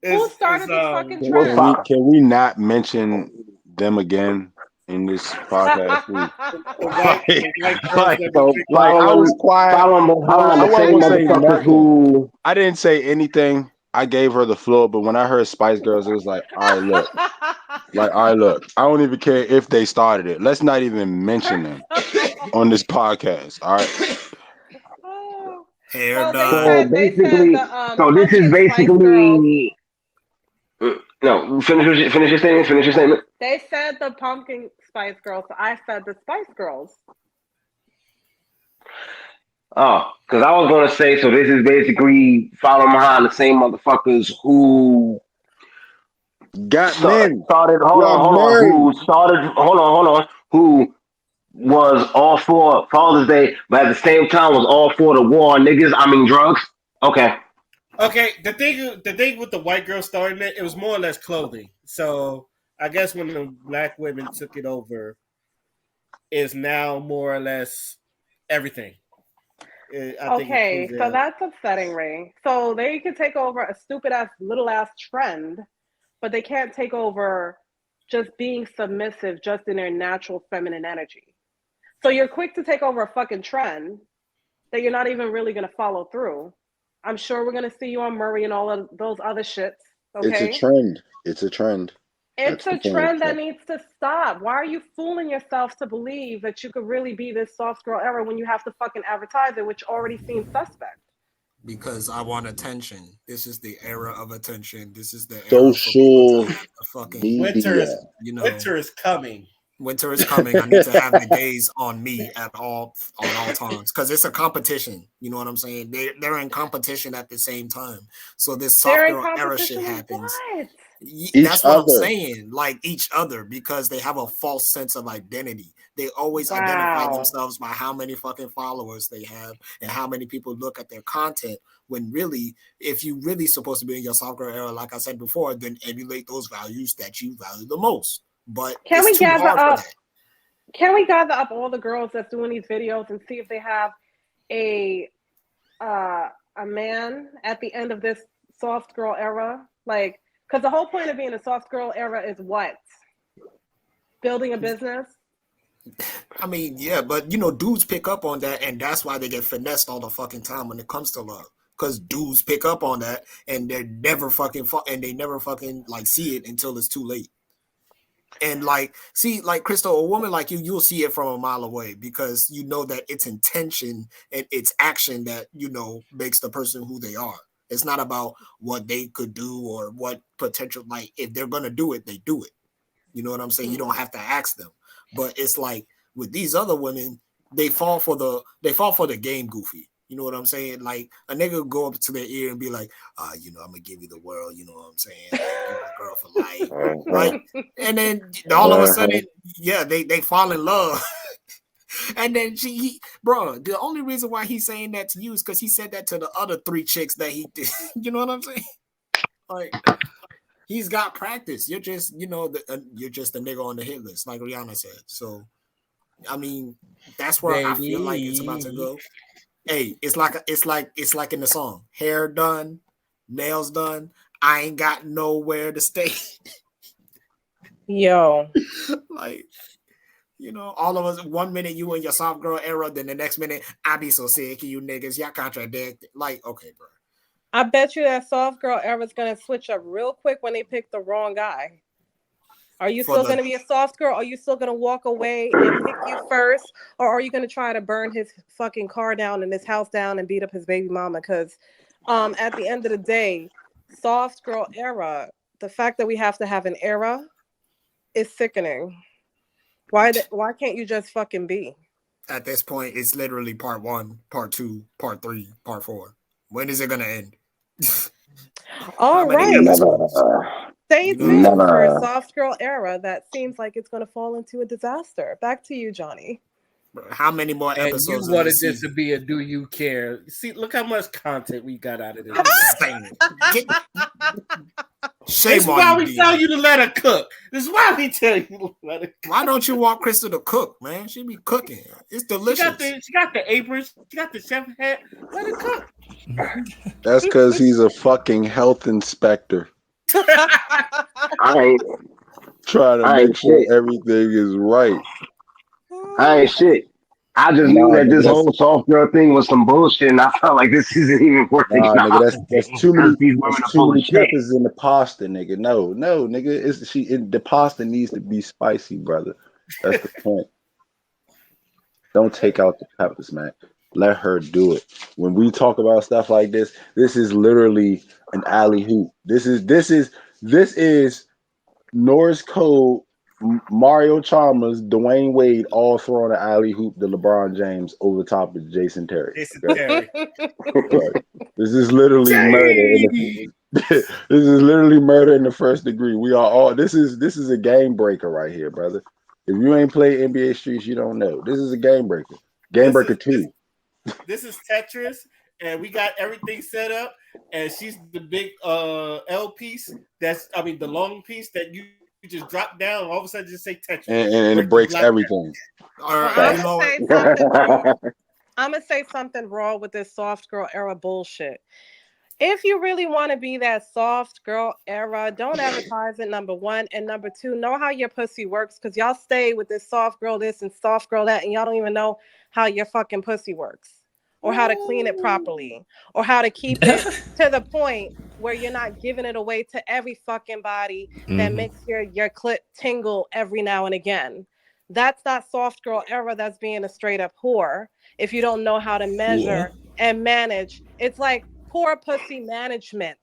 [SPEAKER 5] Who started this fucking trend?
[SPEAKER 6] Can we not mention them again in this podcast? I was quiet. I didn't say anything. I gave her the floor, but when I heard Spice Girls, it was like, all right, look. I don't even care if they started it. Let's not even mention them on this podcast. All right.
[SPEAKER 3] This is basically. No, finish your statement.
[SPEAKER 5] They said the Pumpkin Spice Girls, so I said the Spice Girls.
[SPEAKER 3] Oh, because I was gonna say, so this is basically following behind the same motherfuckers who
[SPEAKER 6] got men
[SPEAKER 3] started. Hold on. Who was all for Father's Day, but at the same time was all for the war on niggas. I mean drugs. Okay.
[SPEAKER 2] Okay, the thing with the white girl starting it was more or less clothing. So I guess when the black women took it over, is now more or less everything. I think
[SPEAKER 5] Okay,
[SPEAKER 2] includes
[SPEAKER 5] so that's upsetting, Ray. So they can take over a stupid ass little ass trend, but they can't take over just being submissive just in their natural feminine energy. So you're quick to take over a fucking trend that you're not even really gonna follow through. I'm sure we're gonna see you on Murray and all of those other shits.
[SPEAKER 6] It's a
[SPEAKER 5] Okay.
[SPEAKER 6] trend. It's a trend.
[SPEAKER 5] It's
[SPEAKER 6] That's the
[SPEAKER 5] a
[SPEAKER 6] point.
[SPEAKER 5] trend that needs to stop. Why are you fooling yourself to believe that you could really be this soft girl era when you have to fucking advertise it, which already seems suspect?
[SPEAKER 7] Because I want attention. This is the era of attention. This is the era for
[SPEAKER 6] Social
[SPEAKER 7] people to fucking,
[SPEAKER 6] media.
[SPEAKER 7] you know,
[SPEAKER 2] winter is coming.
[SPEAKER 7] winter is coming. I need to have the gaze on me at all times because it's a competition. You know what I'm saying? They're in competition at the same time. So this soft
[SPEAKER 5] They're in
[SPEAKER 7] girl era shit
[SPEAKER 5] competition with
[SPEAKER 7] happens.
[SPEAKER 5] what?
[SPEAKER 6] Each
[SPEAKER 7] That's what I'm
[SPEAKER 6] other.
[SPEAKER 7] saying. Like each other because they have a false sense of identity. They always identify
[SPEAKER 5] Wow.
[SPEAKER 7] themselves by how many fucking followers they have and how many people look at their content. When really, if you really supposed to be in your soft girl era, like I said before, then emulate those values that you value the most. But
[SPEAKER 5] Can we
[SPEAKER 7] it's too
[SPEAKER 5] gather
[SPEAKER 7] hard for
[SPEAKER 5] up?
[SPEAKER 7] that.
[SPEAKER 5] Can we gather up all the girls that's doing these videos and see if they have a man at the end of this soft girl era? Like, because the whole point of being a soft girl era is what? Building a business.
[SPEAKER 7] I mean, yeah, but you know, dudes pick up on that, and that's why they get finessed all the fucking time when it comes to love. Because dudes pick up on that, and they're never fucking and they never fucking like see it until it's too late. And like, see, like Crystal, a woman like you, you'll see it from a mile away because you know that it's intention and it's action that you know makes the person who they are. It's not about what they could do or what potential. Like, if they're gonna do it, they do it. You know what I'm saying? You don't have to ask them. But it's like with these other women, they fall for the game goofy. You know what I'm saying? Like a nigga will go up to their ear and be like, you know, I'm gonna give you the world, you know what I'm saying? Like, you're my girl for life. Right? And then all of a sudden, yeah, they fall in love. And then bro, the only reason why he's saying that to you is because he said that to the other 3 chicks that he did. You know what I'm saying? Like, he's got practice. You're just, you know, you're just a nigga on the hit list, like Rihanna said. So, I mean, that's where I feel like it's about to go. Hey, it's like in the song, hair done, nails done. I ain't got nowhere to stay.
[SPEAKER 5] Yo,
[SPEAKER 7] Like, you know, all of us. 1 minute you in your soft girl era, then the next minute I be so sick of you niggas. Y'all contradict. Like, okay, bro.
[SPEAKER 5] I bet you that soft girl era is gonna switch up real quick when they pick the wrong guy. Are you still going to be a soft girl? Are you still going to walk away and pick you first? Or are you going to try to burn his fucking car down and his house down and beat up his baby mama? Because at the end of the day, soft girl era, the fact that we have to have an era is sickening. Why can't you just fucking be?
[SPEAKER 7] At this point, it's literally part 1, part 2, part 3, part 4. When is it going to end?
[SPEAKER 5] All right. Stay tuned for a soft girl era that seems like it's going to fall into a disaster. Back to you, Johnny.
[SPEAKER 7] How many more episodes?
[SPEAKER 2] And you wanted this to be a "Do You Care"? See, look how much content we got out of this.
[SPEAKER 7] Shame
[SPEAKER 2] this is why we tell you to let her cook. This is why we tell you to let her cook.
[SPEAKER 7] Why don't you want Crystal to cook, man? She be cooking. It's delicious.
[SPEAKER 2] She got the aprons. She got the chef hat. Let her cook.
[SPEAKER 6] That's because he's a fucking health inspector.
[SPEAKER 3] I ain't
[SPEAKER 6] trying to make sure everything is right.
[SPEAKER 3] I ain't shit. I just knew that this whole soft girl thing was some bullshit, and I felt like this isn't even working.
[SPEAKER 6] Nigga, that's too many.
[SPEAKER 3] These women
[SPEAKER 6] That's
[SPEAKER 3] are
[SPEAKER 6] too
[SPEAKER 3] full
[SPEAKER 6] many
[SPEAKER 3] of shit.
[SPEAKER 6] peppers in the pasta, nigga. No, nigga. The pasta needs to be spicy, brother. That's the point. Don't take out the peppers, man. Let her do it. When we talk about stuff like this is literally an alley hoop. This is Norris Code, Mario Chalmers, Dwayne Wade, all throwing an alley hoop to LeBron James over the top of Jason Terry.
[SPEAKER 2] Terry.
[SPEAKER 6] Right. This is literally murder. This is literally murder in the first degree. We are all. This is a game breaker right here, brother. If you ain't played NBA Streets, you don't know. This is a game breaker. Game breaker 2.
[SPEAKER 2] This is Tetris, and we got everything set up. And she's the big L piece. The long piece that you just drop down. All of a sudden, just say Tetris,
[SPEAKER 6] And it breaks everything.
[SPEAKER 5] Well, I'm gonna say something raw. I'm gonna say something raw with this soft girl era bullshit. If you really want to be that soft girl era, don't advertise it, number one. And number two, know how your pussy works, because y'all stay with this soft girl this and soft girl that, and y'all don't even know how your fucking pussy works, or how to clean it properly, or how to keep it to the point where you're not giving it away to every fucking body that makes your clit tingle every now and again. That's not soft girl era. That's being a straight up whore. If you don't know how to measure and manage, it's like poor pussy management.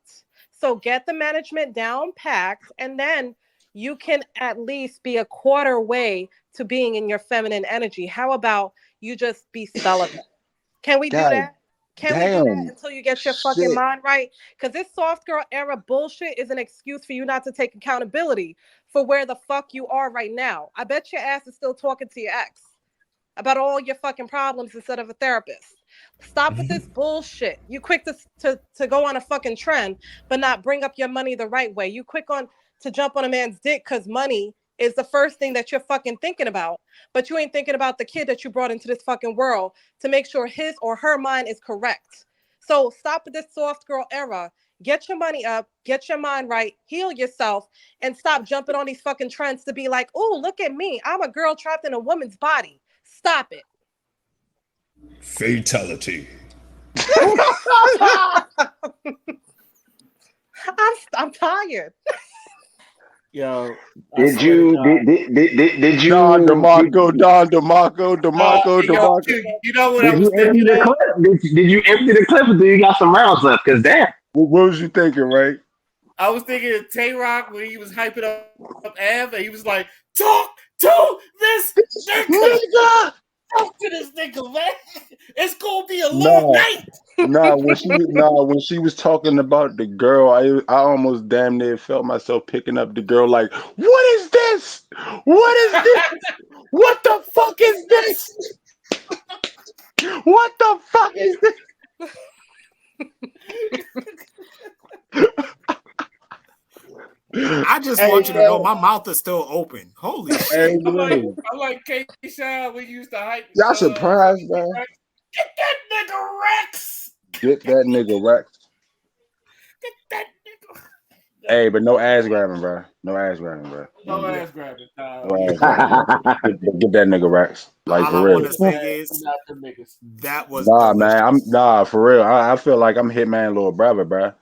[SPEAKER 5] So get the management down packed, and then you can at least be a quarter way to being in your feminine energy. How about you just be celibate? Can we do that? Can we do that until you get your fucking mind right? Because this soft girl era bullshit is an excuse for you not to take accountability for where the fuck you are right now. I bet your ass is still talking to your ex about all your fucking problems instead of a therapist. Stop with this bullshit. You quick to go on a fucking trend, but not bring up your money the right way. You quick on to jump on a man's dick because money is the first thing that you're fucking thinking about, but you ain't thinking about the kid that you brought into this fucking world to make sure his or her mind is correct. So stop with this soft girl era. Get your money up, get your mind right, heal yourself, and stop jumping on these fucking trends to be like, oh, look at me. I'm a girl trapped in a woman's body. Stop it.
[SPEAKER 8] Fatality.
[SPEAKER 5] I'm tired.
[SPEAKER 2] Yo,
[SPEAKER 3] did you?
[SPEAKER 6] Don DeMarco.
[SPEAKER 2] You know what I
[SPEAKER 3] Did
[SPEAKER 2] was
[SPEAKER 3] you empty
[SPEAKER 2] thinking
[SPEAKER 3] the
[SPEAKER 2] of?
[SPEAKER 3] clip? Did you empty the clip, or do you got some rounds left? Cause damn.
[SPEAKER 6] What was you thinking, right?
[SPEAKER 2] I was thinking of Tay Rock when he was hyping up Av, and he was like, "Talk to this nigga, talk to this nigga, man. It's gonna be a long night."
[SPEAKER 6] When she was talking about the girl, I almost damn near felt myself picking up the girl. Like, what is this? What is this? What the fuck is this? What the fuck is this?
[SPEAKER 7] I just want you to know my mouth is still open. Holy shit.
[SPEAKER 2] I'm like K-Shine, we used to hype.
[SPEAKER 6] Y'all surprised, man?
[SPEAKER 2] Get that nigga Rex.
[SPEAKER 6] Get that nigga Rex.
[SPEAKER 2] Get that nigga.
[SPEAKER 6] Hey, but no ass grabbing, bro. No ass grabbing, bro.
[SPEAKER 2] No ass grabbing.
[SPEAKER 6] Get that nigga Rex. Like,
[SPEAKER 7] all
[SPEAKER 6] for
[SPEAKER 7] I
[SPEAKER 6] real.
[SPEAKER 7] want to say is that was
[SPEAKER 6] man. For real. I feel like I'm Hitman little brother, bro.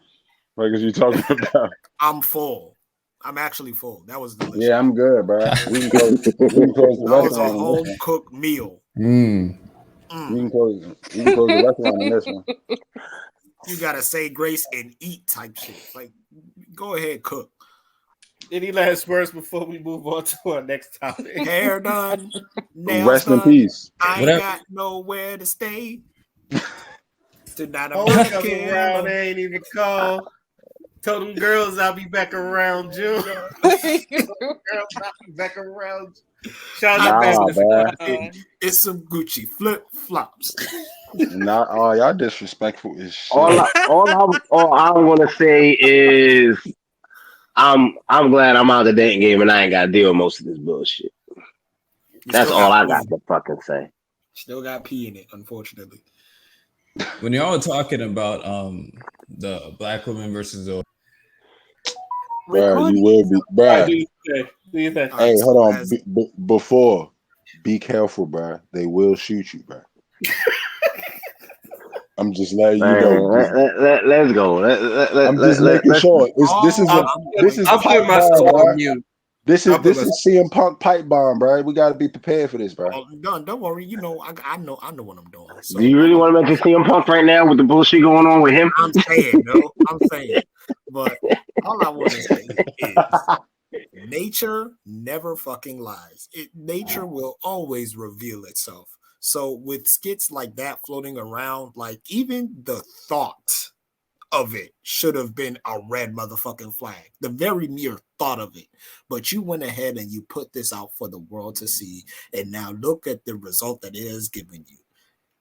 [SPEAKER 6] What is you talking about?
[SPEAKER 7] I'm full. I'm actually full. That was delicious.
[SPEAKER 6] Yeah, I'm good, bro. We can close the
[SPEAKER 7] that was a
[SPEAKER 6] restaurant.
[SPEAKER 7] home cooked meal.
[SPEAKER 6] We can close the restaurant on this one.
[SPEAKER 7] You gotta say grace and eat type shit. Like, go ahead, cook.
[SPEAKER 2] Any last words before we move on to our next topic?
[SPEAKER 7] Hair done, nails
[SPEAKER 6] Rest
[SPEAKER 7] done.
[SPEAKER 6] in peace.
[SPEAKER 7] I ain't got nowhere to stay. Tonight I'm
[SPEAKER 2] not around. They ain't even call. Told them girls I'll be back around June. Girls I'll be back around. Shout out
[SPEAKER 7] to it's some Gucci flip flops.
[SPEAKER 6] Y'all disrespectful as shit.
[SPEAKER 3] All I'm gonna say is I'm glad I'm out of the dating game and I ain't got to deal with most of this bullshit. That's all I got to fucking say.
[SPEAKER 7] Still got pee in it, unfortunately.
[SPEAKER 4] When y'all were talking about the black women versus the
[SPEAKER 6] bro, you will be, bro. Hey, hold on. Before, be careful, bro. They will shoot you, bro. I'm just letting you know.
[SPEAKER 3] Let's go.
[SPEAKER 6] I'm just making sure. This is pipe bomb, bro. This is CM Punk pipe bomb, bro. We got to be prepared for this, bro.
[SPEAKER 7] Don't worry. You know, I know what I'm doing. So,
[SPEAKER 3] do you really want to mention CM Punk right now with the bullshit going on with him?
[SPEAKER 7] I'm saying, no. I'm saying. But all I want to say is nature never fucking lies. Nature will always reveal itself. So with skits like that floating around, like even the thought of it should have been a red motherfucking flag. The very mere thought of it. But you went ahead and you put this out for the world to see. And now look at the result that it has given you.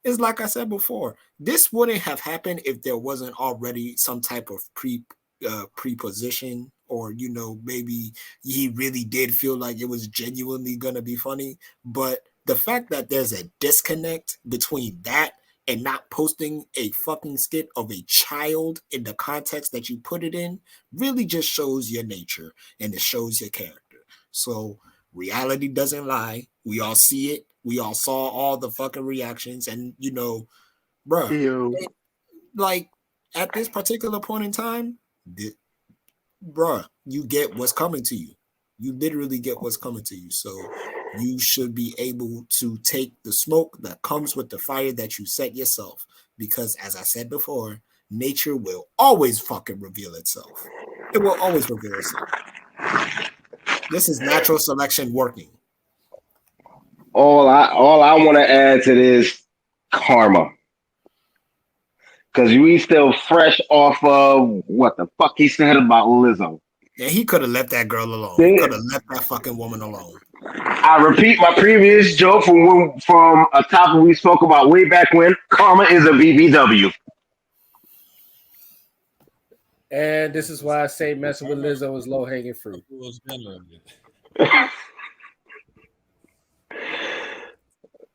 [SPEAKER 7] It's like I said before, this wouldn't have happened if there wasn't already some type of preposition, or maybe he really did feel like it was genuinely gonna be funny. But the fact that there's a disconnect between that and not posting a fucking skit of a child in the context that you put it in really just shows your nature and it shows your character. So reality doesn't lie. We all see it. We all saw all the fucking reactions, and bruh,
[SPEAKER 6] Yo.
[SPEAKER 7] like at this particular point in time, bruh, you get what's coming to you. You literally get what's coming to you. So you should be able to take the smoke that comes with the fire that you set yourself. Because as I said before, nature will always fucking reveal itself. It will always reveal itself. This is natural selection working.
[SPEAKER 3] All I want to add to this karma. Because we still fresh off of what the fuck he said about Lizzo.
[SPEAKER 7] Yeah, he could have left that girl alone. He could have left that fucking woman alone.
[SPEAKER 3] I repeat my previous joke from a topic we spoke about way back when. Karma is a BBW.
[SPEAKER 2] And this is why I say messing with Lizzo is low hanging fruit.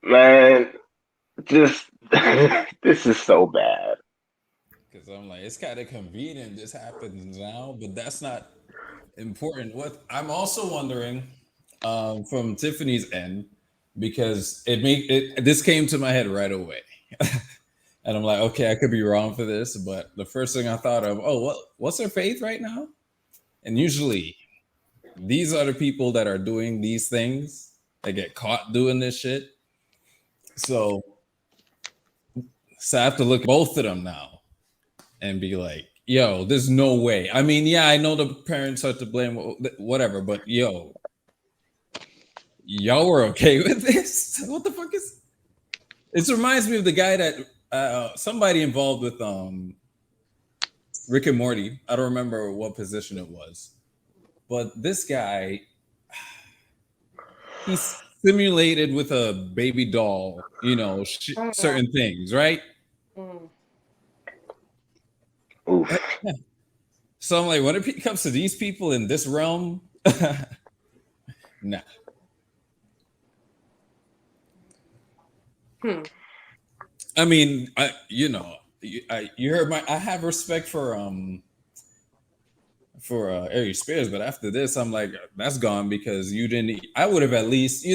[SPEAKER 3] Man, just this is so bad.
[SPEAKER 4] Because I'm like, it's kind of convenient this happens now, but that's not important. What I'm also wondering from Tiffany's end, because this came to my head right away. And I'm like, okay, I could be wrong for this, but the first thing I thought of, what's her faith right now? And usually these are the people that are doing these things that get caught doing this shit. So I have to look at both of them now and be like, yo, there's no way. I mean, yeah, I know the parents are to blame, whatever, but yo, y'all were okay with this? What the fuck is? It reminds me of the guy that somebody involved with Rick and Morty. I don't remember what position it was, but this guy, he's simulated with a baby doll, certain things, right?
[SPEAKER 3] Oof.
[SPEAKER 4] So I'm like, when it comes to these people in this realm, nah. I mean, you heard I have respect for Ari Spears, but after this, I'm like, that's gone, because you didn't. I would have at least,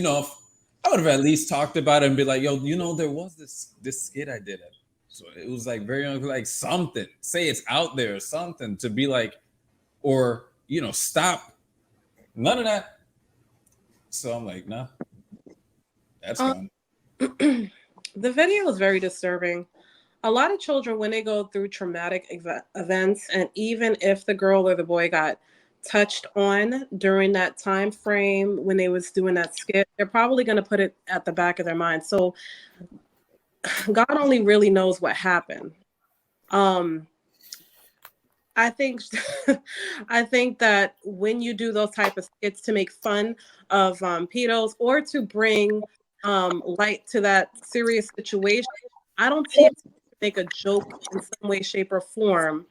[SPEAKER 4] talked about it and be like, yo, there was this skit I did. So it was like very like something. Say it's out there or something to be like, or stop. None of that. So I'm like, nah, that's gone.
[SPEAKER 5] The video was very disturbing. A lot of children, when they go through traumatic events, and even if the girl or the boy got touched on during that time frame when they was doing that skit, they're probably going to put it at the back of their mind. So God only really knows what happened. I think that when you do those type of skits to make fun of pedos, or to bring light to that serious situation, I don't see it to make a joke in some way, shape, or form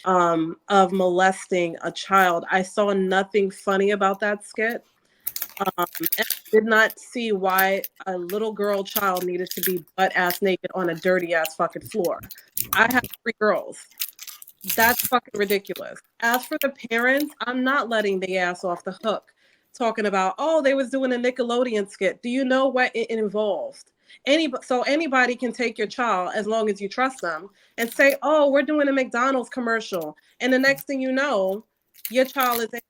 [SPEAKER 5] of molesting a child. I saw nothing funny about that skit. And I did not see why a little girl child needed to be butt-ass naked on a dirty-ass fucking floor. I have 3 girls. That's fucking ridiculous. As for the parents, I'm not letting the ass off the hook talking about, they was doing a Nickelodeon skit. Do you know what it involved? So anybody can take your child, as long as you trust them, and say, we're doing a McDonald's commercial. And the next thing you know, your child is in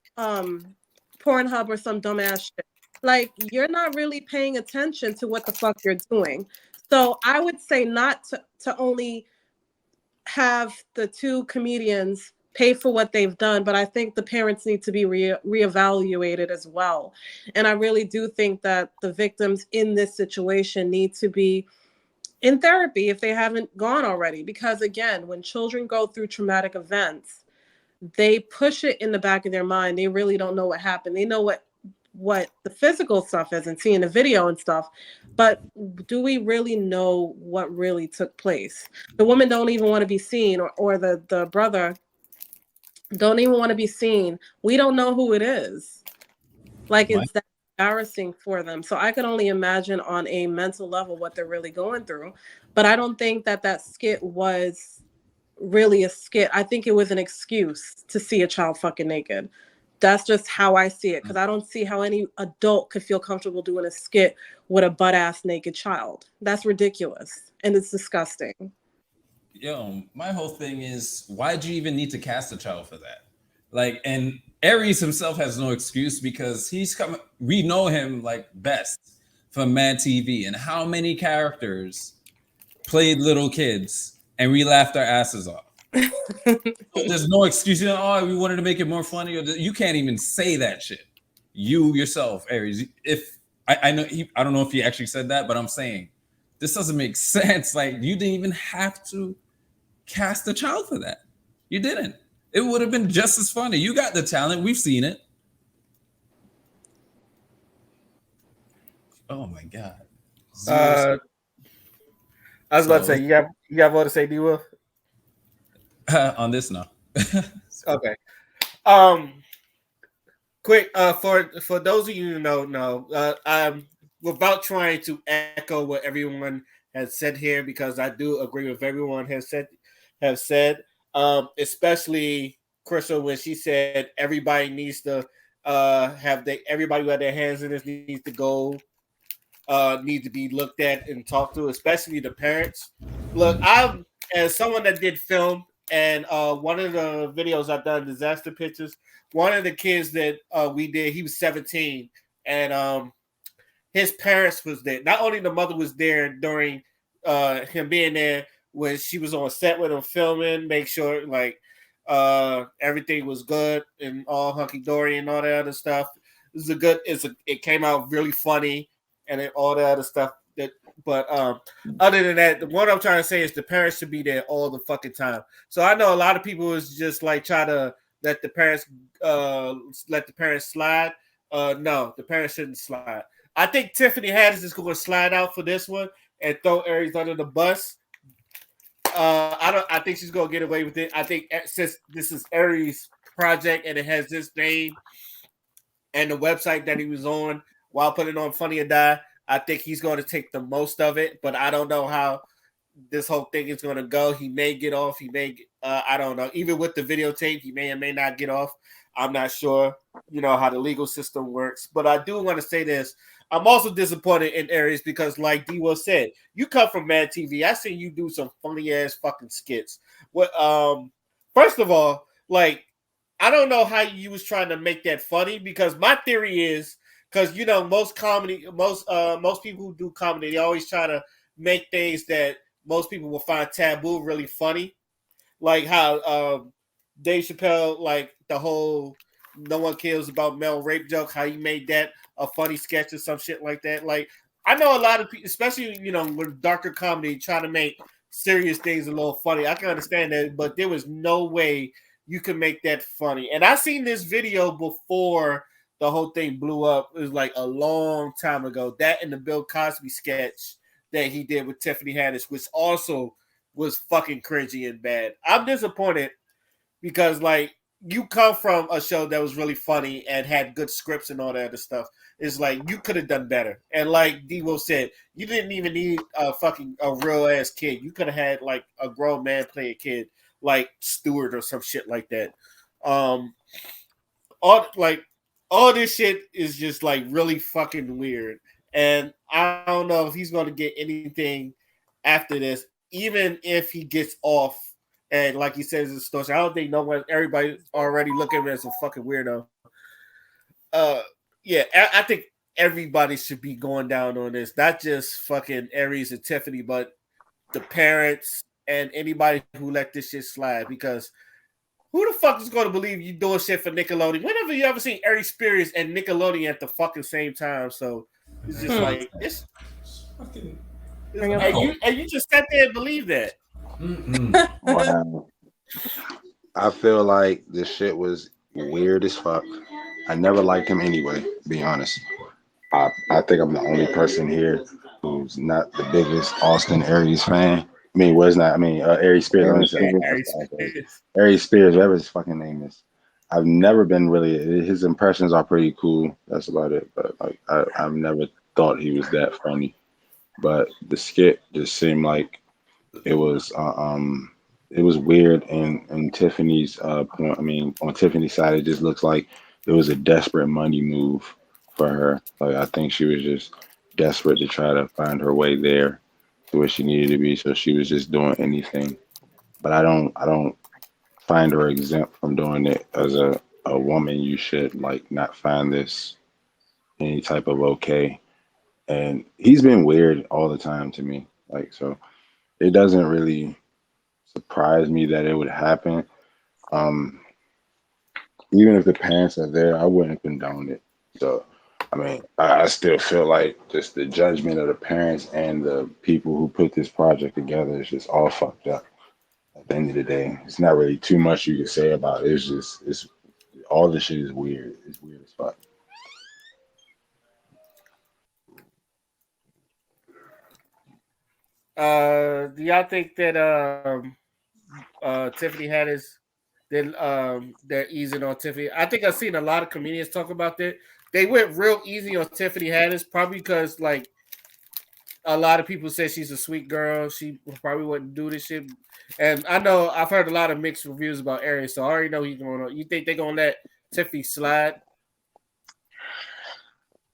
[SPEAKER 5] Pornhub or some dumbass shit. Like, you're not really paying attention to what the fuck you're doing. So I would say not to only have the 2 comedians pay for what they've done, but I think the parents need to be reevaluated as well. And I really do think that the victims in this situation need to be in therapy if they haven't gone already. Because again, when children go through traumatic events, they push it in the back of their mind. They really don't know what happened. They know what the physical stuff is and seeing the video and stuff, but do we really know what really took place? The woman don't even want to be seen, or the brother don't even want to be seen. We don't know who it is. Like,
[SPEAKER 4] My
[SPEAKER 5] it's that embarrassing for them. So I could only imagine on a mental level what they're really going through. But I don't think that skit was really a skit. I think it was an excuse to see a child fucking naked. That's just how I see it, because I don't see how any adult could feel comfortable doing a skit with a butt ass naked child. That's ridiculous and it's disgusting.
[SPEAKER 4] my whole thing is, why'd you even need to cast a child for that? Like, and Aries himself has no excuse because he's come. We know him like best from Mad TV, and how many characters played little kids, and we laughed our asses off. So there's no excuse. Oh, we wanted to make it more funny. Or you can't even say that shit. You yourself, Aries. If I know, I don't know if he actually said that, but I'm saying this doesn't make sense. Like, you didn't even have to cast a child for that. You didn't. It would have been just as funny. You got the talent. We've seen it. Oh my god.
[SPEAKER 2] I was about to say, you got more to say, D Will?
[SPEAKER 4] On this now.
[SPEAKER 2] Okay. Quick, for those of you who don't know, without trying to echo what everyone has said here, because I do agree with everyone has said, especially Crystal when she said everybody needs to everybody who had their hands in this needs to go, need to be looked at and talked to, especially the parents. Look, I'm as someone that did film, and one of the videos I've done, disaster pictures, one of the kids that we did, he was 17, and his parents was there. Not only the mother was there during him being there when she was on set with him filming, make sure like everything was good and all hunky dory and all that other stuff. It came out really funny and all that other stuff. But other than that, what I'm trying to say is the parents should be there all the fucking time. So I know a lot of people is just like try to let the parents slide. No, the parents shouldn't slide. I think Tiffany Haddish is going to slide out for this one and throw Aries under the bus. I think she's going to get away with it. I think since this is Aries' project and it has this name and the website that he was on while putting on Funny or Die, I think he's going to take the most of it, but I don't know how this whole thing is going to go. He may get off. He may, I don't know. Even with the videotape, he may or may not get off. I'm not sure, how the legal system works. But I do want to say this. I'm also disappointed in Aries because, like D Will said, you come from Mad TV. I seen you do some funny ass fucking skits. First of all, like, I don't know how you was trying to make that funny, because my theory is, because most people who do comedy, they always try to make things that most people will find taboo really funny, like how Dave Chappelle, like the whole "no one cares about male rape" joke, how he made that a funny sketch or some shit like that. Like, I know a lot of people, especially with darker comedy, trying to make serious things a little funny. I can understand that, but there was no way you could make that funny. And I seen this video before the whole thing blew up. It was like a long time ago. That and the Bill Cosby sketch that he did with Tiffany Haddish, which also was fucking cringy and bad. I'm disappointed because, like, you come from a show that was really funny and had good scripts and all that other stuff. It's like you could have done better. And like Devo said, you didn't even need a real ass kid. You could have had like a grown man play a kid, like Stewart or some shit like that. All this shit is just like really fucking weird. And I don't know if he's going to get anything after this, even if he gets off. And like he says in the story, I don't think everybody already looking at him as a fucking weirdo. Yeah, I think everybody should be going down on this, not just fucking Aries and Tiffany, but the parents and anybody who let this shit slide. Because who the fuck is going to believe you doing shit for Nickelodeon? Whenever you ever seen Aries Spears and Nickelodeon at the fucking same time? So it's just like it's And you just sat there and believe that.
[SPEAKER 6] Wow. I feel like this shit was weird as fuck. I never liked him anyway, to be honest. I think I'm the only person here who's not the biggest Austin Aries fan. I mean, where's not? I mean, Aries Spears. I'm gonna say
[SPEAKER 2] Harry Spears.
[SPEAKER 6] Aries Spears, whatever his fucking name is. I've never been really. His impressions are pretty cool. That's about it. But like, I've never thought he was that funny. But the skit just seemed like it was it was weird. And Tiffany's point. I mean, on Tiffany's side, it just looks like it was a desperate money move for her. Like I think she was just desperate to try to find her way there to where she needed to be. So she was just doing anything. But I don't find her exempt from doing it as a woman. You should like not find this any type of okay. And he's been weird all the time to me. Like so it doesn't really surprise me that it would happen. Um, Even if the parents are there, I wouldn't condone it. So, I mean, I still feel like just the judgment of the parents and the people who put this project together is just all fucked up. At the end of the day, it's not really too much you can say about it. It's just, it's all this shit is weird. It's weird as fuck.
[SPEAKER 2] Do y'all think that Tiffany Haddish they're easing on Tiffany? I think I've seen a lot of comedians talk about that. They went real easy on Tiffany Haddish, probably because like a lot of people say she's a sweet girl. She probably wouldn't do this shit. And I know I've heard a lot of mixed reviews about Aries, so I already know he's going on. You think they're gonna let Tiffany slide?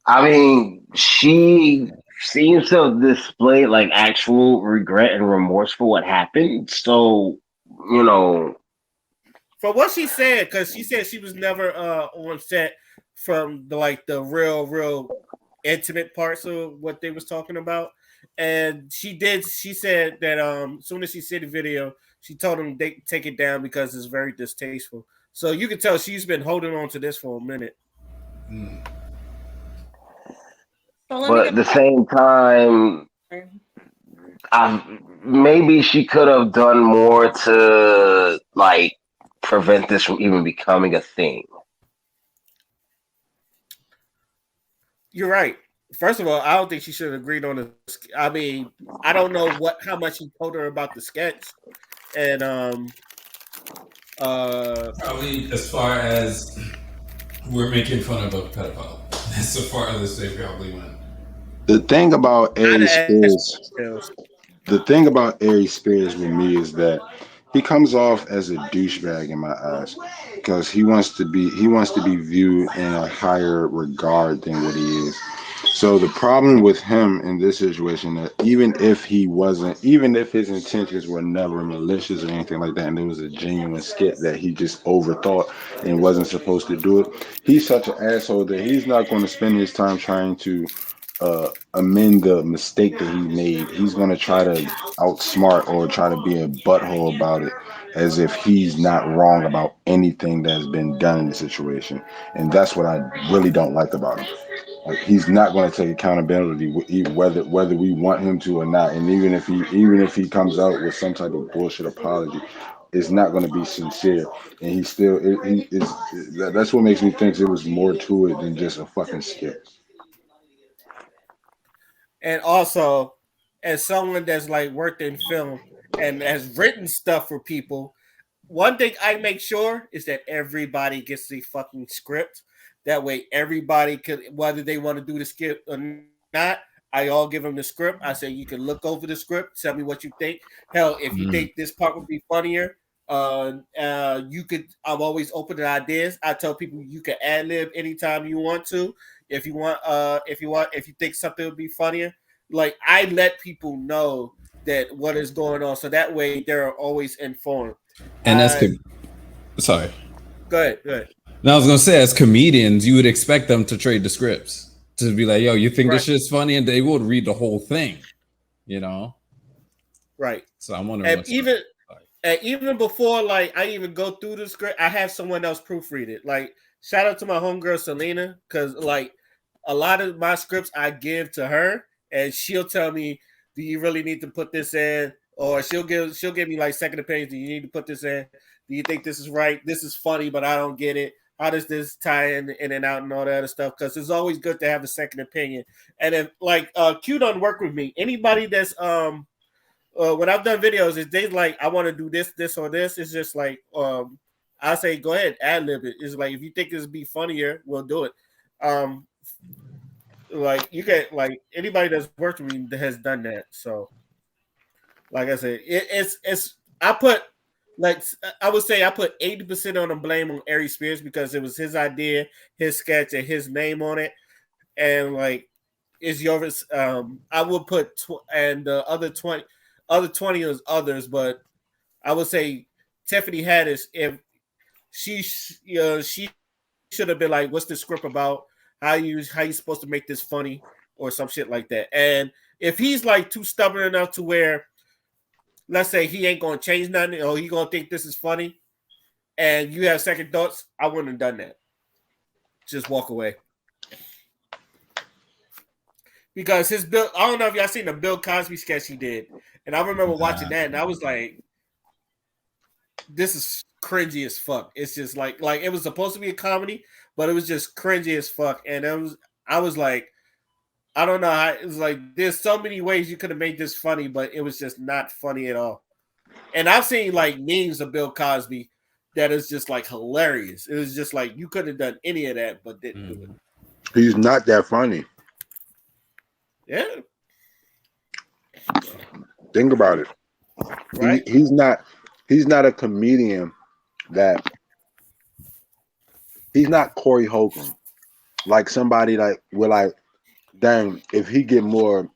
[SPEAKER 3] I mean, she seems to have displayed like actual regret and remorse for what happened. So, you know,
[SPEAKER 2] For what she said, because she said she was never on set from the real intimate parts of what they was talking about. And she said that as soon as she saw the video, she told them they take it down because it's very distasteful. So you can tell she's been holding on to this for a minute.
[SPEAKER 5] So let me
[SPEAKER 3] but
[SPEAKER 5] get
[SPEAKER 3] at the same time, maybe she could have done more to like prevent this from even becoming a thing.
[SPEAKER 2] You're right. First of all, I don't think she should have agreed on the. I mean, I don't know how much he told her about the sketch, and
[SPEAKER 4] Probably as far as we're making fun of a pedophile. That's so far as they probably went.
[SPEAKER 6] The thing about
[SPEAKER 2] I'd
[SPEAKER 6] Aries
[SPEAKER 2] ask
[SPEAKER 6] Spears
[SPEAKER 2] details.
[SPEAKER 6] The thing about Aries Spears with me is that he comes off as a douchebag in my eyes because he wants to be viewed in a higher regard than what he is. So the problem with him in this situation, that even if his intentions were never malicious or anything like that, and it was a genuine skit that he just overthought and wasn't supposed to do it, he's such an asshole that he's not going to spend his time trying to amend the mistake that he made. He's going to try to outsmart or try to be a butthole about it as if he's not wrong about anything that's been done in the situation. And that's what I really don't like about him. Like, he's not going to take accountability, whether we want him to or not. And even if he comes out with some type of bullshit apology, it's not going to be sincere. And he still he is. That's what makes me think there was more to it than just a fucking skit.
[SPEAKER 2] And also, as someone that's like worked in film and has written stuff for people, one thing I make sure is that everybody gets the fucking script. That way, everybody could, whether they want to do the script or not, I all give them the script. I say you can look over the script, tell me what you think. Hell, if you think this part would be funnier, you could. I'm always open to ideas. I tell people you can ad lib anytime you want to. If you think something would be funnier, like I let people know that what is going on, so that way they're always informed.
[SPEAKER 4] And
[SPEAKER 2] Uh,
[SPEAKER 4] sorry.
[SPEAKER 2] Go ahead. Go ahead.
[SPEAKER 4] Now I was gonna say, as comedians, you would expect them to trade the scripts to be like, "Yo, you think
[SPEAKER 2] Right.
[SPEAKER 4] this shit's funny?" And they would read the whole thing, you know.
[SPEAKER 2] Right.
[SPEAKER 4] So I'm wondering
[SPEAKER 2] And
[SPEAKER 4] what's
[SPEAKER 2] even before like I even go through the script, I have someone else proofread it. Like shout out to my homegirl Selena, because like a lot of my scripts I give to her, and she'll tell me Do you really need to put this in? Or she'll give me like second opinions. Do you need to put this in? Do you think this is right? This is funny, but I don't get it. How does this tie in and out and all that other stuff? Because it's always good to have a second opinion. And if like Q don't work with me, anybody that's when I've done videos, if they like I want to do this, or this, it's just like I say go ahead, ad lib it. It's like if you think this would be funnier, we'll do it. Like you get like anybody that's worked with me that has done that. So like I said, it's I put like I would say I put 80% on the blame on Ari Spears because it was his idea, his sketch, and his name on it, and like it's yours. I would put and the other 20 is others, but I would say Tiffany Haddish if she should have been like, what's the script about? How you supposed to make this funny or some shit like that? And if he's like too stubborn enough to where let's say he ain't gonna change nothing or he gonna think this is funny and you have second thoughts, I wouldn't have done that. Just walk away. Because his Bill, I don't know if y'all seen the Bill Cosby sketch he did. And I remember watching that and I was like, this is cringy as fuck. It's just like it was supposed to be a comedy, but it was just cringy as fuck. And I was like, I don't know how it was like there's so many ways you could have made this funny, but it was just not funny at all. And I've seen like memes of Bill Cosby that is just like hilarious. It was just like you could have done any of that, but didn't do it.
[SPEAKER 6] He's not that funny.
[SPEAKER 2] Yeah.
[SPEAKER 6] Think about it.
[SPEAKER 2] Right?
[SPEAKER 6] He's not a comedian that he's not Corey Holcomb. Like somebody like we're like, dang, if we get more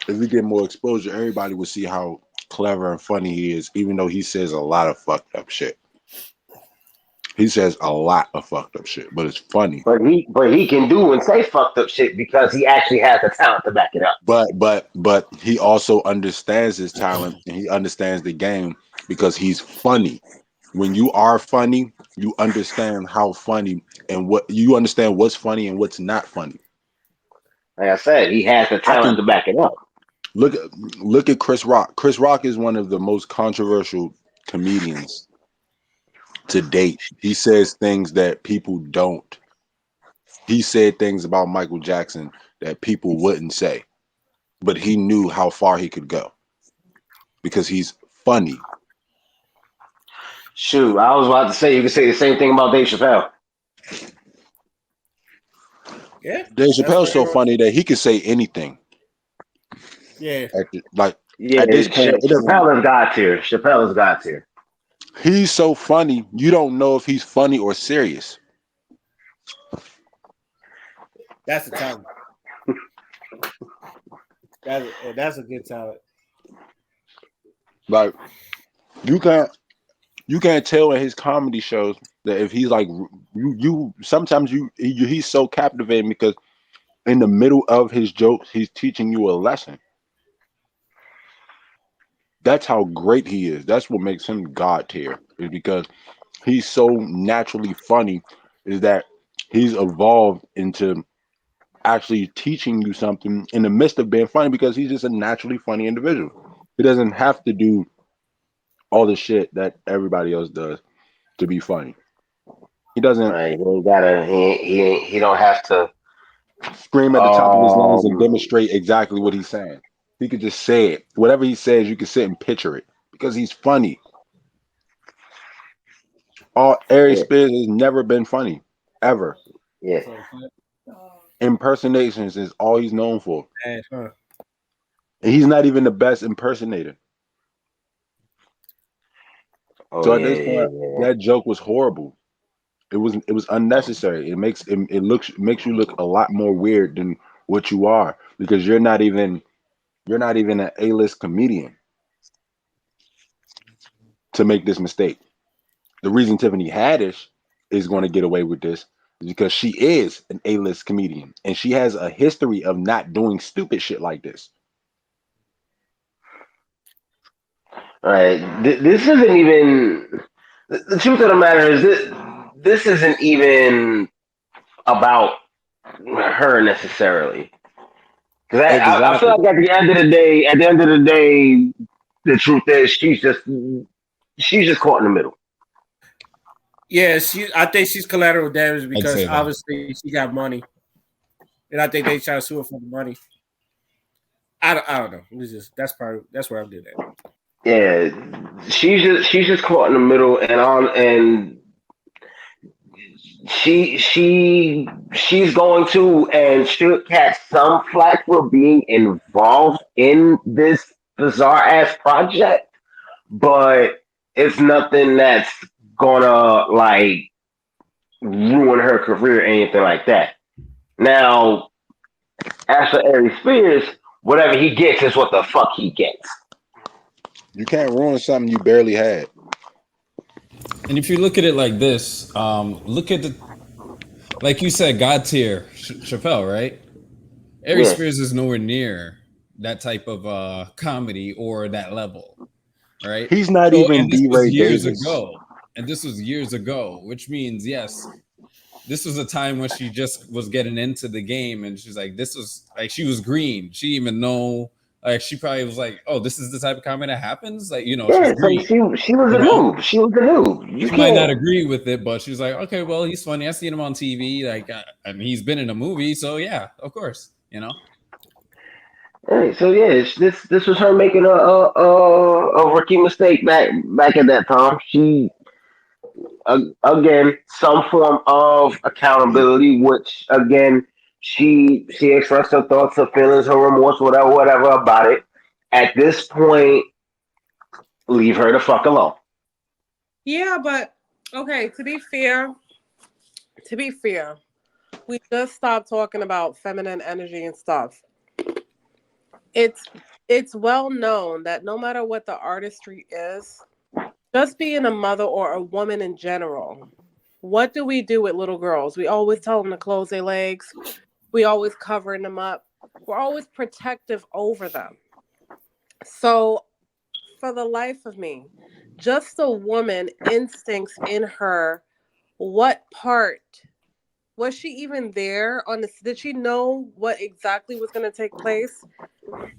[SPEAKER 6] exposure, everybody will see how clever and funny he is, even though he says a lot of fucked up shit. He says a lot of fucked up shit, but it's funny.
[SPEAKER 3] But he can do and say fucked up shit because he actually has the talent to back it up.
[SPEAKER 6] But he also understands his talent and he understands the game because he's funny. When you are funny, you understand how funny and what you understand what's funny and what's not funny.
[SPEAKER 3] Like I said, he has the talent to back it up.
[SPEAKER 6] Look at Chris Rock. Chris Rock is one of the most controversial comedians to date. He says things that people don't. He said things about Michael Jackson that people wouldn't say, but he knew how far he could go because he's funny.
[SPEAKER 3] Shoot, I was about to say you can say the same thing about Dave Chappelle.
[SPEAKER 2] Yeah.
[SPEAKER 6] Dave Chappelle's so funny that he can say anything.
[SPEAKER 2] Yeah.
[SPEAKER 6] At this point,
[SPEAKER 3] Chappelle has got tier. Chappelle has got tier.
[SPEAKER 6] He's so funny, you don't know if he's funny or serious.
[SPEAKER 2] That's a talent. That's a good talent.
[SPEAKER 6] Like you can't tell in his comedy shows that if he's like you sometimes he's so captivating because in the middle of his jokes he's teaching you a lesson. That's how great he is. That's what makes him God tier, is because he's so naturally funny, is that he's evolved into actually teaching you something in the midst of being funny because he's just a naturally funny individual. He doesn't have to do all the shit that everybody else does to be funny. He doesn't
[SPEAKER 3] He don't have to
[SPEAKER 6] scream at the top of his lungs and demonstrate exactly what he's saying. He could just say it. Whatever he says, you can sit and picture it because he's funny. Ari Spears has never been funny, ever.
[SPEAKER 3] Yeah.
[SPEAKER 6] Impersonations is all he's known for.
[SPEAKER 2] And
[SPEAKER 6] he's not even the best impersonator. So at this point, that joke was horrible. It was unnecessary. It makes you look a lot more weird than what you are because you're not even an A-list comedian to make this mistake. The reason Tiffany Haddish is going to get away with this is because she is an A-list comedian and she has a history of not doing stupid shit like this.
[SPEAKER 3] All right, this isn't even. The truth of the matter is this isn't even about her necessarily. Because I feel
[SPEAKER 6] Exactly.
[SPEAKER 3] like at the end of the day, the truth is she's just caught in the middle.
[SPEAKER 2] Yeah, I think she's collateral damage
[SPEAKER 4] I'd
[SPEAKER 2] because
[SPEAKER 4] say that.
[SPEAKER 2] obviously she got money, and I think they try to sue her for the money. I don't know. That's where I'm getting at.
[SPEAKER 3] Yeah, she's just caught in the middle, and she's going to and should catch some flack for being involved in this bizarre ass project, but it's nothing that's gonna like ruin her career or anything like that. Now, as for Ari Spears, whatever he gets is what the fuck he gets.
[SPEAKER 6] You can't ruin something you barely had.
[SPEAKER 4] And if you look at it like this, look at the like you said, God tier Chappelle, right? Ari
[SPEAKER 3] Yeah.
[SPEAKER 4] Spears is nowhere near that type of comedy or that level, right?
[SPEAKER 6] He's not
[SPEAKER 4] So,
[SPEAKER 6] even
[SPEAKER 4] and this
[SPEAKER 6] D.
[SPEAKER 4] was
[SPEAKER 6] Ray
[SPEAKER 4] years
[SPEAKER 6] Davis.
[SPEAKER 4] ago, which means yes, this was a time when she just was getting into the game, and she's like, this was like she was green. She didn't even know. Like she probably was like, oh, this is the type of comedy that happens. Like she's
[SPEAKER 3] Yeah, so
[SPEAKER 4] green.
[SPEAKER 3] she was
[SPEAKER 4] You
[SPEAKER 3] a
[SPEAKER 4] know,
[SPEAKER 3] noob. She was a noob. You
[SPEAKER 4] she might not
[SPEAKER 3] can't.
[SPEAKER 4] agree with it, but she's like, okay, well, he's funny. I seen him on TV. Like, and he's been in a movie, so yeah, of course, you know.
[SPEAKER 3] Hey, so yeah, this was her making a rookie mistake back at that time. She again some form of accountability, which again she expressed her thoughts, her feelings, her remorse, whatever about it. At this point, leave her the fuck alone.
[SPEAKER 5] Yeah, but okay, to be fair, we just stopped talking about feminine energy and stuff. It's it's well known that no matter what the artistry is, just being a mother or a woman in general, what do we do with little girls? We always tell them to close their legs. We always covering them up. We're always protective over them. So for the life of me, just the woman instincts in her, what part was she even there on this? Did she know what exactly was going to take place?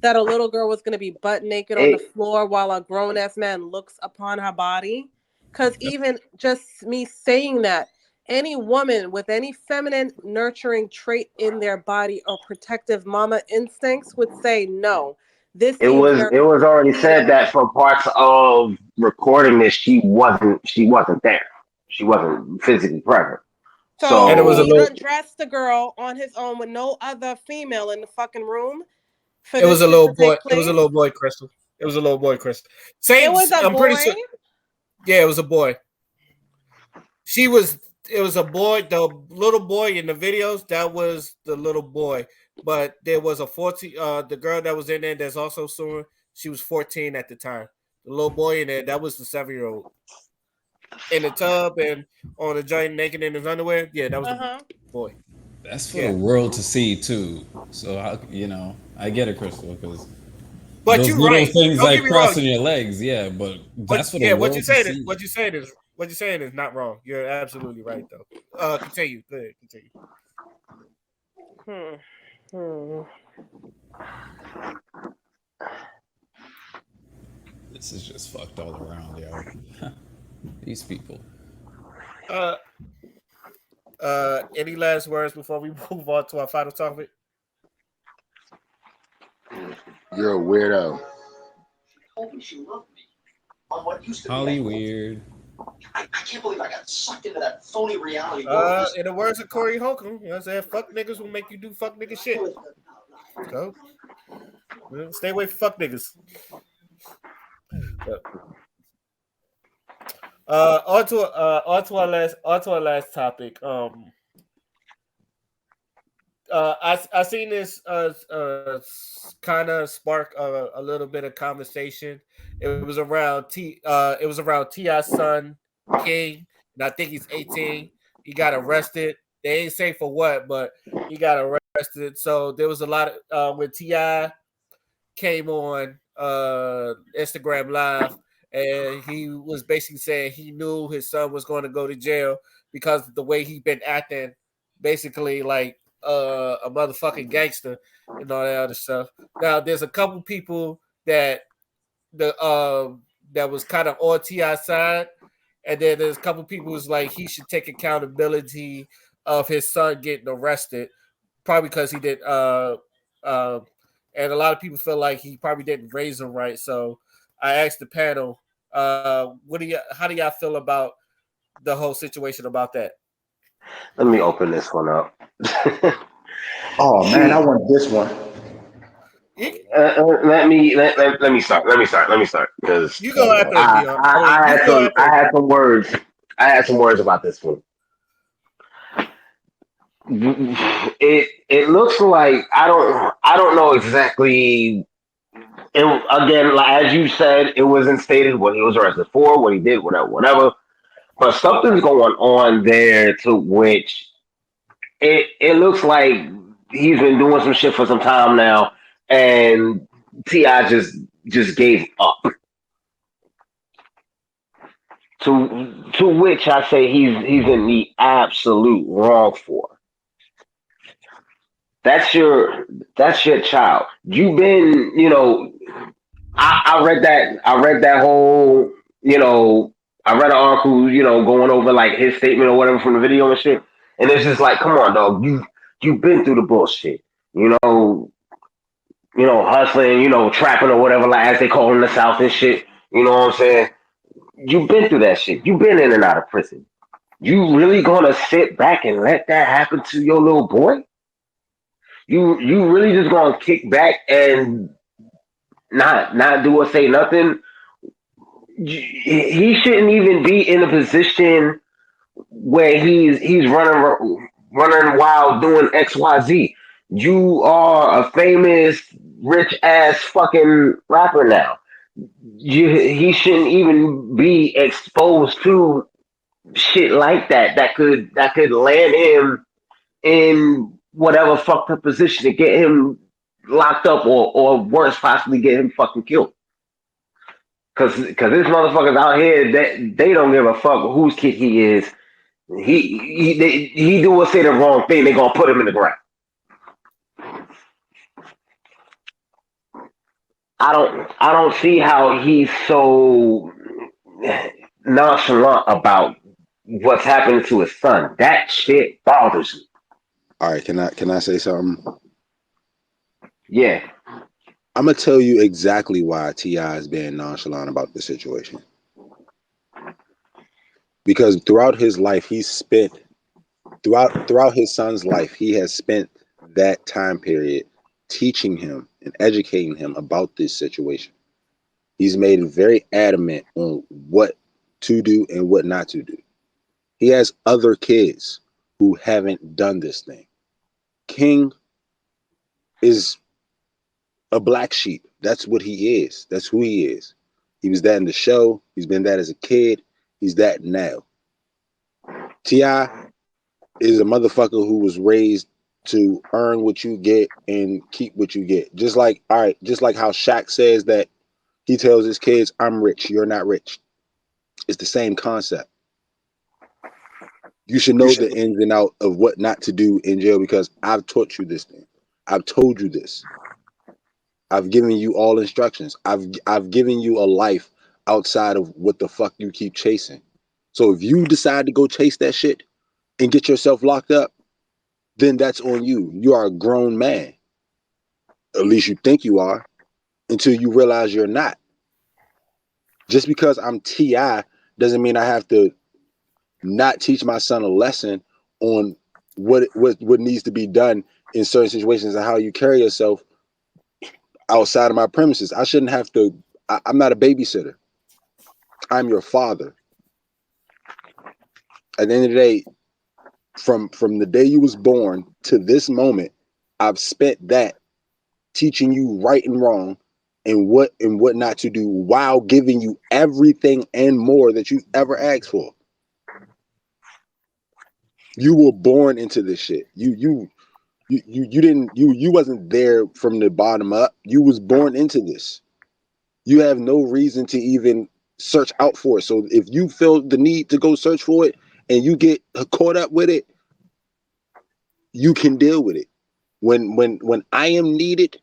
[SPEAKER 5] That a little girl was going to be butt naked on the
[SPEAKER 3] It
[SPEAKER 5] floor while a grown ass man looks upon her body? Because
[SPEAKER 4] Yep.
[SPEAKER 5] even just me saying that, any woman with any feminine nurturing trait in their body or protective mama instincts would say, no, this seems very
[SPEAKER 3] it was already said
[SPEAKER 5] fetal.
[SPEAKER 3] that for parts of recording this, she wasn't there. She wasn't physically present.
[SPEAKER 5] So
[SPEAKER 2] And it was a
[SPEAKER 3] So
[SPEAKER 5] he
[SPEAKER 2] little
[SPEAKER 5] undressed the girl on his own with no other female in the fucking room for
[SPEAKER 2] it was
[SPEAKER 5] this
[SPEAKER 2] a
[SPEAKER 5] shit
[SPEAKER 2] little
[SPEAKER 5] to
[SPEAKER 2] boy.
[SPEAKER 5] take
[SPEAKER 2] It was a
[SPEAKER 5] place.
[SPEAKER 2] little boy, Crystal. It was a little boy, Crystal.
[SPEAKER 5] It was a
[SPEAKER 2] I'm pretty
[SPEAKER 5] boy.
[SPEAKER 2] sure. Yeah, it was a boy. She was. It was a boy. The little boy in the videos. That was the little boy. But there was a 14. The girl that was in there. That's also suing. She was 14 at the time. The little boy in there. That was the 7-year-old in the tub and on the joint naked in his underwear. Yeah, that was the
[SPEAKER 5] Uh-huh.
[SPEAKER 2] boy.
[SPEAKER 4] That's for the
[SPEAKER 2] Yeah.
[SPEAKER 4] world to see too. So how I get it, Crystal, because
[SPEAKER 2] But
[SPEAKER 4] those
[SPEAKER 2] you're
[SPEAKER 4] little
[SPEAKER 2] right.
[SPEAKER 4] things
[SPEAKER 2] Don't get
[SPEAKER 4] like
[SPEAKER 2] me wrong.
[SPEAKER 4] crossing your legs, yeah, but
[SPEAKER 2] What
[SPEAKER 4] that's for the
[SPEAKER 2] yeah,
[SPEAKER 4] world to see.
[SPEAKER 2] what you're saying is not wrong. You're absolutely right though. Continue. Go ahead, continue.
[SPEAKER 5] Hmm. Hmm.
[SPEAKER 4] This is just fucked all around, yo. These people.
[SPEAKER 2] Uh any last words before we move on to our final topic?
[SPEAKER 6] You're a weirdo.
[SPEAKER 8] Told me she loved me on what used to be
[SPEAKER 4] Holly
[SPEAKER 8] that.
[SPEAKER 4] weird.
[SPEAKER 8] I can't believe I got sucked into that phony reality world.
[SPEAKER 2] In the words of Corey Holcomb, I said fuck niggas will make you do fuck nigga shit. So stay away from fuck niggas. Yep. On to our last topic. I seen this kind of spark a little bit of conversation. It was around T.I.'s son King, and I think he's 18. He got arrested. They ain't say for what, but he got arrested. So there was a lot of when T.I. came on Instagram Live, and he was basically saying he knew his son was going to go to jail because of the way he been acting, basically like a motherfucking gangster and all that other stuff. Now, there's a couple people that that was kind of on T.I.'s side, and then there's a couple people who's like he should take accountability of his son getting arrested, probably because he did. And a lot of people feel like he probably didn't raise him right. So I asked the panel, how do y'all feel about the whole situation about that?
[SPEAKER 3] Let me open this one up.
[SPEAKER 9] Oh man, I
[SPEAKER 3] See,
[SPEAKER 9] want this one.
[SPEAKER 2] You,
[SPEAKER 3] let me start. Let me start because
[SPEAKER 2] you go after him, Dion. I mean,
[SPEAKER 3] I
[SPEAKER 2] you
[SPEAKER 3] had
[SPEAKER 2] go
[SPEAKER 3] some
[SPEAKER 2] after him.
[SPEAKER 3] words. I had some words about this one. It looks like I don't know exactly. Again, like, as you said, it wasn't stated what he was arrested for, what he did, whatever. But something's going on there to which it looks like he's been doing some shit for some time now, and Ti just gave up. To which I say he's in the absolute wrong for. That's your child. You've been, I read that whole, I read an article, going over like his statement or whatever from the video and shit. And it's just like, come on, dog, you've been through the bullshit. You know, hustling, trapping or whatever, like as they call in the South and shit. You know what I'm saying? You've been through that shit. You've been in and out of prison. You really gonna sit back and let that happen to your little boy? You really just gonna kick back and not do or say nothing? He shouldn't even be in a position where he's running wild doing XYZ. You are a famous rich ass fucking rapper now. He shouldn't even be exposed to shit like that that could land him in whatever fucked up position to get him locked up or worse, possibly get him fucking killed. Cause this motherfuckers out here they don't give a fuck whose kid he is. He do or say the wrong thing, they gonna put him in the ground. I don't see how he's so nonchalant about what's happening to his son. That shit bothers me.
[SPEAKER 6] All right, can I say something?
[SPEAKER 3] Yeah.
[SPEAKER 6] I'm gonna tell you exactly why T.I. is being nonchalant about the situation. Because throughout his life, throughout his son's life, he has spent that time period teaching him and educating him about this situation. He's made it very adamant on what to do and what not to do. He has other kids who haven't done this thing. King is a black sheep. That's what he is. That's who he is. He was that in the show. He's been that as a kid. He's that now. T.I. is a motherfucker who was raised to earn what you get and keep what you get. Just like, all right, just like how Shaq says that he tells his kids, I'm rich, you're not rich. It's the same concept. You should know the ins and out of what not to do in jail because I've taught you this thing. I've told you this. I've given you all instructions. I've given you a life outside of what the fuck you keep chasing. So if you decide to go chase that shit and get yourself locked up, then that's on you. You are a grown man. At least you think you are until you realize you're not. Just because I'm T.I. doesn't mean I have to not teach my son a lesson on what needs to be done in certain situations and how you carry yourself outside of my premises. I shouldn't have to. I'm not a babysitter. I'm your father. At the end of the day, from the day you was born to this moment, I've spent that teaching you right and wrong and what not to do while giving you everything and more that you've ever asked for. You were born into this shit. You wasn't there from the bottom up. You was born into this. You have no reason to even search out for it. So if you feel the need to go search for it and you get caught up with it, you can deal with it. When I am needed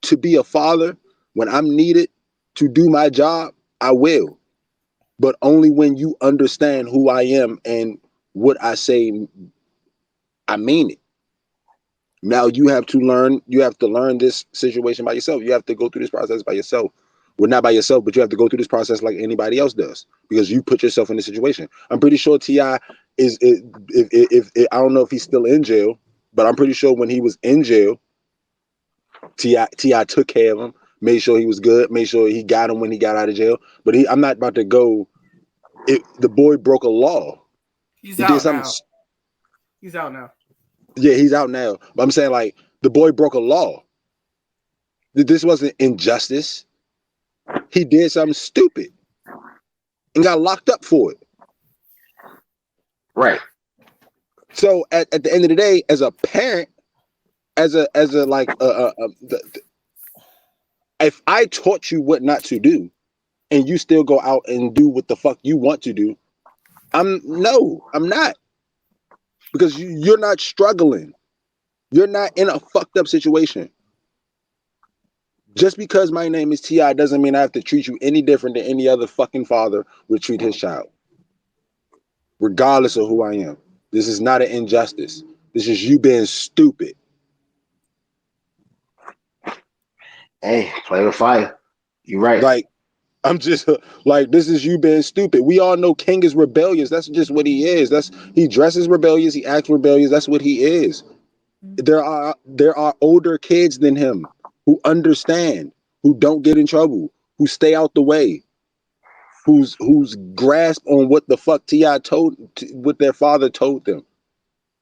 [SPEAKER 6] to be a father, when I'm needed to do my job, I will. But only when you understand who I am and what I say, I mean it. Now you have to learn this situation by yourself. You have to go through this process by yourself. Well, not by yourself, but you have to go through this process like anybody else does because you put yourself in this situation. I'm pretty sure T.I. if I don't know if he's still in jail, but I'm pretty sure when he was in jail, T.I. took care of him, made sure he was good, made sure he got him when he got out of jail. But I'm not about to go. The boy broke a law.
[SPEAKER 2] He's
[SPEAKER 6] He did
[SPEAKER 2] out
[SPEAKER 6] something.
[SPEAKER 2] now. He's out now.
[SPEAKER 6] Yeah, he's out now. But I'm saying like the boy broke a law. This wasn't injustice. He did something stupid and got locked up for it.
[SPEAKER 3] Right.
[SPEAKER 6] So at the end of the day, as a parent, as a like if I taught you what not to do and you still go out and do what the fuck you want to do, I'm not, because you're not struggling. You're not in a fucked up situation. Just because my name is T.I. doesn't mean I have to treat you any different than any other fucking father would treat his child, regardless of who I am. This is not an injustice. This is you being stupid.
[SPEAKER 3] Hey, play with fire. You right.
[SPEAKER 6] Like, I'm just like, this is you being stupid. We all know King is rebellious. That's just what he is. He dresses rebellious. He acts rebellious. That's what he is. There are older kids than him who understand, who don't get in trouble, who stay out the way, whose grasp on what the fuck T.I. what their father told them,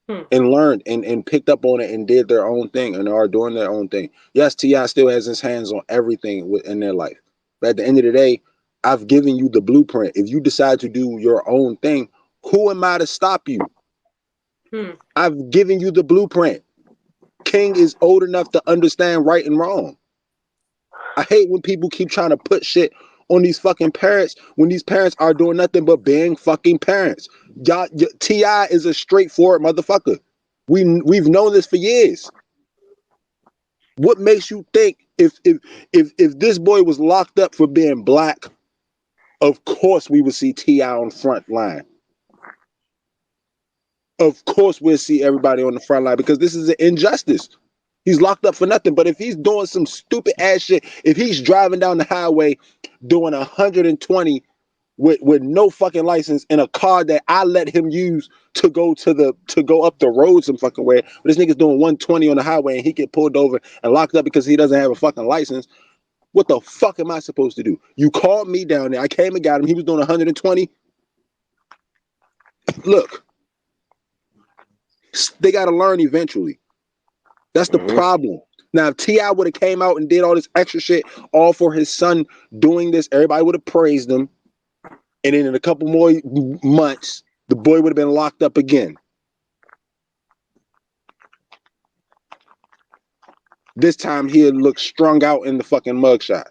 [SPEAKER 6] and learned and picked up on it and did their own thing and are doing their own thing. Yes, T.I. still has his hands on everything in their life, but at the end of the day, I've given you the blueprint. If you decide to do your own thing, who am I to stop you? I've given you the blueprint. King is old enough to understand right and wrong. I hate when people keep trying to put shit on these fucking parents when these parents are doing nothing but being fucking parents. Y'all, T.I. is a straightforward motherfucker. We've known this for years. What makes you think if this boy was locked up for being black, of course we would see T.I. on front line. Of course we'll see everybody on the front line because this is an injustice. He's locked up for nothing. But if he's doing some stupid ass shit, if he's driving down the highway doing 120 with no fucking license in a car that I let him use to go up the road some fucking way, but this nigga's doing 120 on the highway and he get pulled over and locked up because he doesn't have a fucking license, what the fuck am I supposed to do? You called me down there. I came and got him. He was doing 120. Look, they got to learn eventually. That's the problem. Now, if T.I. would have came out and did all this extra shit, all for his son doing this, everybody would have praised him. And then in a couple more months, the boy would have been locked up again. This time he'd look strung out in the fucking mugshot.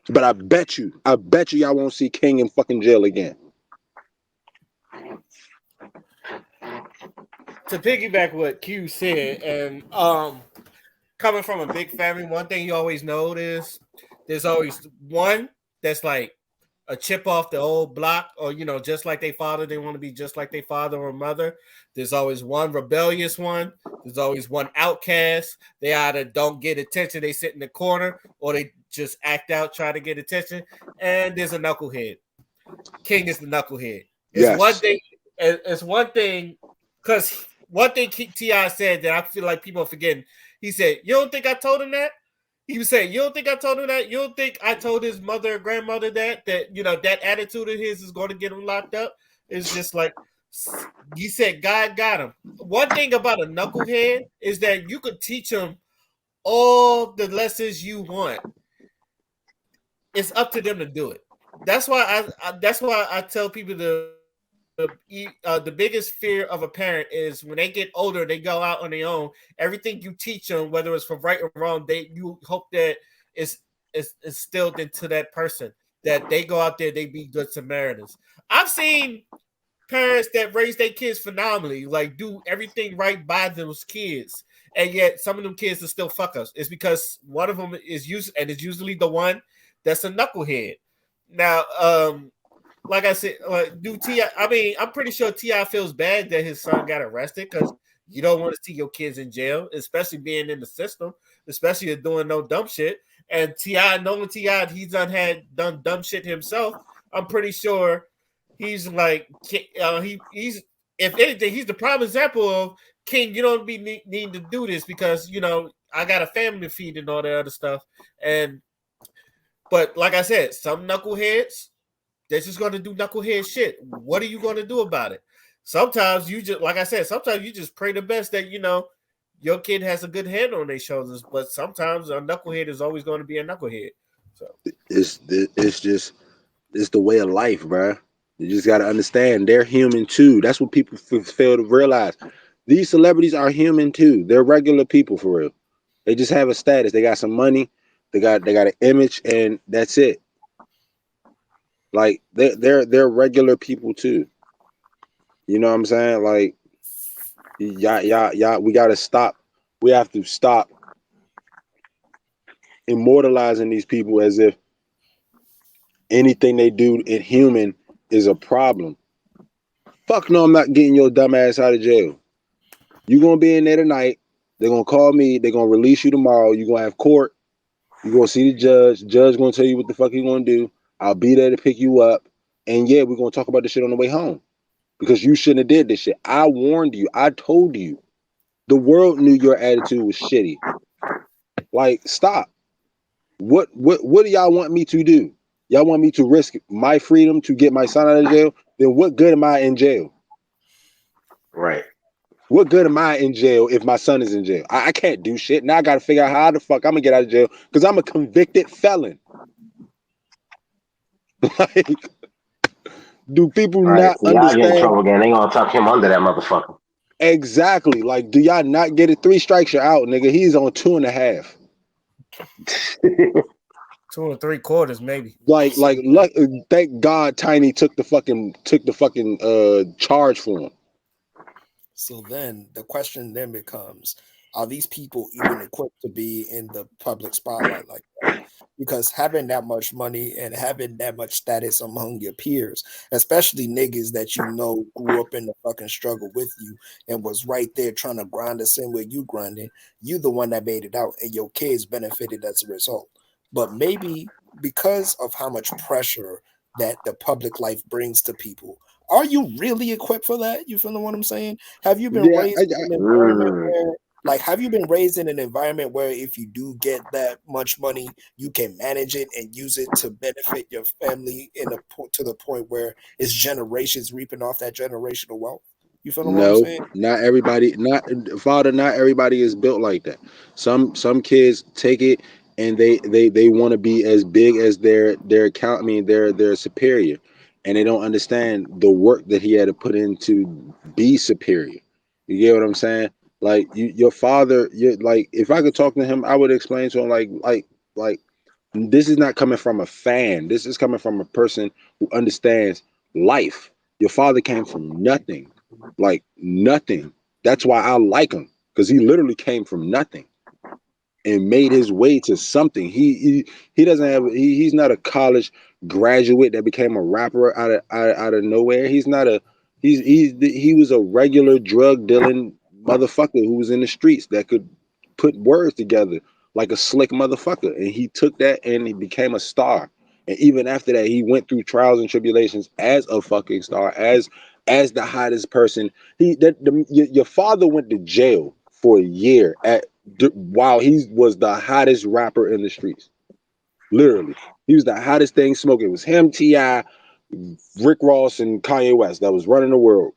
[SPEAKER 6] But I bet you y'all won't see King in fucking jail again.
[SPEAKER 2] To piggyback what Q said, and coming from a big family, one thing you always notice, there's always one that's like a chip off the old block, or just like their father, they want to be just like their father or mother. There's always one rebellious one. There's always one outcast. They either don't get attention, they sit in the corner, or they just act out, try to get attention. And there's a knucklehead. King is the knucklehead. It's
[SPEAKER 6] Yes.
[SPEAKER 2] one thing. It's one thing, because one thing T.I. said that I feel like people are forgetting. He said, "You don't think I told him that?" He was saying, "You don't think I told him that? You don't think I told his mother or grandmother that that attitude of his is going to get him locked up?" It's just like he said, God got him. One thing about a knucklehead is that you could teach him all the lessons you want. It's up to them to do it. That's why I tell people the biggest fear of a parent is when they get older, they go out on their own. Everything you teach them, whether it's for right or wrong, you hope that it's instilled into that person, that they go out there, they be good Samaritans. I've seen parents that raise their kids phenomenally, like do everything right by those kids, and yet some of them kids will still fuck us. It's because one of them is and it's usually the one that's a knucklehead. Now, like I said, do Ti? I mean, I'm pretty sure Ti feels bad that his son got arrested because you don't want to see your kids in jail, especially being in the system, especially if doing no dumb shit. And Ti, knowing Ti, he's done dumb shit himself. I'm pretty sure he's like he's if anything, he's the prime example of King. You don't be needing to do this because I got a family to feed and all that other stuff. But like I said, some knuckleheads they're just going to do knucklehead shit. What are you going to do about it? Sometimes you just, like I said, sometimes you just pray the best that your kid has a good head on their shoulders. But sometimes a knucklehead is always going to be a knucklehead. So
[SPEAKER 6] It's the way of life, bro. You just got to understand they're human too. That's what people fail to realize. These celebrities are human too. They're regular people for real. They just have a status. They got some money. They got an image, and that's it. Like they're regular people too. You know what I'm saying? Like y'all, we gotta stop. We have to stop immortalizing these people as if anything they do in human is a problem. Fuck no, I'm not getting your dumb ass out of jail. You gonna be in there tonight. They're gonna call me. They're gonna release you tomorrow. You're gonna have court. You're gonna see the judge. Judge gonna tell you what the fuck he's gonna do. I'll be there to pick you up. And yeah, we're gonna talk about this shit on the way home. Because you shouldn't have did this shit. I warned you. I told you. The world knew your attitude was shitty. Like, stop. What do y'all want me to do? Y'all want me to risk my freedom to get my son out of jail? Then what good am I in jail?
[SPEAKER 9] Right.
[SPEAKER 6] What good am I in jail if my son is in jail? I can't do shit. Now I got to figure out how the fuck I'm going to get out of jail because I'm a convicted felon. Like, do people
[SPEAKER 9] Right.
[SPEAKER 6] not
[SPEAKER 9] So y'all get in
[SPEAKER 6] understand?
[SPEAKER 9] trouble again. They gonna tuck him under that motherfucker.
[SPEAKER 6] Exactly. Like, do y'all not get it? 3 strikes, you're out, nigga. He's on 2.5.
[SPEAKER 2] 2 or 3/4 maybe.
[SPEAKER 6] Like, thank God Tiny took the fucking charge for him.
[SPEAKER 7] So then the question then becomes, are these people even equipped to be in the public spotlight like that? Because having that much money and having that much status among your peers, especially niggas that grew up in the fucking struggle with you and was right there trying to grind the same way you grinding, you the one that made it out and your kids benefited as a result. But maybe because of how much pressure that the public life brings to people, are you really equipped for that? You feel what I'm saying? Have you been
[SPEAKER 6] Yeah,
[SPEAKER 7] raised in an environment where, like, have you been raised in an environment where if you do get that much money, you can manage it and use it to benefit your family to the point where it's generations reaping off that generational wealth? You feel what I'm
[SPEAKER 6] no,
[SPEAKER 7] saying?
[SPEAKER 6] not everybody. Not everybody is built like that. Some kids take it and they want to be as big as their account. I mean, their superior, and they don't understand the work that he had to put in to be superior. You get what I'm saying? Like your father, you like. If I could talk to him, I would explain to him like this is not coming from a fan. This is coming from a person who understands life. Your father came from nothing, like nothing. That's why I like him, because he literally came from nothing and made his way to something. He doesn't have he's not a college graduate that became a rapper out of nowhere. He's not a he was a regular drug dealing motherfucker who was in the streets that could put words together like a slick motherfucker. And he took that and he became a star. And even after that, he went through trials and tribulations as a fucking star, as the hottest person. Your father went to jail for a year while he was the hottest rapper in the streets. Literally, he was the hottest thing smoking. It was him, T.I., Rick Ross, and Kanye West that was running the world.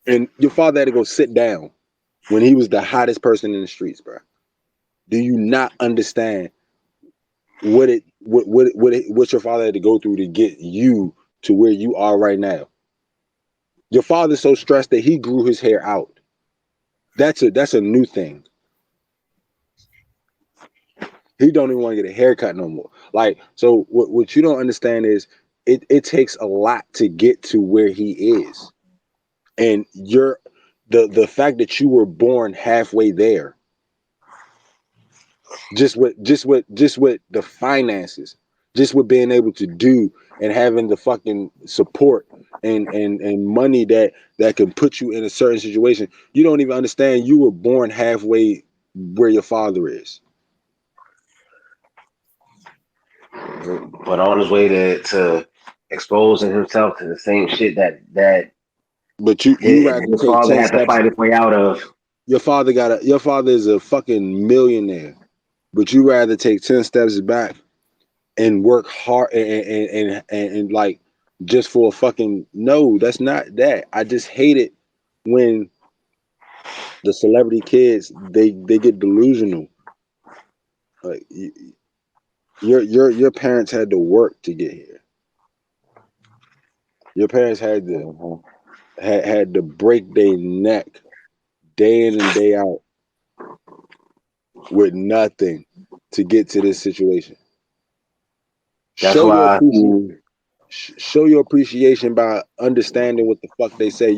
[SPEAKER 6] And your father had to go sit down when he was the hottest person in the streets, bro. Do you not understand what your father had to go through to get you to where you are right now? Your father's so stressed that he grew his hair out. That's a new thing. He don't even want to get a haircut no more. Like, so what you don't understand is it takes a lot to get to where he is. And you're the fact that you were born halfway there, just with the finances, just with being able to do and having the fucking support and money that can put you in a certain situation. You don't even understand you were born halfway where your father is.
[SPEAKER 9] But on his way to exposing himself to the same shit that
[SPEAKER 6] But you rather
[SPEAKER 9] his
[SPEAKER 6] take
[SPEAKER 9] father
[SPEAKER 6] 10
[SPEAKER 9] had to
[SPEAKER 6] steps.
[SPEAKER 9] fight his way out of.
[SPEAKER 6] Your father is a fucking millionaire, but you rather take 10 steps back and work hard and like just for a fucking no. That's not that. I just hate it when the celebrity kids they get delusional. Like your parents had to work to get here. Your parents had to had to break their neck day in and day out with nothing to get to this situation.
[SPEAKER 9] That's
[SPEAKER 6] Show your
[SPEAKER 9] why
[SPEAKER 6] appreciation. Show your appreciation by understanding what the fuck they say.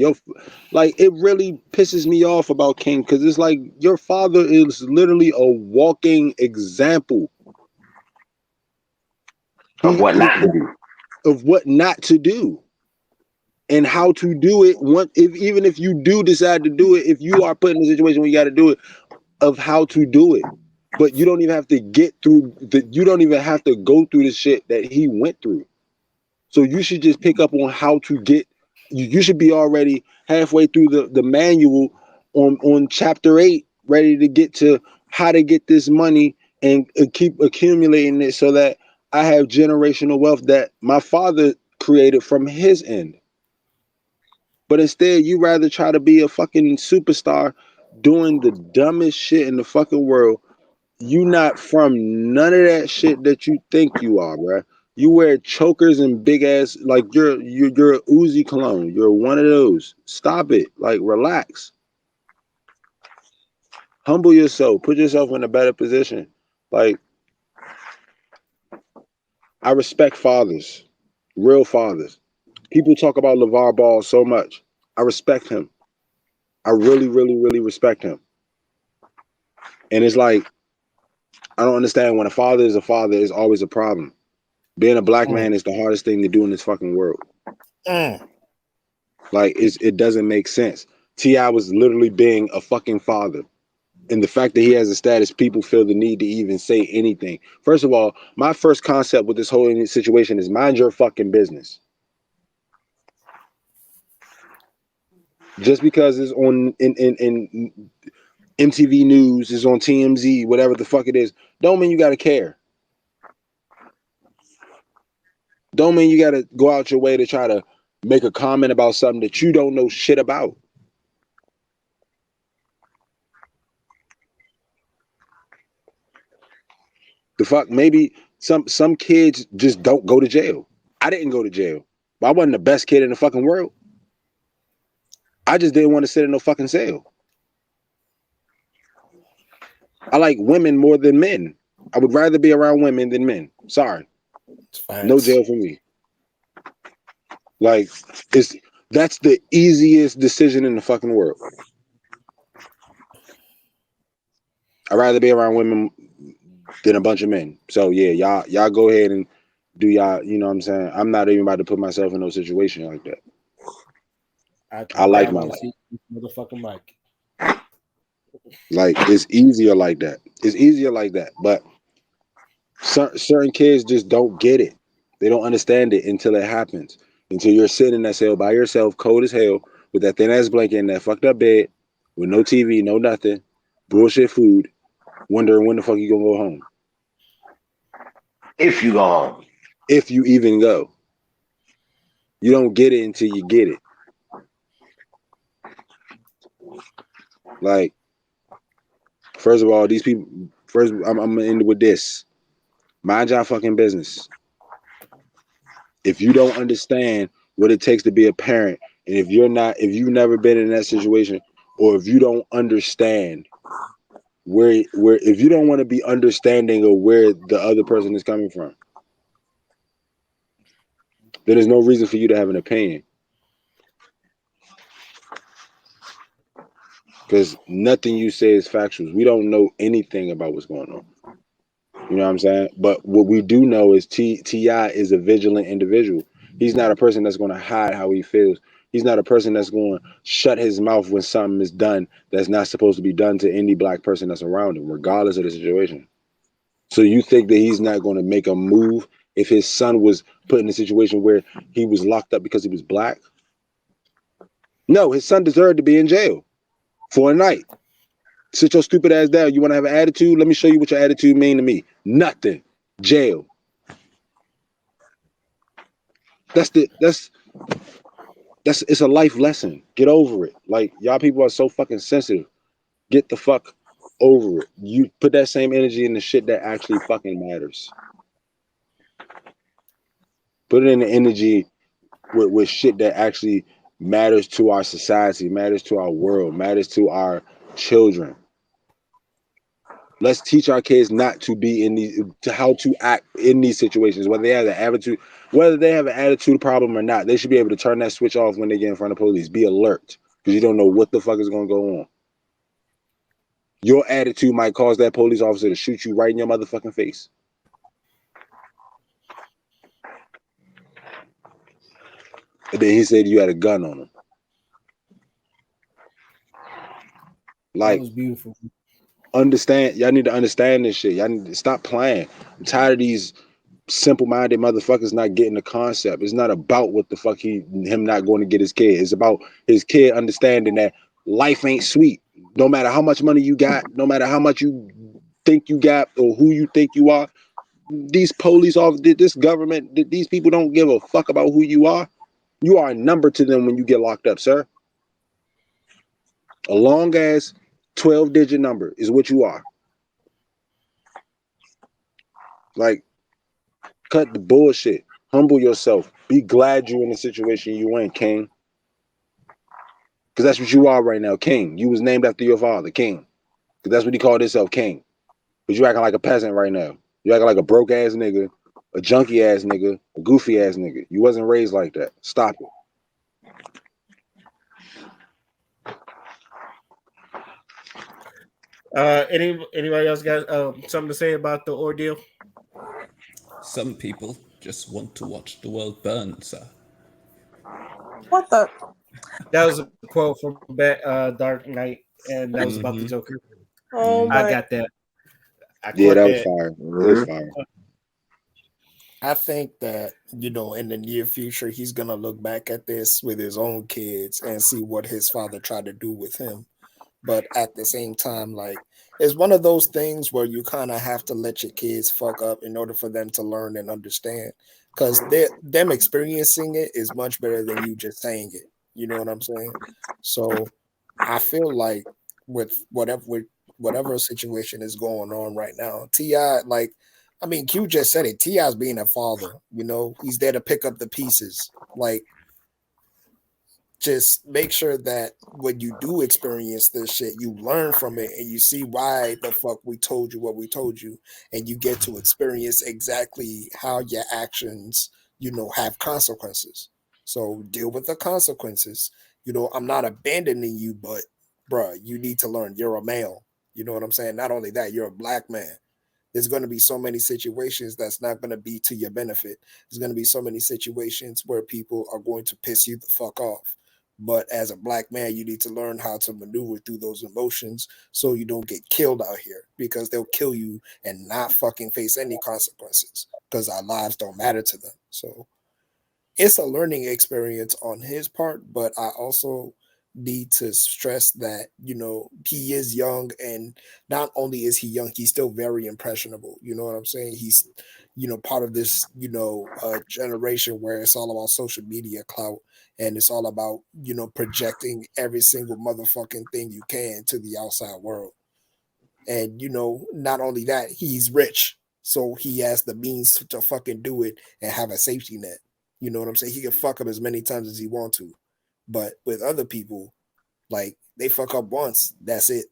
[SPEAKER 6] Like it really pisses me off about King because it's like your father is literally a walking example.
[SPEAKER 9] of what not to do.
[SPEAKER 6] Of what not to do and how to do it. Even if you do decide to do it, if you are put in a situation where you got to do it, of how to do it. But you don't even have to get through you don't even have to go through the shit that he went through. So you should just pick up on how to get. You should be already halfway through the manual on chapter 8, ready to get to how to get this money and keep accumulating it so that I have generational wealth that my father created from his end. But instead, you rather try to be a fucking superstar doing the dumbest shit in the fucking world. You not from none of that shit that you think you are, bruh. You wear chokers and big ass like you're a Uzi cologne. You're one of those. Stop it. Like relax. Humble yourself. Put yourself in a better position. Like I respect fathers, real fathers. People talk about LeVar Ball so much. I respect him. I really, really, really respect him. And it's like I don't understand when a father is always a problem. Being a black man is the hardest thing to do in this fucking world. Like it doesn't make sense. T.I. was literally being a fucking father. And the fact that he has a status, people feel the need to even say anything. First of all, my first concept with this whole situation is mind your fucking business. Just because it's on in MTV News, is on TMZ, whatever the fuck it is, don't mean you gotta care. Don't mean you gotta go out your way to try to make a comment about something that you don't know shit about. The fuck, maybe some kids just don't go to jail. I didn't go to jail. But I wasn't the best kid in the fucking world. I just didn't want to sit in no fucking cell. I like women more than men. I would rather be around women than men. Sorry. No jail for me. Like that's the easiest decision in the fucking world. I'd rather be around women than a bunch of men. So yeah, y'all go ahead and do y'all, you know what I'm saying? I'm not even about to put myself in no situation like that. I like my life.
[SPEAKER 2] Motherfucking mic.
[SPEAKER 6] Like it's easier like that. It's easier like that. But certain kids just don't get it. They don't understand it until it happens. Until you're sitting in that cell by yourself, cold as hell, with that thin ass blanket in that fucked up bed, with no TV, no nothing, bullshit food, wondering when the fuck you gonna go home.
[SPEAKER 9] If you go home.
[SPEAKER 6] If you even go. You don't get it until you get it. Like, first of all, these people. First, I'm gonna end with this. Mind your fucking business. If you don't understand what it takes to be a parent, and if you've never been in that situation, or if you don't understand if you don't want to be understanding of where the other person is coming from, then there's no reason for you to have an opinion. Because nothing you say is factual. We don't know anything about what's going on. You know what I'm saying? But what we do know is T.I. is a vigilant individual. He's not a person that's going to hide how he feels. He's not a person that's going to shut his mouth when something is done that's not supposed to be done to any black person that's around him, regardless of the situation. So you think that he's not going to make a move if his son was put in a situation where he was locked up because he was black? No, his son deserved to be in jail for a night. Sit your stupid ass down. You want to have an attitude? Let me show you what your attitude mean to me. Nothing. Jail. That's it's a life lesson. Get over it. Like, y'all people are so fucking sensitive. Get the fuck over it. You put that same energy in the shit that actually fucking matters. Put it in the energy with shit that actually matters to our society, matters to our world, matters to our children. Let's teach our kids not to be in these, to how to act in these situations, whether they have an attitude problem or not. They should be able to turn that switch off when they get in front of police. Be alert, because you don't know what the fuck is going to go on. Your attitude might cause that police officer to shoot you right in your motherfucking face. And then he said you had a gun on him.
[SPEAKER 2] That
[SPEAKER 6] Like,
[SPEAKER 2] was beautiful.
[SPEAKER 6] understand, y'all need to understand this shit. Y'all need to stop playing. I'm tired of these simple-minded motherfuckers not getting the concept. It's not about what the fuck him not going to get his kid. It's about his kid understanding that life ain't sweet. No matter how much money you got, no matter how much you think you got or who you think you are, these police officers, this government, these people don't give a fuck about who you are. You are a number to them when you get locked up, sir. A long ass 12-digit number is what you are. Like, cut the bullshit. Humble yourself. Be glad you're in the situation you in, King. Because that's what you are right now, King. You was named after your father, King. Because that's what he called himself, King. But you acting like a peasant right now. You acting like a broke ass nigga, a junkie ass nigga, a goofy ass nigga. You wasn't raised like that. Stop it.
[SPEAKER 2] Anybody else got something to say about the ordeal?
[SPEAKER 4] Some people just want to watch the world burn, sir.
[SPEAKER 5] What the?
[SPEAKER 2] That was a quote from Dark Knight, and that was about the
[SPEAKER 4] Mm-hmm.
[SPEAKER 2] Joker.
[SPEAKER 5] Oh
[SPEAKER 2] I
[SPEAKER 5] my!
[SPEAKER 2] got that. I
[SPEAKER 6] Yeah,
[SPEAKER 2] caught
[SPEAKER 6] that was
[SPEAKER 2] that.
[SPEAKER 6] fire. It was fire.
[SPEAKER 7] I think that, in the near future, he's going to look back at this with his own kids and see what his father tried to do with him. But at the same time, like, it's one of those things where you kind of have to let your kids fuck up in order for them to learn and understand. Because them experiencing it is much better than you just saying it. You know what I'm saying? So I feel like with whatever situation is going on right now, Ti, like, I mean, Q just said it. Ti's being a father. He's there to pick up the pieces. Like, just make sure that when you do experience this shit, you learn from it and you see why the fuck we told you what we told you, and you get to experience exactly how your actions, have consequences. So deal with the consequences. I'm not abandoning you, but bruh, you need to learn. You're a male. You know what I'm saying? Not only that, you're a black man. There's going to be so many situations that's not going to be to your benefit. There's going to be so many situations where people are going to piss you the fuck off. But as a black man, you need to learn how to maneuver through those emotions so you don't get killed out here, because they'll kill you and not fucking face any consequences because our lives don't matter to them. So it's a learning experience on his part, but I also need to stress that, he is young, and not only is he young, he's still very impressionable. You know what I'm saying? He's, part of this, generation where it's all about social media clout, and it's all about, projecting every single motherfucking thing you can to the outside world. And, not only that, he's rich. So he has the means to fucking do it and have a safety net. You know what I'm saying? He can fuck up as many times as he want to. But with other people, like, they fuck up once, that's it.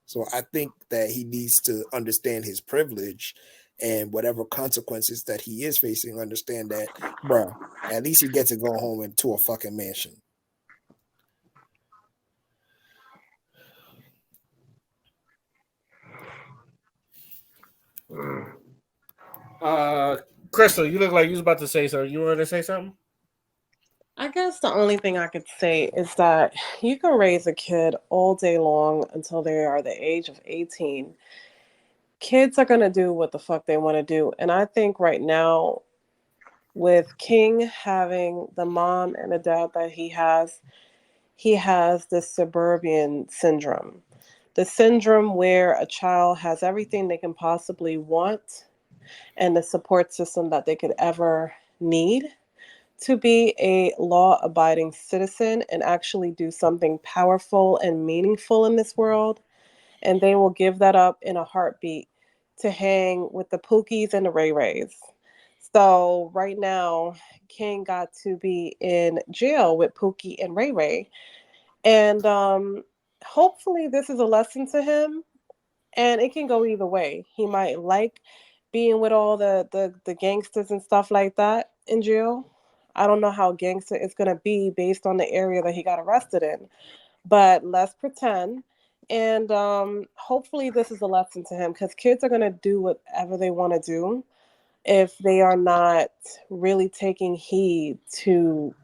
[SPEAKER 7] So I think that he needs to understand his privilege and whatever consequences that he is facing, understand that, bruh, at least he gets to go home into a fucking mansion.
[SPEAKER 2] Crystal, you look like you was about to say something. You wanted to say something?
[SPEAKER 5] I guess the only thing I could say is that you can raise a kid all day long until they are the age of 18. Kids are going to do what the fuck they want to do. And I think right now, with King having the mom and the dad that he has this suburban syndrome. The syndrome where a child has everything they can possibly want and the support system that they could ever need to be a law abiding citizen and actually do something powerful and meaningful in this world. And they will give that up in a heartbeat to hang with the Pookies and the Ray Rays. So right now, King got to be in jail with Pookie and Ray Ray. And hopefully, this is a lesson to him. And it can go either way. He might like being with all the gangsters and stuff like that in jail. I don't know how gangster it's going to be based on the area that he got arrested in. But let's pretend. And hopefully, this is a lesson to him because kids are going to do whatever they want to do if they are not really taking heed to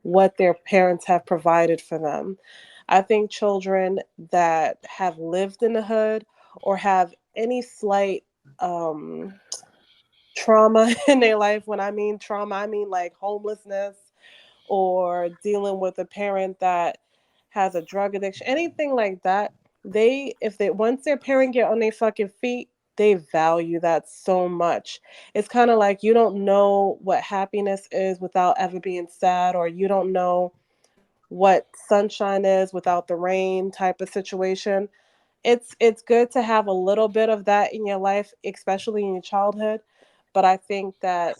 [SPEAKER 5] what their parents have provided for them. I think children that have lived in the hood or have any slight um, trauma in their life, when I mean trauma, I mean like homelessness or dealing with a parent that has a drug addiction, anything like that, they if they once their parent get on their fucking feet, they value that so much. It's kind of like you don't know what happiness is without ever being sad, or you don't know what sunshine is without the rain type of situation. It's good to have a little bit of that in your life, especially in your childhood, but I think that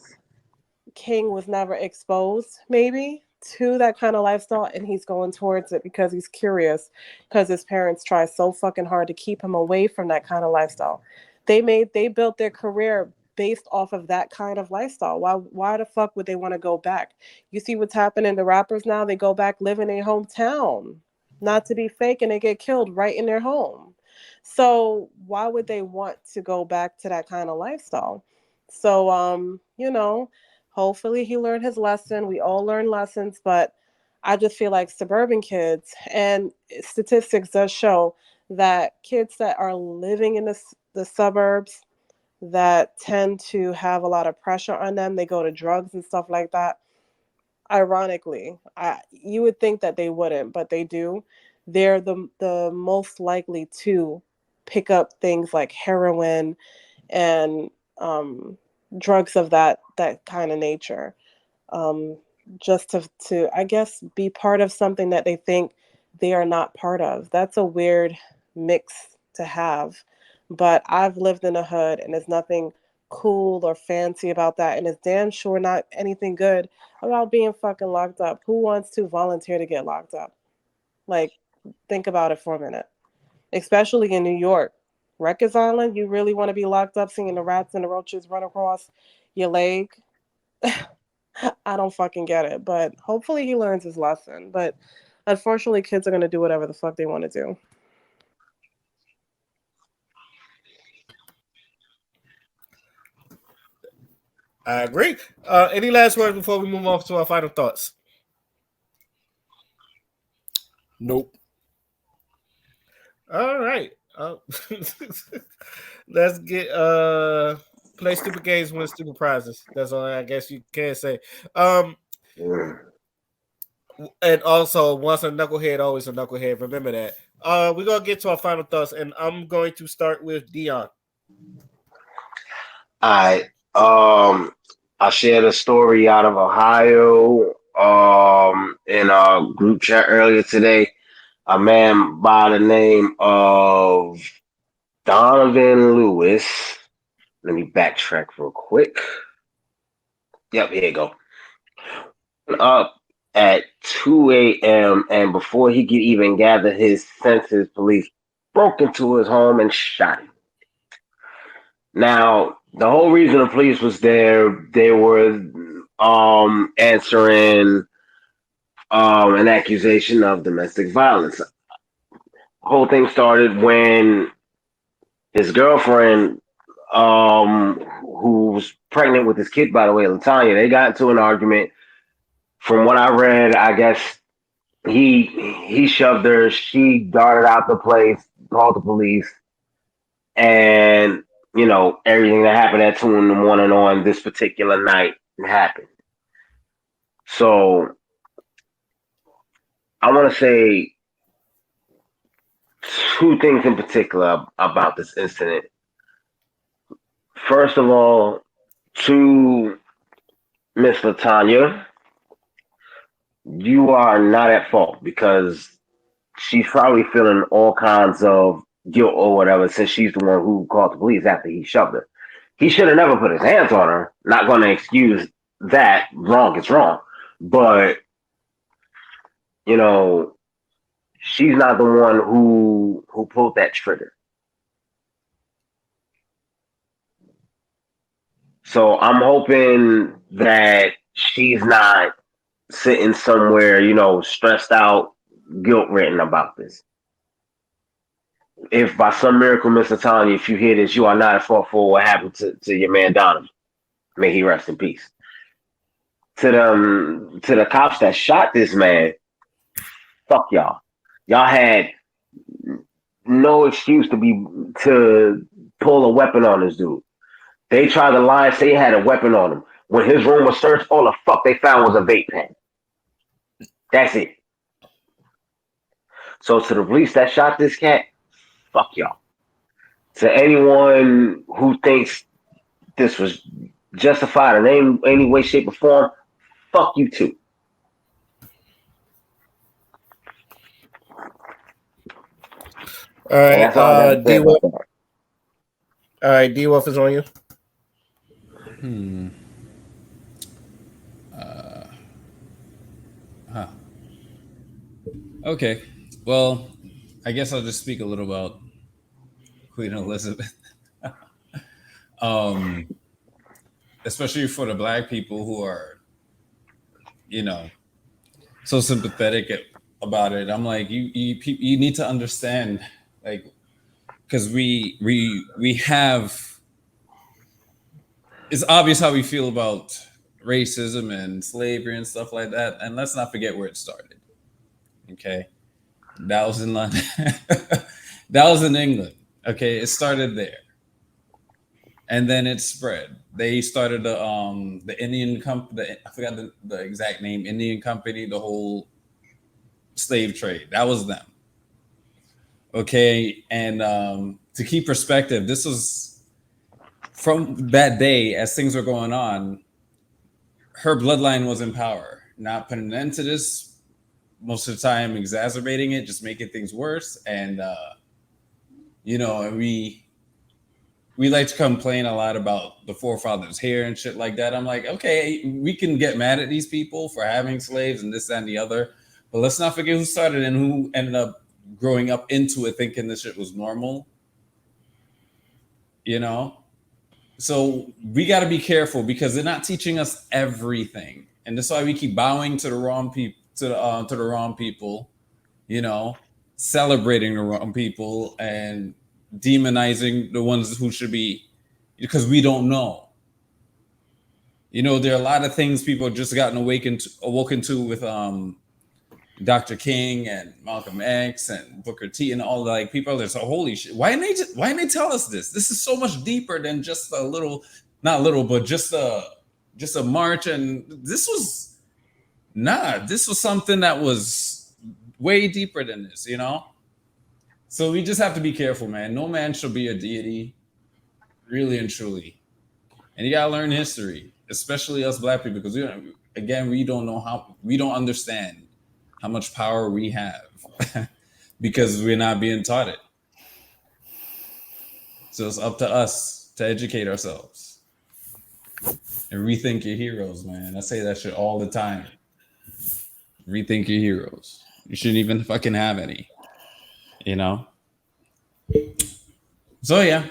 [SPEAKER 5] King was never exposed, maybe, to that kind of lifestyle, and he's going towards it because he's curious, because his parents try so fucking hard to keep him away from that kind of lifestyle. They built their career based off of that kind of lifestyle. Why the fuck would they want to go back? You see what's happening to rappers now? They go back live in their hometown, not to be fake, and they get killed right in their home. So why would they want to go back to that kind of lifestyle? So hopefully he learned his lesson. We all learn lessons, but I just feel like suburban kids, and statistics does show that kids that are living in the suburbs that tend to have a lot of pressure on them, they go to drugs and stuff like that. Ironically, you would think that they wouldn't, but they do. They're the most likely to pick up things like heroin and drugs of that kind of nature, um, just to I guess be part of something that they think they are not part of. That's a weird mix to have, but I've lived in a hood, and there's nothing cool or fancy about that, and it's damn sure not anything good about being fucking locked up. Who wants to volunteer to get locked up? Like, think about it for a minute, especially in New York. Rikers Island, you really want to be locked up seeing the rats and the roaches run across your leg? I don't fucking get it. But hopefully he learns his lesson. But unfortunately, kids are going to do whatever the fuck they want to do.
[SPEAKER 2] I agree. Any last words before we move on to our final thoughts?
[SPEAKER 7] Nope.
[SPEAKER 2] All right. Let's get play stupid games, win stupid prizes. That's all I guess you can say. And also, once a knucklehead, always a knucklehead. Remember that. We're gonna get to our final thoughts, and I'm going to start with Dion.
[SPEAKER 9] I I shared a story out of Ohio in a group chat earlier today. A man by the name of Donovan Lewis. Let me backtrack real quick. Yep, here you go. Up at 2 a.m. and before he could even gather his senses, police broke into his home and shot him. Now, The whole reason the police was there, they were answering an accusation of domestic violence. The whole thing started when his girlfriend, who was pregnant with his kid, by the way, Latanya, they got into an argument. From what I read, I guess he shoved her. She darted out the place, called the police, and everything that happened at 2 in the morning on this particular night happened. So I want to say two things in particular about this incident. First of all, to Miss Latanya, you are not at fault because she's probably feeling all kinds of guilt or whatever since she's the one who called the police after he shoved her. He should have never put his hands on her. Not going to excuse that. Wrong is wrong. But, she's not the one who pulled that trigger. So I'm hoping that she's not sitting somewhere, stressed out, guilt ridden about this. If by some miracle, Mr. Tanya, if you hear this, you are not at fault for what happened to your man Donovan. May he rest in peace. To the cops that shot this man, fuck y'all. Y'all had no excuse to pull a weapon on this dude. They tried to lie and say he had a weapon on him. When his room was searched, all the fuck they found was a vape pen. That's it. So to the police that shot this cat, fuck y'all. To anyone who thinks this was justified in any way, shape, or form, fuck you too.
[SPEAKER 2] All right,
[SPEAKER 9] And that's all I got to say about
[SPEAKER 2] D-Wolf.
[SPEAKER 9] that.
[SPEAKER 2] All right, D-Wolf is on you.
[SPEAKER 4] Okay. Well, I guess I'll just speak a little about Queen Elizabeth. Especially for the Black people who are, so sympathetic about it. I'm like, you need to understand, like, because we have, it's obvious how we feel about racism and slavery and stuff like that, and let's not forget where it started. Okay, that was in London. That was in England. Okay, it started there, and then it spread. They started the Indian company. I forgot the exact name. Indian company. The whole slave trade. That was them. Okay, and to keep perspective, this was from that day as things were going on. Her bloodline was in power, not putting an end to this. Most of the time, exacerbating it, just making things worse. And we like to complain a lot about the forefathers here and shit like that. I'm like, okay, we can get mad at these people for having slaves and this, that, and the other, but let's not forget who started and who ended up growing up into it thinking this shit was normal. So we got to be careful because they're not teaching us everything, and that's why we keep bowing to the wrong people, to the wrong people, celebrating the wrong people and demonizing the ones who should be, because we don't know. There are a lot of things people have just gotten awoken to with Dr. King and Malcolm X and Booker T and all, like, people are so, holy shit, why didn't they tell us this? This is so much deeper than just a little, not little, but just a march. And this was something that was way deeper than this, So we just have to be careful, man. No man shall be a deity, really and truly. And you gotta learn history, especially us Black people, because we don't understand how much power we have because we're not being taught it. So it's up to us to educate ourselves and rethink your heroes, man. I say that shit all the time. Rethink your heroes. You shouldn't even fucking have any, So yeah.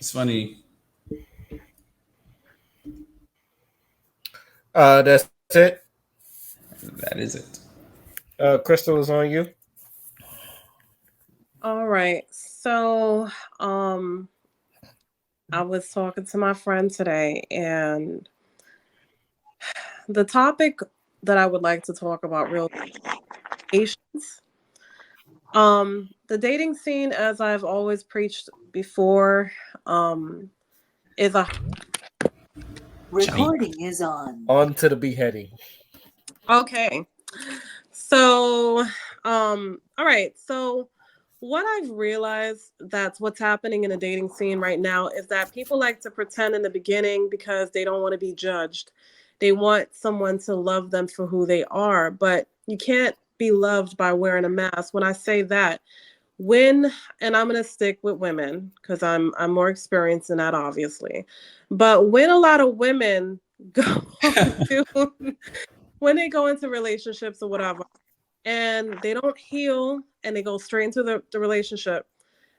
[SPEAKER 4] It's funny.
[SPEAKER 2] That's it.
[SPEAKER 4] That is it.
[SPEAKER 2] Crystal is on you.
[SPEAKER 5] All right. So, um, I was talking to my friend today, and the topic that I would like to talk about real patience. The dating scene, as I've always preached before, is a
[SPEAKER 1] Recording is on.
[SPEAKER 2] On to the beheading.
[SPEAKER 5] okay. So, all right. So, what I've realized that's what's happening in the dating scene right now is that people like to pretend in the beginning because they don't want to be judged. They want someone to love them for who they are, but you can't be loved by wearing a mask. When I say that, when and I'm going to stick with women because I'm more experienced in that obviously. But when a lot of women go to when they go into relationships or whatever and they don't heal and they go straight into the relationship,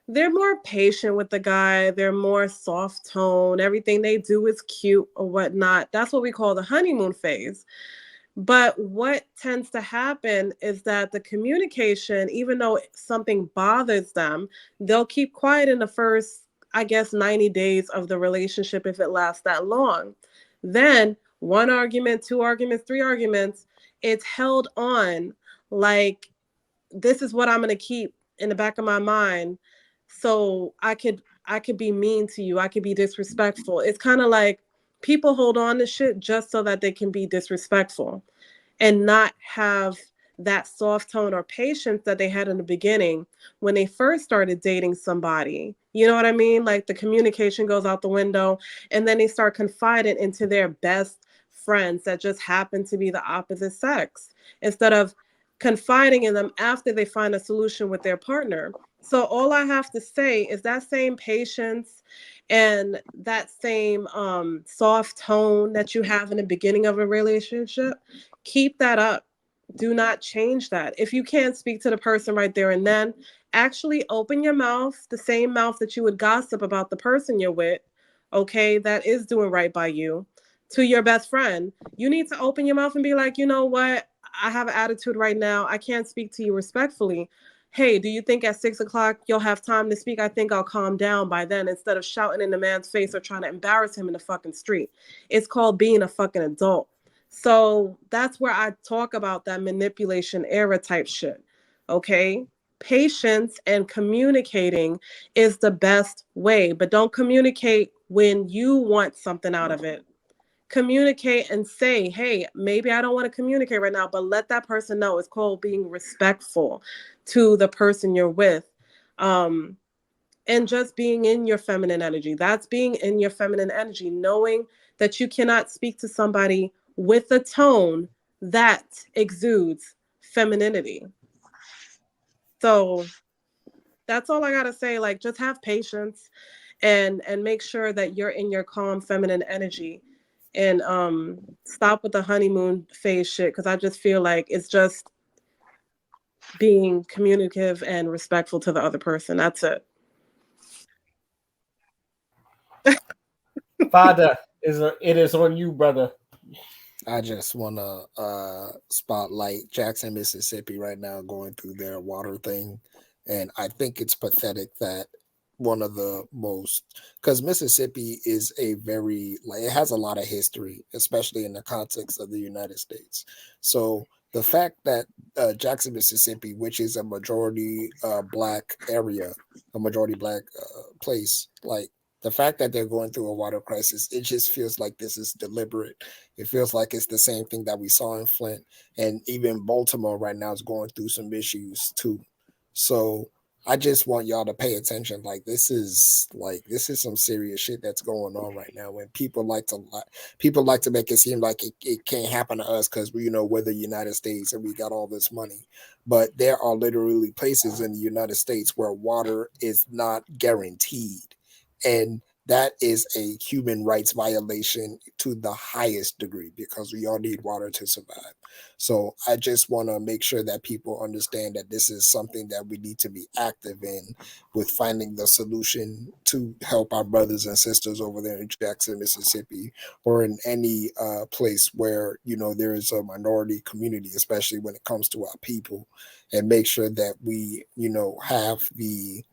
[SPEAKER 5] they're more patient with the guy. They're more soft tone. Everything they do is cute or whatnot. That's what we call the honeymoon phase. But what tends to happen is that the communication, even though something bothers them, they'll keep quiet in the first, I guess, 90 days of the relationship if it lasts that long. Then one argument, two arguments, three arguments, it's held on like this is what I'm going to keep in the back of my mind so I could be mean to you. I could be disrespectful. It's kind of like people hold on to shit just so that they can be disrespectful and not have that soft tone or patience that they had in the beginning when they first started dating somebody. You know what I mean? Like the communication goes out the window and then they start confiding into their best friends that just happen to be the opposite sex instead of confiding in them after they find a solution with their partner. So all I have to say is that same patience and that same soft tone that you have in the beginning of a relationship, keep that up. Do not change that. If you can't speak to the person right there and then, actually open your mouth, the same mouth that you would gossip about the person you're with, okay, that is doing right by you, to your best friend. You need to open your mouth and be like, you know what? I have an attitude right now. I can't speak to you respectfully. Hey, do you think at 6 o'clock you'll have time to speak? I think I'll calm down by then instead of shouting in the man's face or trying to embarrass him in the fucking street. It's called being a fucking adult. So that's where I talk about that manipulation era type shit. Okay. Patience and communicating is the best way, but don't communicate when you want something out of it. Communicate and say, hey, maybe I don't want to communicate right now, but let that person know. It's called being respectful to the person you're with. Um, and just being in your feminine energy. That's being in your feminine energy, knowing that you cannot speak to somebody with a tone that exudes femininity. So that's all I gotta say. Like, just have patience and make sure that you're in your calm feminine energy and stop with the honeymoon phase shit because I just feel like it's just being communicative and respectful to the other person. That's it.
[SPEAKER 2] Father, it is on you, brother.
[SPEAKER 7] I just want to spotlight Jackson, Mississippi right now going through their water thing. And I think it's pathetic that one of the most, because Mississippi is a very, like, it has a lot of history, especially in the context of the United States. So the fact that Jackson, Mississippi, which is a majority black area, a majority black place, like, the fact that they're going through a water crisis, it just feels like this is deliberate. It feels like it's the same thing that we saw in Flint, and even Baltimore right now is going through some issues too. So I just want y'all to pay attention. This is some serious shit that's going on right now. When people like to make it seem like it can't happen to us because we're the United States and we got all this money, but there are literally places in the United States where water is not guaranteed, and that is a human rights violation to the highest degree because we all need water to survive. So I just want to make sure that people understand that this is something that we need to be active in with finding the solution to help our brothers and sisters over there in Jackson, Mississippi, or in any place where there is a minority community, especially when it comes to our people, and make sure that we have the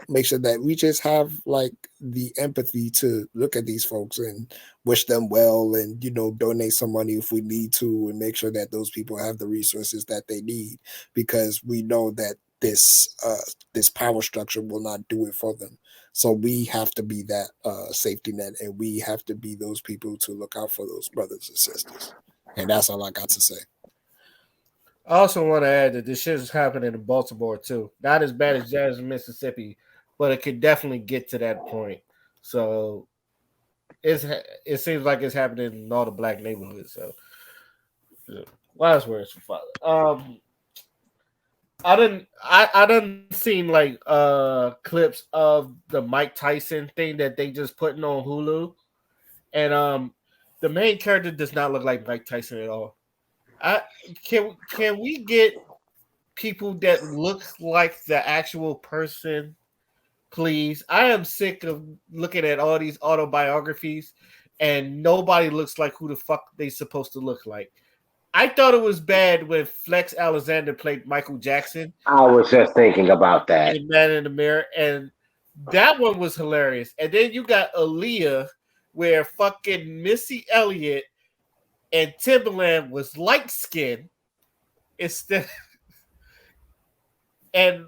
[SPEAKER 7] make sure that we just have like the empathy to look at these folks and wish them well, and donate some money if we need to, and make sure that those people have the resources that they need, because we know that this power structure will not do it for them. So we have to be that safety net, and we have to be those people to look out for those brothers and sisters. And that's all I got to say.
[SPEAKER 2] I also want to add that this shit is happening in Baltimore too. Not as bad as Jackson, Mississippi, but it could definitely get to that point. So it seems like it's happening in all the black neighborhoods. So last words for father. I didn't seen like clips of the Mike Tyson thing that they just putting on Hulu, and the main character does not look like Mike Tyson at all. I can we get people that look like the actual person, please? I am sick of looking at all these autobiographies and nobody looks like who the fuck they supposed to look like. I thought it was bad when Flex Alexander played Michael Jackson
[SPEAKER 9] I was just thinking about that.
[SPEAKER 2] in Man in the Mirror, and that one was hilarious. And then you got Aaliyah, where fucking Missy Elliott and Timberland was light skinned instead, and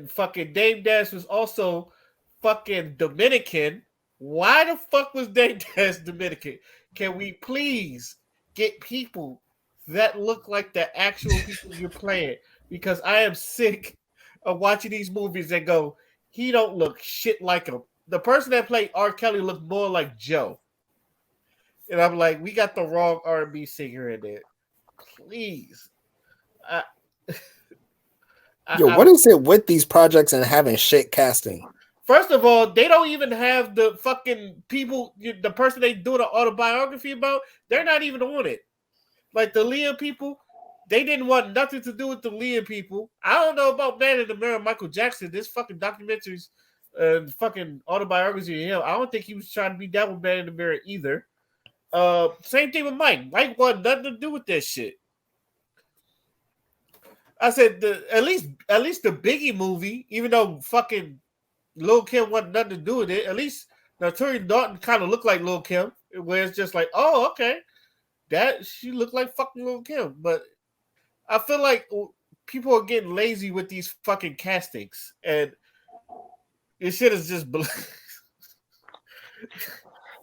[SPEAKER 2] fucking Dame Dash was also fucking Dominican. Why the fuck was Dame Dash Dominican? Can we please get people that look like the actual people you're playing? Because I am sick of watching these movies and go, he don't look shit like him. The person that played R. Kelly looked more like Joe. And I'm like, we got the wrong R&B singer in there. Please.
[SPEAKER 7] What is it with these projects and having shit casting?
[SPEAKER 2] First of all, they don't even have the fucking people, the person they do the autobiography about, they're not even on it. Like the Leah people, they didn't want nothing to do with the Leah people. I don't know about Man in the Mirror, Michael Jackson. This fucking documentaries, fucking autobiography of him. I don't think he was trying to be down with Man in the Mirror either. Same thing with Mike. Mike wanted nothing to do with that shit. I said at least the Biggie movie, even though fucking Lil Kim wanted nothing to do with it, at least Tori Dalton kind of looked like Lil Kim, where it's just like, oh, okay, that she looked like fucking Lil Kim. But I feel like people are getting lazy with these fucking castings, and this shit is just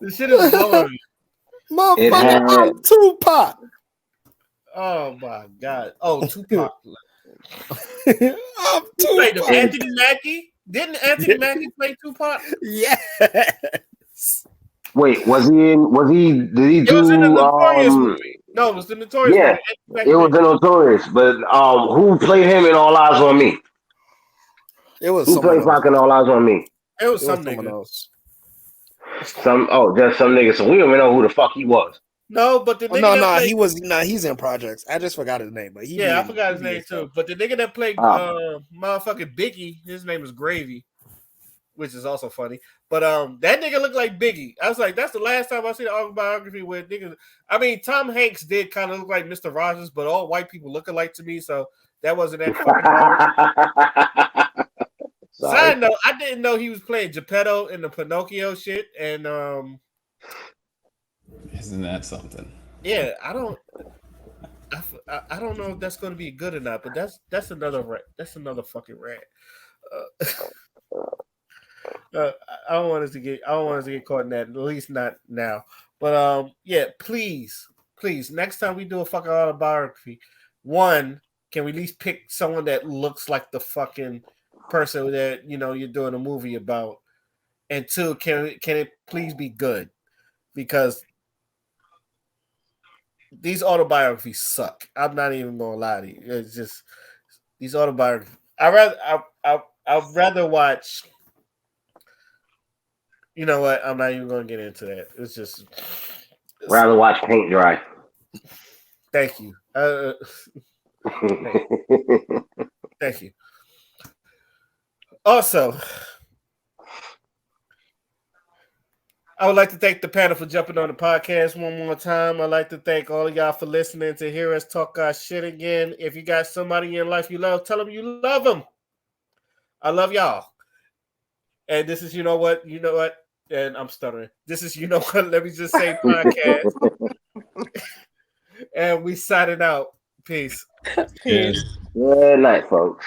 [SPEAKER 2] this shit is blowing me.
[SPEAKER 7] Motherfucker, I'm Tupac.
[SPEAKER 2] Oh my god! Oh, Tupac.
[SPEAKER 7] I'm
[SPEAKER 2] Wait,
[SPEAKER 7] Tupac.
[SPEAKER 2] Anthony Mackie? Didn't Anthony Mackie play Tupac?
[SPEAKER 7] Yes.
[SPEAKER 9] Wait, was he? Did he
[SPEAKER 2] It was in the
[SPEAKER 9] do?
[SPEAKER 2] Notorious movie. No, it was the Notorious
[SPEAKER 9] Yeah,
[SPEAKER 2] movie.
[SPEAKER 9] it was the Notorious. But who played him in All Eyes on Me?
[SPEAKER 7] It was
[SPEAKER 9] Who played
[SPEAKER 7] someone else.
[SPEAKER 9] fucking All Eyes on Me?
[SPEAKER 2] It was
[SPEAKER 7] It
[SPEAKER 2] some
[SPEAKER 7] was someone
[SPEAKER 2] nigga.
[SPEAKER 7] else.
[SPEAKER 9] Just some nigga. So we don't even know who the fuck he was.
[SPEAKER 2] No, but the nigga
[SPEAKER 7] No,
[SPEAKER 2] that played,
[SPEAKER 7] he was. He's in projects. I just forgot his name, but
[SPEAKER 2] yeah, I forgot his name too. But the nigga that played motherfucking Biggie, his name is Gravy, which is also funny. But that nigga looked like Biggie. I was like, that's the last time I seen an autobiography where niggas. I mean, Tom Hanks did kind of look like Mr. Rogers, but all white people look alike to me, so that wasn't that fucking hard. Side note, I didn't know he was playing Geppetto in the Pinocchio shit, and
[SPEAKER 4] isn't that something?
[SPEAKER 2] yeah, I don't know if that's going to be good or not, but that's another fucking rant. I don't want us to get caught in that, at least not now. But yeah, please, next time we do a fucking autobiography, one, can we at least pick someone that looks like the fucking person that you're doing a movie about, and two, can it please be good, because these autobiographies suck. I'm not even gonna lie to you. It's just these autobiographies. I'd rather watch You know what? I'm not even going to get into that. It's just.
[SPEAKER 9] Rather watch paint dry.
[SPEAKER 2] Thank you. Thank you. Also, I would like to thank the panel for jumping on the podcast one more time. I'd like to thank all of y'all for listening to hear us talk our shit again. If you got somebody in your life you love, tell them you love them. I love y'all. And this is, you know what? And I'm stuttering. This is, you know what? Let me just say podcast. And we signing out. Peace.
[SPEAKER 4] Yes.
[SPEAKER 9] Good night, folks.